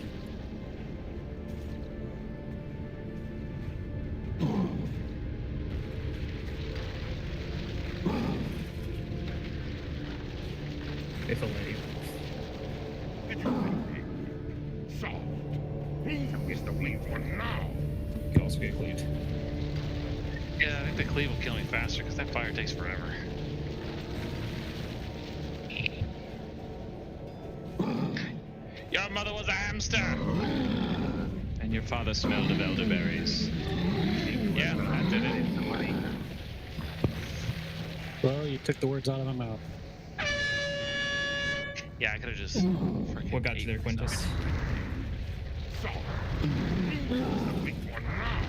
If a lady. So, who is the weak one now? You can also get cleaved. Yeah, I think the cleave will kill me faster because that fire takes forever. Your mother was a hamster! And your father smelled of elderberries. Yeah, that did it. Well, you took the words out of my mouth. Yeah, I could have just. What got you there, Quintus? So, who is the weak one now?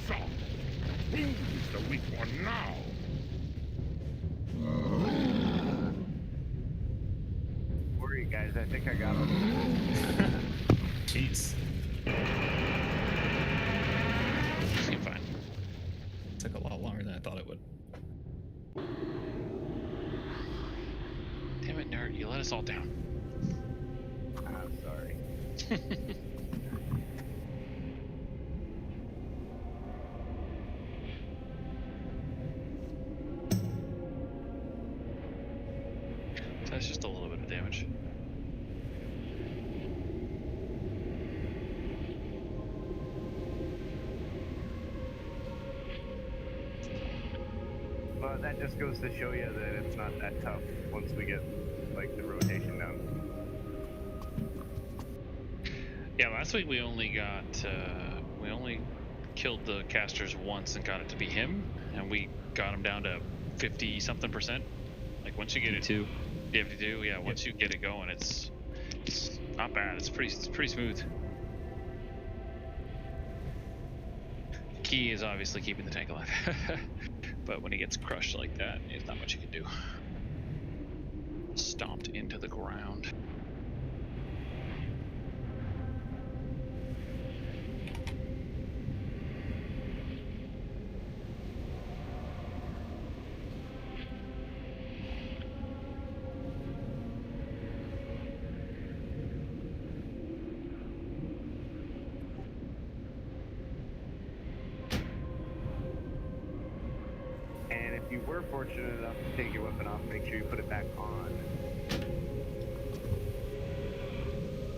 So, who is the weak one now? Where are you guys? I think I got him. Jeez. Seem fine. let us all down. I'm sorry. That's just a little bit of damage. But that just goes to show you that it's not that tough once we get like the rotation down. Yeah, last week we only killed the casters once and got it to be him, and we got him down to 50 something %. Like once you get it 52, yeah, once you get it going, it's not bad. It's pretty smooth. Key is obviously keeping the tank alive. But when he gets crushed like that, there's not much you can do. Stomped into the ground. If you were fortunate enough to take your weapon off, make sure you put it back on.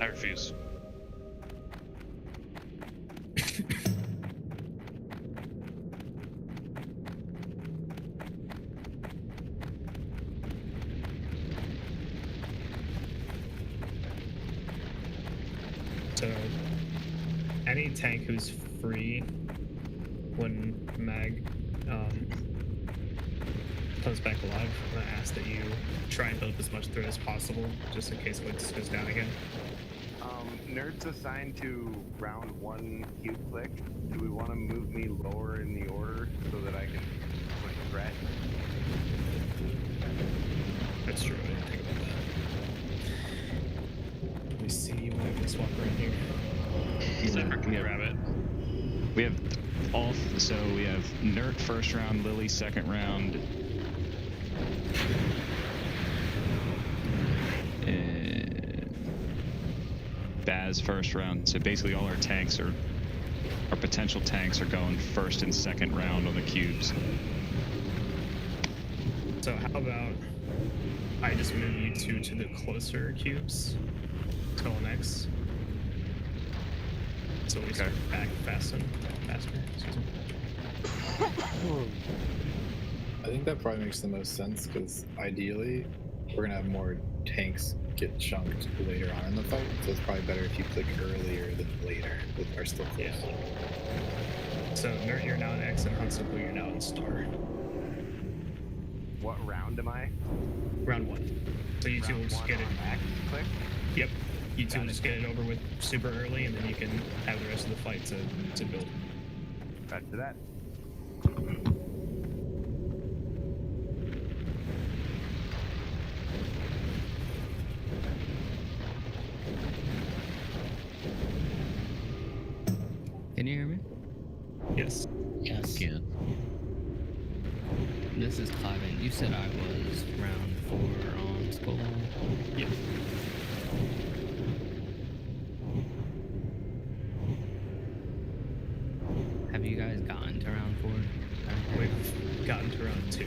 I refuse. So, any tank who's free when Mag comes back alive, I'm gonna ask that you try and build up as much threat as possible, just in case Witz goes down again. Nerd's assigned to round 1 cube click. Do we want to move me lower in the order so that I can push threat? That's true, I didn't think about that. Let me see what I can swap around here. Zephyr can grab it. We have so we have Nerd first round, Lily second round, Baz first round. So basically all our potential tanks are going first and second round on the cubes. So how about I just move you two to the closer cubes, Skull and X, so we start back faster. Excuse me. I think that probably makes the most sense because ideally we're gonna have more tanks get chunked later on in the fight, so it's probably better if you click earlier than later with our still close. Yeah. So Nerd, you're now in X, and Hunsicle, you're now in Star. What round am I? Round 1. So you two will just get it. X click? Yep. You two will just get it over with super early, and then you can have the rest of the fight to build. Back to that. Can you hear me? Yes. Yes. Can. This is Cliven. You said I was round 4 on Skull. Yep. Have you guys gotten to round 4? We've gotten to round 2.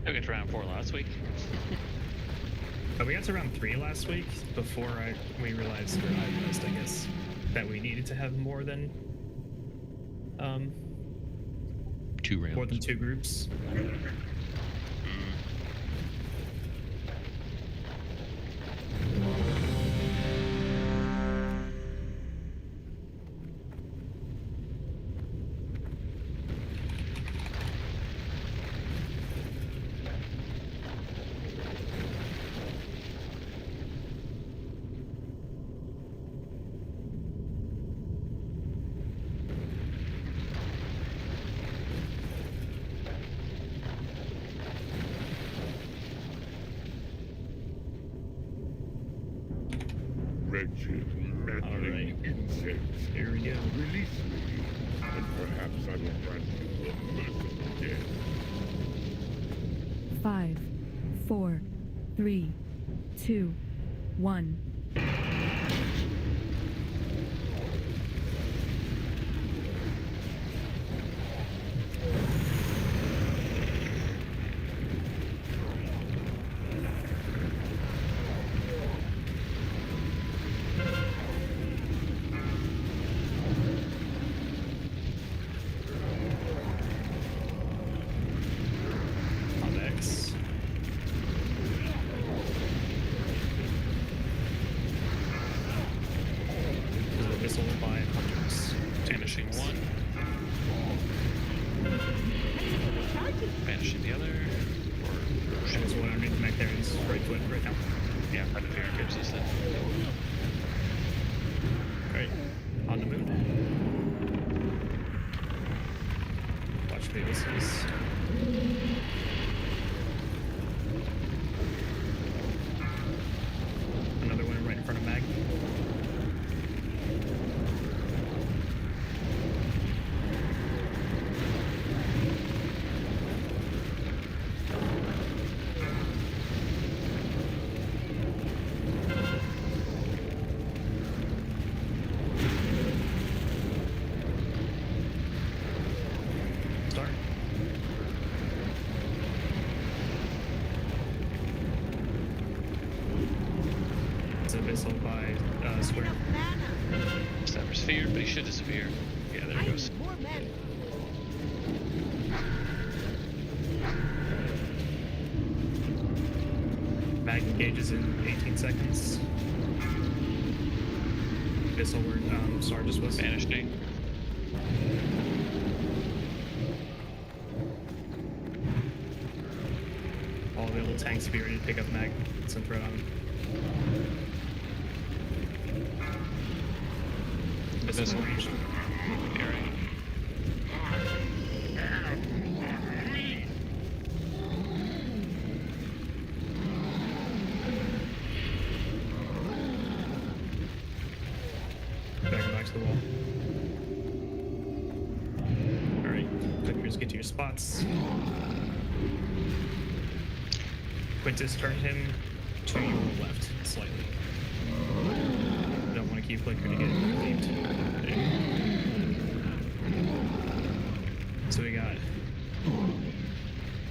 I got to round 4 last week. We got to round 3 last week before I realized, I guess, that we needed to have more than 2 rounds. More than 2 groups. Wretched meddling insect. Here we go. Release me, and perhaps I will grant you a merciful death. 5, 4, 3, 2, 1. On X. Missile by hunters. Vanishing one. Vanishing the other. There's one underneath Magtheridon's right foot right now. Yeah, by the fear gives us that. Alright, on the moon. Watch the missiles. Another one right in front of Mag. Start. It's a missile by square. Stabber's feared, but he should disappear. Yeah, there he goes. Mag engages in 18 seconds. Missile where Star just was. Vanishing. All available tanks be ready to pick up Mag. Some threat on him. Missile range. Area. Back to the wall. Alright, clickers, get to your spots. Quintus, turn him to your left slightly. You don't want to keep clicker to get relieved. So we got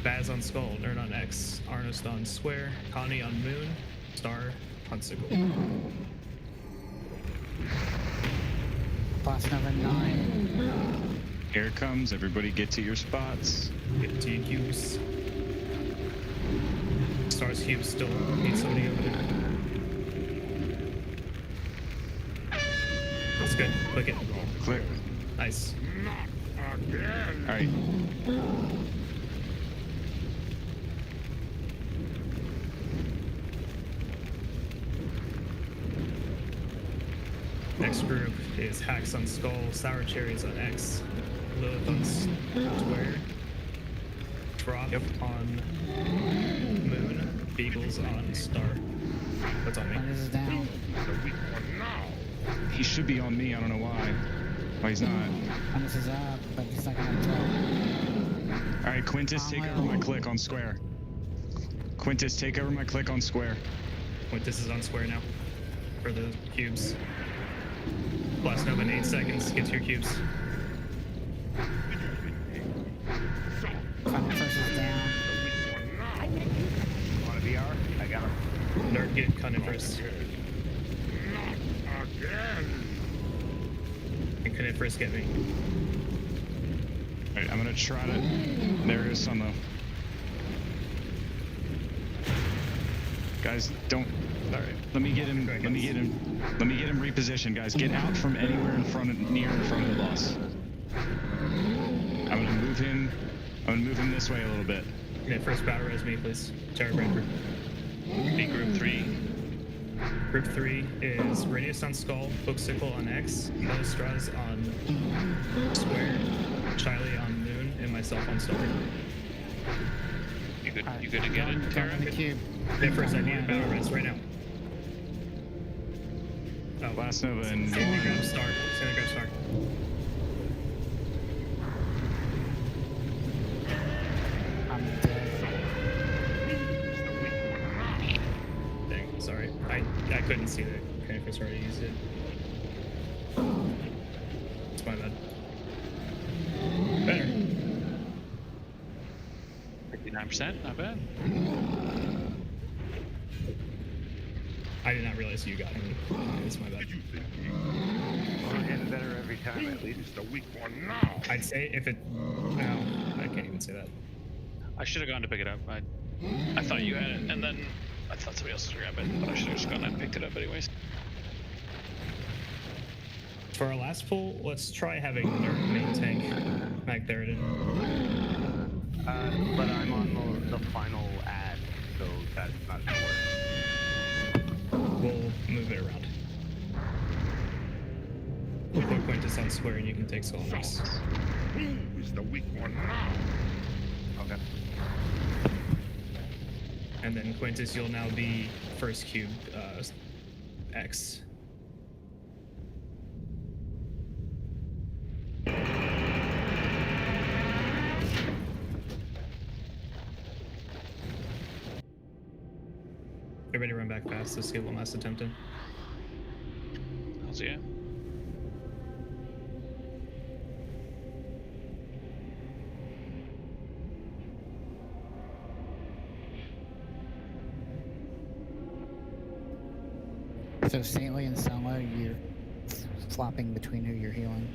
Baz on Skull, Nerd on X, Arnost on Square, Connie on Moon, Star on Sickle. Boss number 9. Here it comes. Everybody get to your spots. Get to your cubes. Star's cube still needs somebody over there. That's good. Click it. Click. Nice. All right. Next group is Hacks on Skull, Sour Cherries on X, Lilith on Square, Drop on Moon, Beagles on Star. What's on me? This is down. He should be on me. I don't know why. Why he's not. This is up, but it's not gonna throw. All right, Quintus, take over my click on Square. Quintus, take over my click on Square. Quintus is on Square now for the cubes. Blast Nova in 8 seconds. Get to your cubes. First is down. Want a VR? I got him. Nerd, get Cunning first. And Cunning first get me. All right, I'm gonna try to. There it is on the. Guys, don't. All right, let me get him. Let me get him. Let me get him repositioned, guys. Get out from anywhere in front of, near in front of the boss. I'm gonna move him. I'm gonna move him this way a little bit. Okay, first battle res me, please. Terror Breaker. Be group 3. Group 3 is Radius on Skull, Booksicle on X, Nostraz on Square, Chiley on Moon, and myself on Star. You good to get it, Terra? Yeah, first I need a battle res right now. Oh, Blast Nova and Stanley grab star. Stanley grab star. I'm dead. Dang, sorry. I couldn't see that Krampus already used it. It's my bad. Better. 59%, not bad. I did not realize you got him. It's my bad. We're getting better every time, at least. It's the weak one now. I'd say if it. No, I can't even say that. I should have gone to pick it up. I thought you had it, and then I thought somebody else would grab it, but I should have just gone and picked it up anyways. For our last pull, let's try having Nerf main tank Magtheridon. But I'm on the final ad, so that's not gonna work. We'll move it around. We'll put Quintus on square and you can take Solomos. Who is the weak one now? Okay. And then Quintus, you'll now be first cube X. Everybody run back fast. Let's get one last attempt in. I'll see ya. So Saintly and Selma, you're flopping between who you're healing.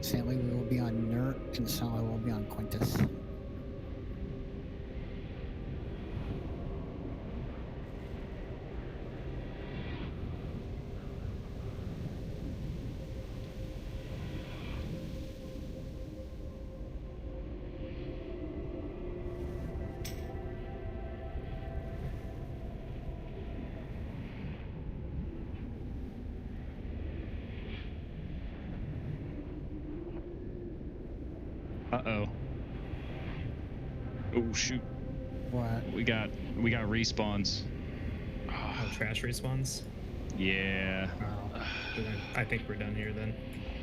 Saintly will be on Nert, and Selma will be on Quintus. Uh-oh. Oh shoot. What? We got respawns. Oh, trash respawns? Yeah. Then I think we're done here then.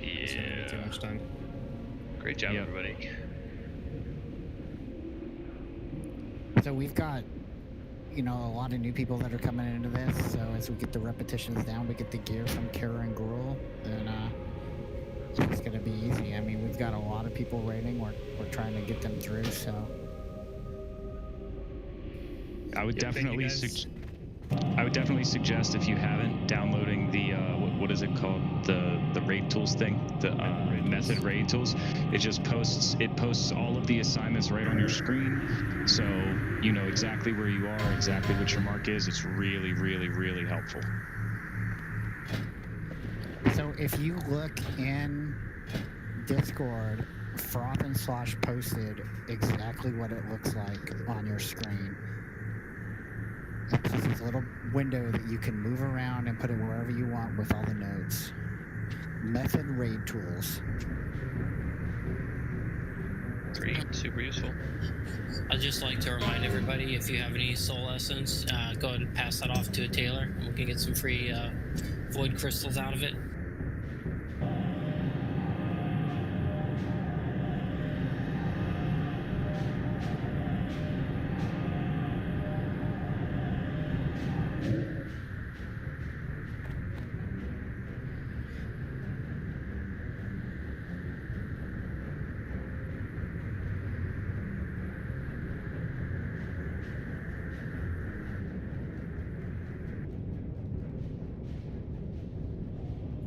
It's gonna be too much time. Great job, everybody. So we've got, you know, a lot of new people that are coming into this. So as we get the repetitions down, we get the gear from Kara and Gruul, then it's gonna be easy. I mean, we've got a lot of people raiding. We're trying to get them through. So I would Yeah, thank you, definitely guys. I would definitely suggest, if you haven't, downloading the what is it called, the raid tools thing, the method raid tools. It just posts all of the assignments right on your screen, so you know exactly where you are, exactly what your mark is. It's really, really, really helpful. So if you look in Discord, Froth and Slosh posted exactly what it looks like on your screen. It's just this little window that you can move around and put it wherever you want with all the nodes. Method raid tools. Great, super useful. I'd just like to remind everybody, if you have any soul essence, go ahead and pass that off to a tailor, and we can get some free void crystals out of it.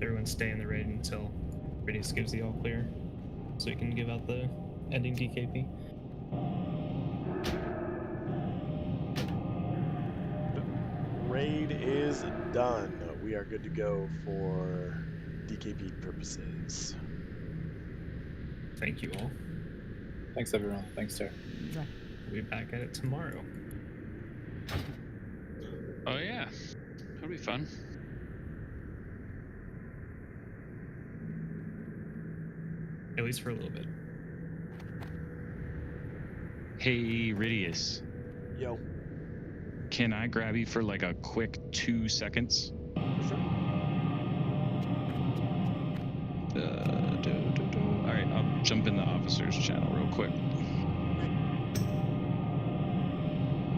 Everyone stay in the raid until Radius gives the all clear, so we can give out the ending DKP. Raid is done. We are good to go for DKP purposes. Thank you all. Thanks, everyone. Thanks, sir. We'll be back at it tomorrow. Oh yeah, that'll be fun. at least for a little bit. Hey, Ridius. Yo. Can I grab you for like a quick 2 seconds? Sure. All right, I'll jump in the officers channel real quick.